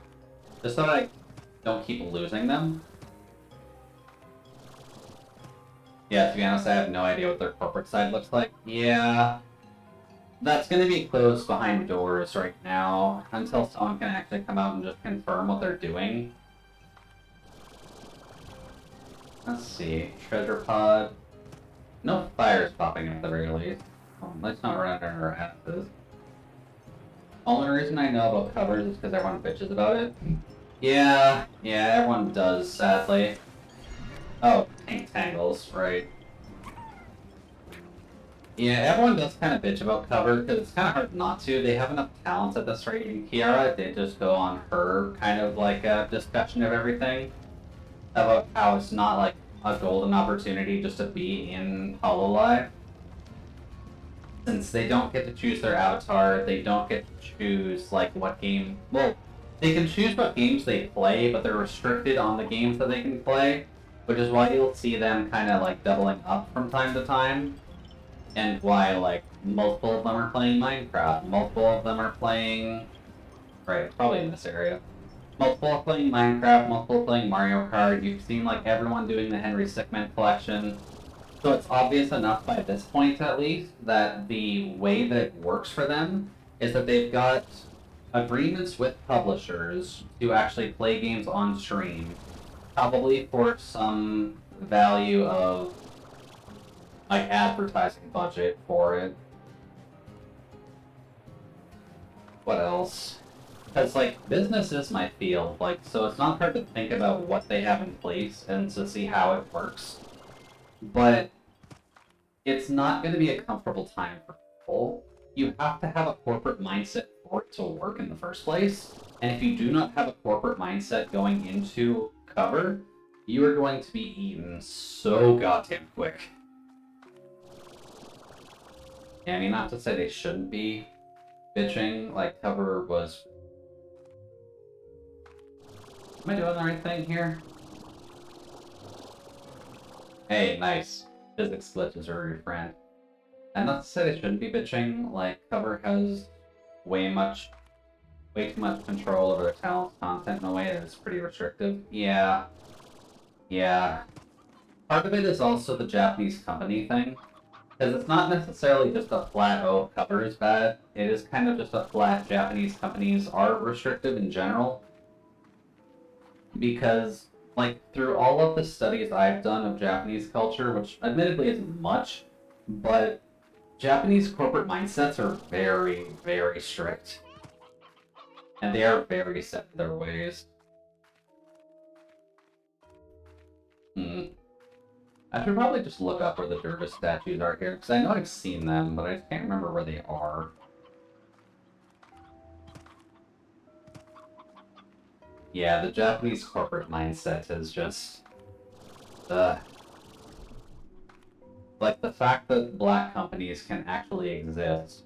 just so that I don't keep losing them. Yeah, to be honest, I have no idea what their corporate side looks like. Yeah, that's going to be closed behind doors right now, until someone can actually come out and just confirm what they're doing. Let's see, treasure pod. No fires popping at the very least. Oh, let's not run under our asses. Only reason I know about covers is because everyone bitches about it. Yeah, everyone does, sadly. Oh, pink tangles, right. Yeah, everyone does kind of bitch about cover, because it's kind of hard not to. They have enough talent at this rate in Kiara, they just go on her kind of like a discussion of everything. About how it's not like a golden opportunity just to be in Hololive. Since they don't get to choose their avatar, they don't get to choose like what game. Well, they can choose what games they play, but they're restricted on the games that they can play, which is why you'll see them kind of like doubling up from time to time, and why like multiple of them are playing Minecraft, multiple of them are playing. Right, probably in this area. Multiple are playing Minecraft, multiple are playing Mario Kart. You've seen like everyone doing the Henry Stickmin collection. So it's obvious enough by this point, at least, that the way that it works for them is that they've got agreements with publishers to actually play games on stream, probably for some value of like advertising budget for it. What else? Because like business is my field, like so it's not hard to think about what they have in place and to see how it works. But it's not going to be a comfortable time for people. You have to have a corporate mindset for it to work in the first place. And if you do not have a corporate mindset going into cover, you are going to be eaten so goddamn quick. Yeah, I mean, not to say they shouldn't be bitching, like cover was... Am I doing the right thing here? Hey, nice. Physics glitches are your friend. And not to say they shouldn't be bitching, like, cover has way too much control over their talent content in a way that is pretty restrictive. Yeah. Part of it is also the Japanese company thing, because it's not necessarily just a flat, oh, cover is bad. It is kind of just a flat Japanese companies are restrictive in general. Because, like, through all of the studies I've done of Japanese culture, which admittedly isn't much, but Japanese corporate mindsets are very, very strict. And they are very set in their ways. I should probably just look up where the dervish statues are here, because I know I've seen them, but I just can't remember where they are. Yeah, the Japanese corporate mindset is just... like, the fact that black companies can actually exist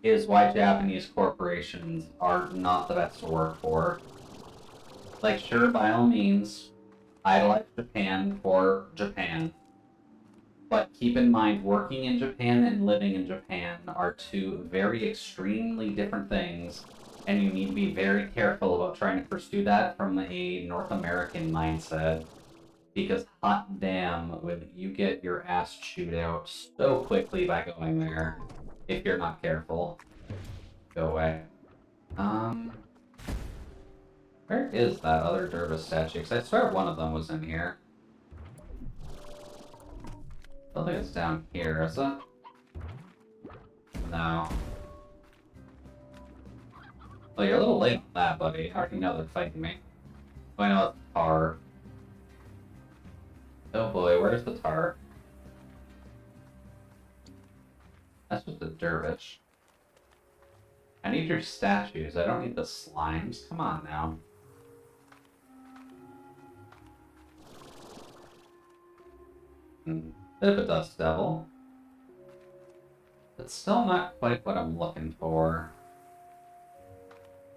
is why Japanese corporations are not the best to work for. Like, sure, by all means, idolize Japan for Japan. But keep in mind, working in Japan and living in Japan are two very extremely different things, and you need to be very careful about trying to pursue that from a North American mindset. Because hot damn, will you get your ass chewed out so quickly by going there, if you're not careful. Go away. Where is that other dervish statue? Because I swear one of them was in here. don't think it's down here, is it? No. Oh, you're a little late on that, buddy. I already know they're fighting me. Oh, I know it's tar. Oh boy, where's the tar? That's just a dervish. I need your statues. I don't need the slimes. Come on now. Bit of a dust devil. It's still not quite what I'm looking for.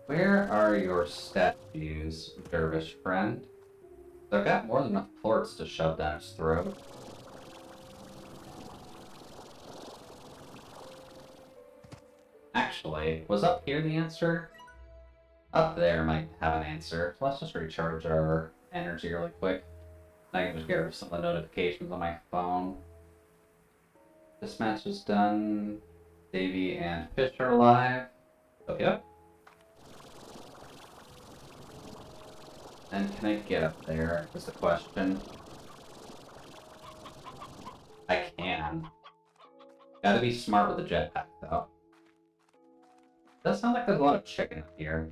Where are your statues, dervish friend? I've got more than enough plorts to shove down his throat. Actually, was up here the answer? Up there might have an answer. So let's just recharge our energy really quick. I can just get rid of some of the notifications on my phone. This match is done. Davy and Fish are alive. Oh, yep. And can I get up there, is the question. I can. Gotta be smart with the jetpack, though. Does sound like there's a lot of chicken up here.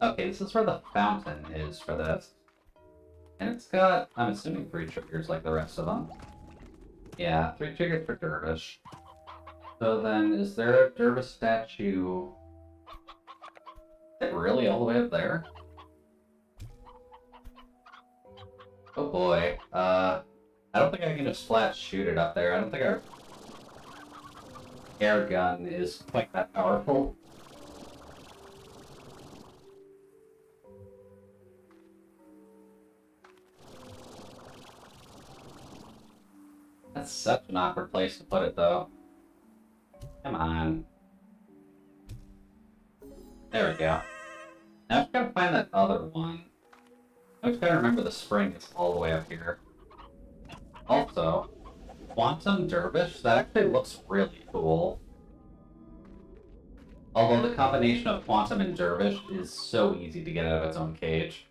Okay, this is where the fountain is for this. And it's got, I'm assuming, 3 triggers like the rest of them. Yeah, 3 triggers for dervish. So then, is there a dervish statue? Is it really all the way up there? Oh boy. I don't think I can just flat shoot it up there. I don't think our air gun is quite that powerful. That's such an awkward place to put it, though. Come on. There we go. Now I've got to find that other one. I just gotta remember the spring is all the way up here. Also, Quantum Dervish, that actually looks really cool. Although the combination of Quantum and Dervish is so easy to get out of its own cage.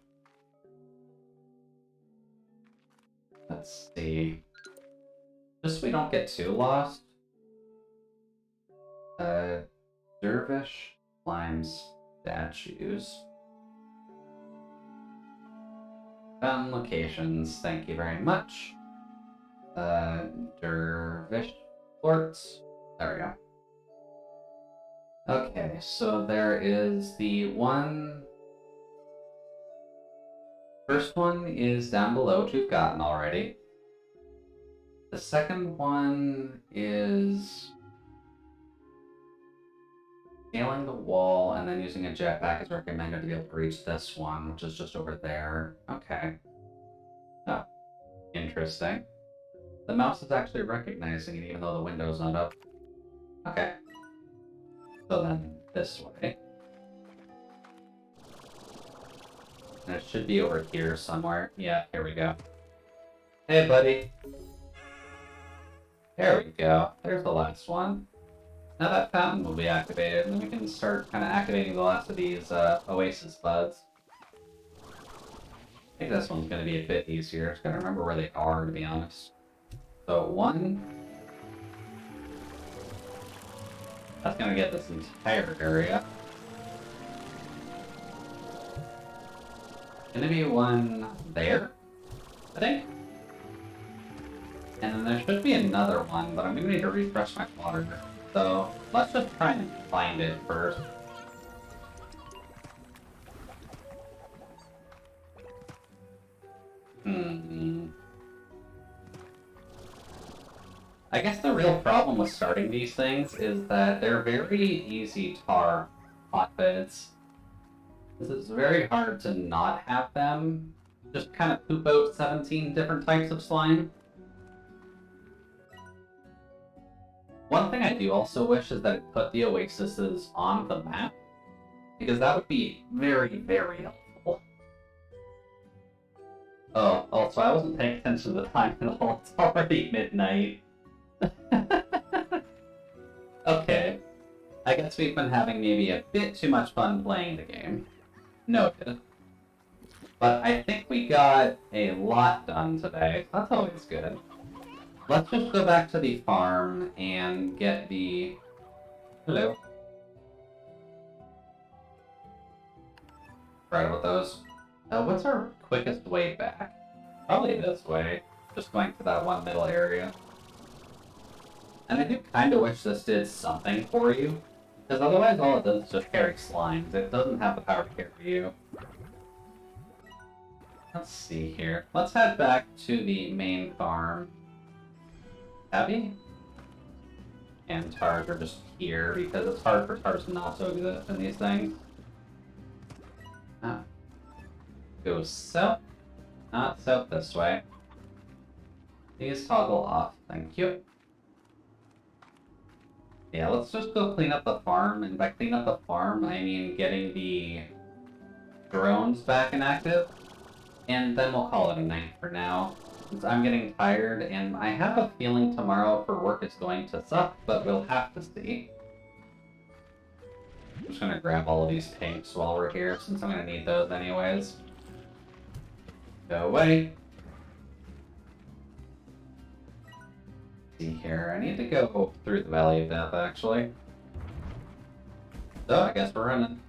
Let's see. Just so we don't get too lost. Dervish Slimes statues. Found locations, thank you very much. Dervish Plorts. There we go. Okay, so there is the one. First one is down below, which we've gotten already. The second one is scaling the wall and then using a jetpack is recommended to be able to reach this one, which is just over there. Okay. Oh, interesting. The mouse is actually recognizing it even though the window's not up. Okay. So then, this way. And it should be over here somewhere. Yeah, here we go. Hey, buddy. There we go. There's the last one. Now that fountain will be activated, and then we can start kind of activating the last of these oasis buds. I think this one's going to be a bit easier. Just got to remember where they are, to be honest. So, 1. That's going to get this entire area. Going to be 1 there, I think. And then there should be another one, but I'm going to need to refresh my water. So, let's just try and find it first. I guess the real problem with starting these things is that they're very easy tar hotbeds. It's very hard to not have them just kind of poop out 17 different types of slime. One thing I do also wish is that it put the oases on the map, because that would be very, very helpful. Oh, also I wasn't paying attention to the time at all. It's already midnight. Okay. I guess we've been having maybe a bit too much fun playing the game. Noted. But I think we got a lot done today. That's always good. Let's just go back to the farm and get the... Hello. Right about those. What's our quickest way back? Probably this way. Just going to that one middle area. And I do kind of wish this did something for you. Because otherwise all it does is just carry slimes. It doesn't have the power to carry you. Let's see here. Let's head back to the main farm. Abby? And Tars are just here because it's hard for Tars not to exist in these things. Go south. Not south this way. Please toggle off. Thank you. Yeah, let's just go clean up the farm. And by clean up the farm, I mean getting the drones back inactive. And then we'll call it a night for now. Since I'm getting tired, and I have a feeling tomorrow for work is going to suck, but we'll have to see. I'm just gonna grab all of these pinks while we're here, since I'm gonna need those anyways. Go away. See here, I need to go through the Valley of Death, actually. So, I guess we're running.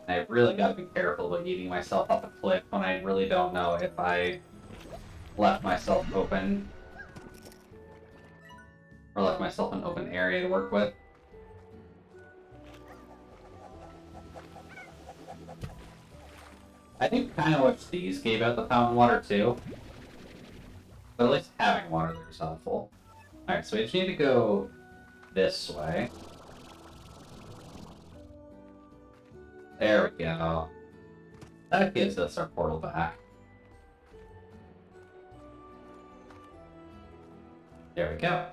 I really gotta be careful about eating myself off a cliff when I really don't know if I left myself open. Or left myself an open area to work with. I do kind of wish these gave out the fountain water too. But at least having water there is helpful. Alright, so we just need to go this way. There we go. That gives us our portal back. There we go.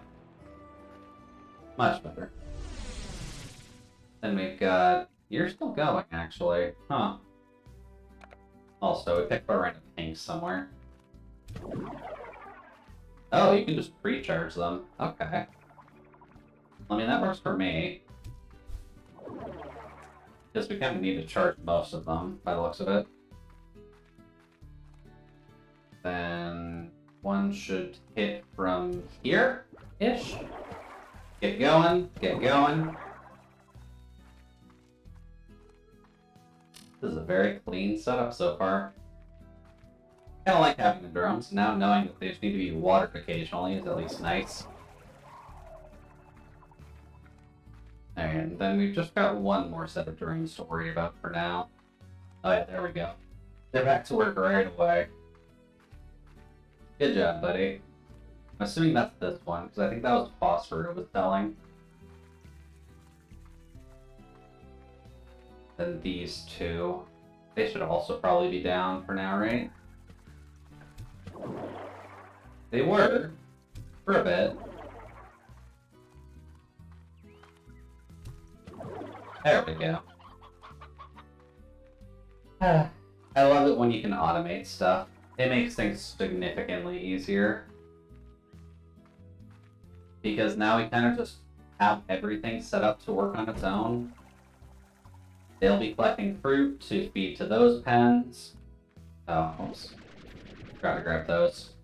Much better. Then we've got... You're still going, actually. Huh. Also, we picked up a random pink somewhere. Oh, you can just pre-charge them. Okay. I mean, that works for me. Guess we kind of need to charge most of them, by the looks of it. Then one should hit from here-ish. Get going, get going. This is a very clean setup so far. Kind of like having the drones. Now knowing that they just need to be watered occasionally is at least nice. And then we've just got one more set of drones to worry about for now. Oh yeah, there we go. They're back to work right away. Good job, buddy. I'm assuming that's this one, because I think that was Phosphor who was selling. Then these two. They should also probably be down for now, right? They were. For a bit. There we go. I love it when you can automate stuff. It makes things significantly easier. Because now we kind of just have everything set up to work on its own. They'll be collecting fruit to feed to those pens. Oh, oops. Gotta grab those.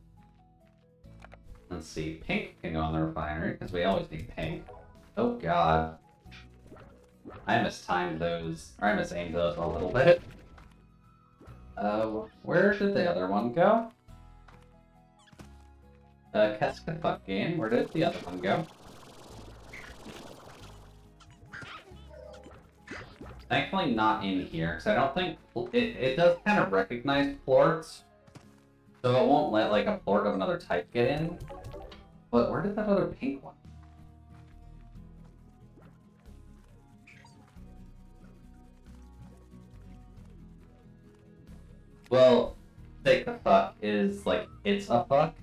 Let's see, pink can go on the refinery, because we always need pink. Oh god. I mistimed those, or I misaimed those a little bit. Where did the other one go? Keska fuck game, where did the other one go? Thankfully not in here, because I don't think... It does kind of recognize plorts, so it won't let, like, a plort of another type get in. But where did that other pink one? Well, take the fuck is, like, it's a fuck,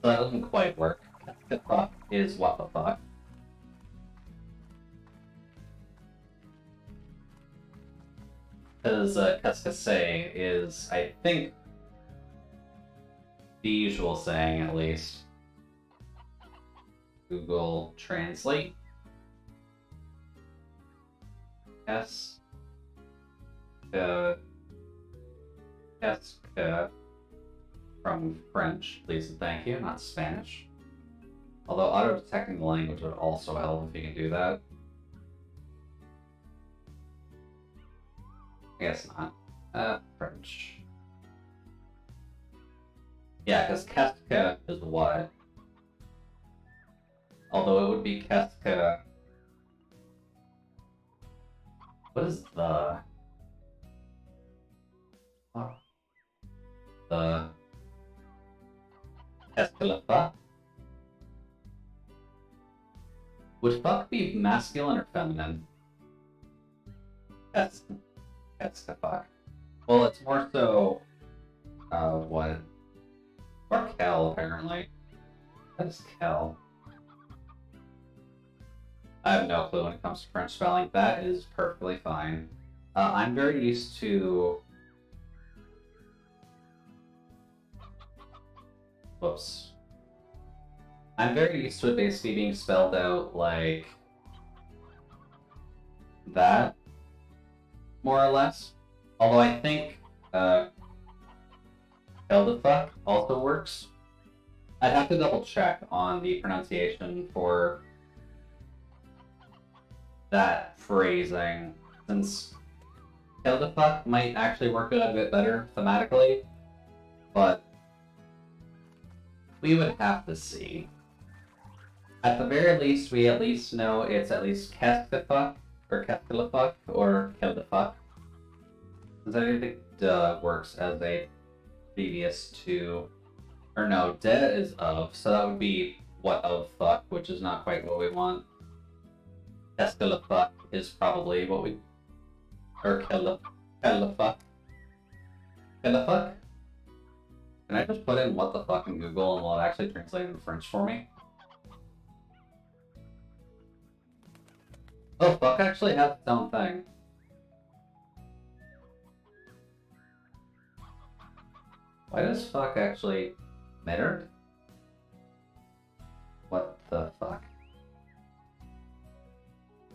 so that doesn't quite work. The fuck is what the fuck. Because Kaskase is, I think, the usual saying, at least. Google Translate. Yes. Casca from French, please and thank you, not Spanish. Although auto-detecting the language would also help if you can do that. I guess not. French. Yeah, because Casca is what? Although it would be Casca. What is the... Oh. The... Casca. Would fuck be masculine or feminine? That's the fuck. Well, it's more so, what? Or Kel, apparently. That is Kel. I have no clue when it comes to French spelling. That is perfectly fine. I'm very used to... Whoops. I'm very used to it basically being spelled out like that, more or less. Although I think Eldefuck also works. I'd have to double check on the pronunciation for that phrasing, since Eldefuck might actually work a bit better thematically, but we would have to see. At the very least, we at least know it's at least Keskafuck, or Keskilafuck, or Keldefuck. Since I think works as a previous to, or no, de is of, so that would be what of fuck, which is not quite what we want. Keskilafuck is probably what we, or Keldefuck. Keldefuck? Can I just put in what the fuck in Google and will it actually translate into French for me? Oh, fuck actually has its own thing. Why does fuck actually matter? What the fuck?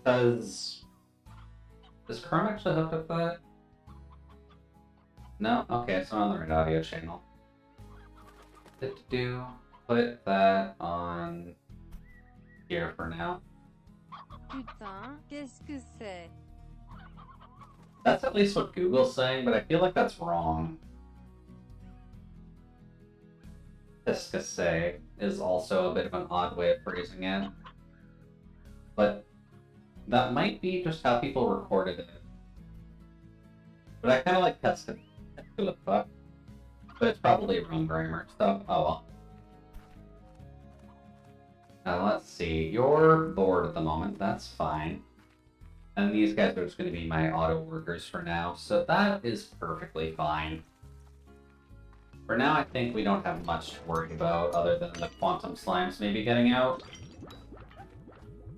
Is Chrome actually hooked up to that? No? Okay, it's not on the right audio channel. Put that on here for now. Putain, qu'est-ce que c'est? That's at least what Google's saying, but I feel like that's wrong. Qu'est-ce que c'est is also a bit of an odd way of phrasing it. But that might be just how people recorded it. But I kind of like qu'est-ce que le fuck. But it's probably wrong grammar, so oh well. Now let's see, you're bored at the moment, that's fine. And these guys are just going to be my auto workers for now, so that is perfectly fine. For now, I think we don't have much to worry about other than the quantum slimes maybe getting out.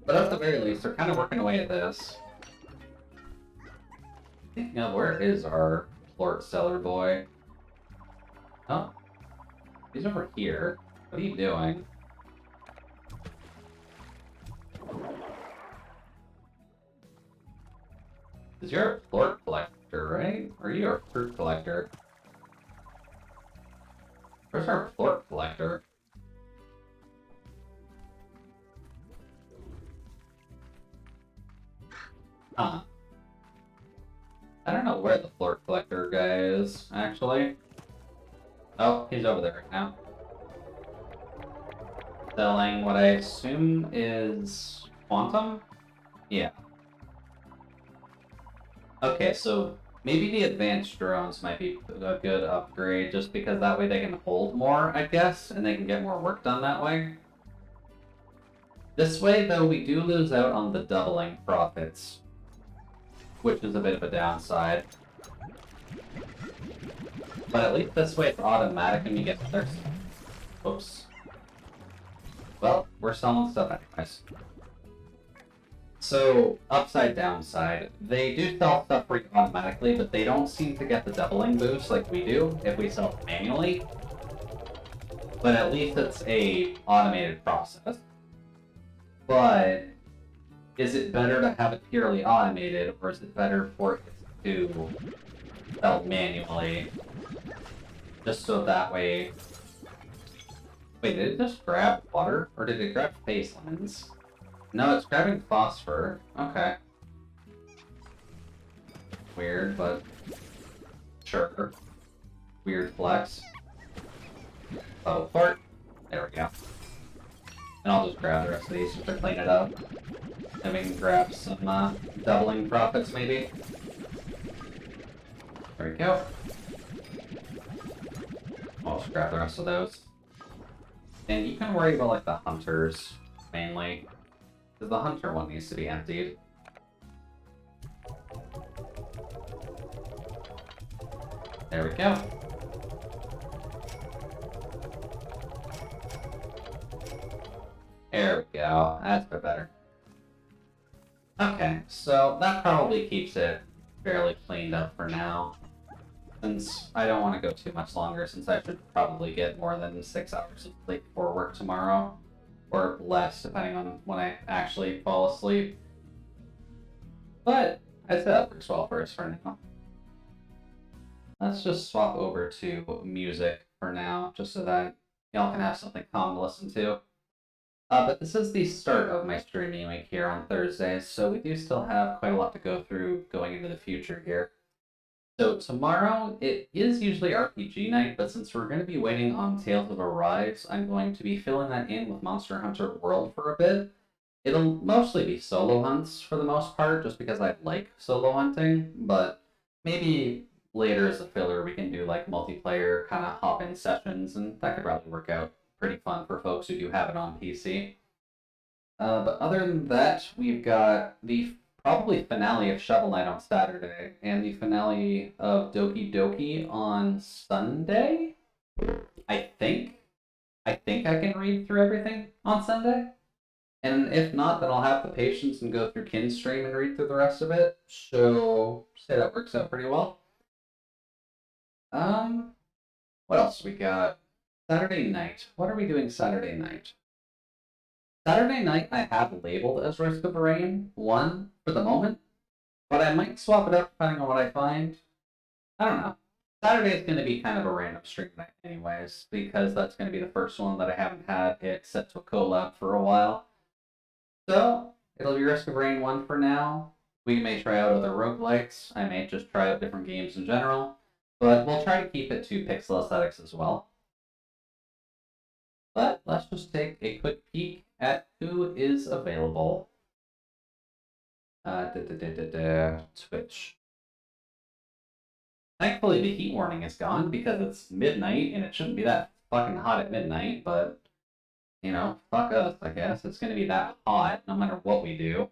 But at the very least, they're kind of working away at this. Speaking of, where is our Plort Cellar boy? Oh, he's over here. What are you doing? Because you're a Plort collector, right? Or you're a fruit collector? Where's our Plort collector? Huh. I don't know where the Plort collector guy is, actually. Oh, he's over there right now. Selling what I assume is quantum? Yeah. Okay, so maybe the advanced drones might be a good upgrade, just because that way they can hold more, I guess, and they can get more work done that way. This way, though, we do lose out on the doubling profits, which is a bit of a downside. But at least this way it's automatic and you get their... Oops. Well, we're selling stuff anyways. So, upside downside, they do sell stuff for you automatically, but they don't seem to get the doubling boost like we do if we sell it manually. But at least it's a automated process. But is it better to have it purely automated, or is it better for it to spelled manually, just so that way... Wait, did it just grab water, or did it grab face lines? No, it's grabbing phosphor. Okay. Weird, but... Sure. Weird flex. Level fort. There we go. And I'll just grab the rest of these just to clean it up. And we can grab some doubling profits, maybe. There we go. I'll just grab the rest of those. And you can worry about, like, the hunters, mainly. Because the hunter one needs to be emptied. There we go. There we go. That's a bit better. Okay, so that probably keeps it fairly cleaned up for now. Since I don't want to go too much longer, since I should probably get more than 6 hours of sleep before work tomorrow. Or less, depending on when I actually fall asleep. But I'd say that works well for us for now. Let's just swap over to music for now, just so that y'all can have something calm to listen to. But this is the start of my streaming week here on Thursdays, so we do still have quite a lot to go through going into the future here. So tomorrow, it is usually RPG night, but since we're going to be waiting on Tales of Arise, I'm going to be filling that in with Monster Hunter World for a bit. It'll mostly be solo hunts for the most part, just because I like solo hunting, but maybe later as a filler we can do like multiplayer kind of hop-in sessions, and that could probably work out pretty fun for folks who do have it on PC. But other than that, we've got the probably finale of Shovel Knight on Saturday, and the finale of Doki Doki on Sunday? I think. I can read through everything on Sunday. And if not, then I'll have the patience and go through Kin's stream and read through the rest of it. So, say that works out pretty well. What else we got? Saturday night. What are we doing Saturday night? Saturday night I have labeled as Risk of Rain 1 for the moment, but I might swap it up depending on what I find. I don't know. Saturday is going to be kind of a random stream night anyways, because that's going to be the first one that I haven't had it set to a collab for a while. So, it'll be Risk of Rain 1 for now. We may try out other roguelites. I may just try out different games in general, but we'll try to keep it to pixel aesthetics as well. But let's just take a quick peek at who is available. Twitch. Thankfully, the heat warning is gone because it's midnight and it shouldn't be that fucking hot at midnight, but, you know, fuck us, I guess. It's gonna be that hot no matter what we do.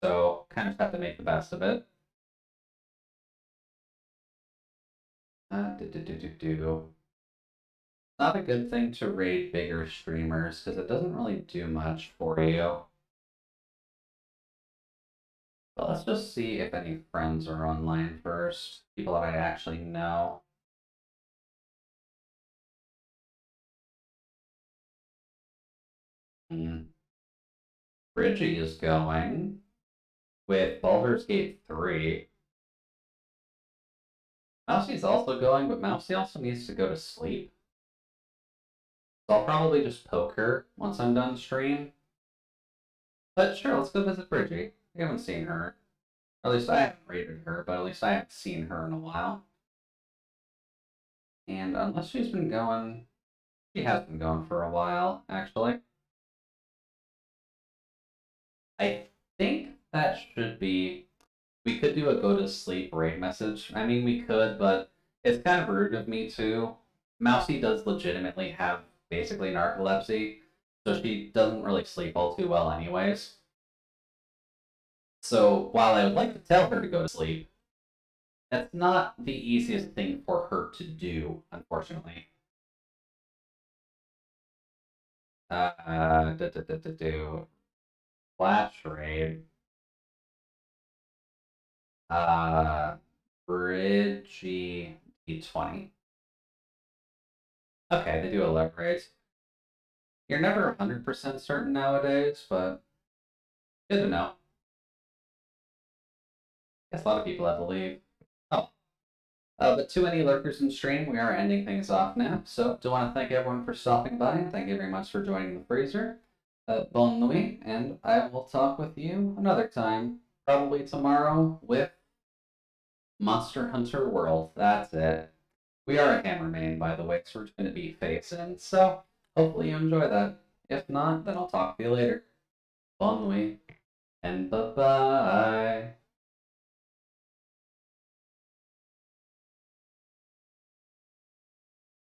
So, kind of have to make the best of it. Not a good thing to raid bigger streamers because it doesn't really do much for you. But let's just see if any friends are online first. People that I actually know. Bridgie is going with Baldur's Gate 3. Mousie's also going, but Mousie also needs to go to sleep. So I'll probably just poke her once I'm done stream. But sure, let's go visit Bridgie. We haven't seen her. Or at least I haven't raided her, but at least I haven't seen her in a while. And unless she's been going... She has been going for a while, actually. I think that should be... We could do a go to sleep raid message. I mean, we could, but it's kind of rude of me too. Mousie does legitimately have basically narcolepsy, so she doesn't really sleep all too well anyways. So while I would like to tell her to go to sleep, that's not the easiest thing for her to do, unfortunately. Flash raid. Bridgie D20. Okay, they do 11 raids. You're never 100% certain nowadays, but good to know. Guess a lot of people have to leave. Oh. But to any lurkers in stream, we are ending things off now. So do want to thank everyone for stopping by, and thank you very much for joining the freezer. Bonne nuit, and I will talk with you another time, probably tomorrow, with Monster Hunter World. That's it. We are a hammer main, by the way, so we're going to be facing. So hopefully you enjoy that. If not, then I'll talk to you later. Bonne nuit, and bye-bye.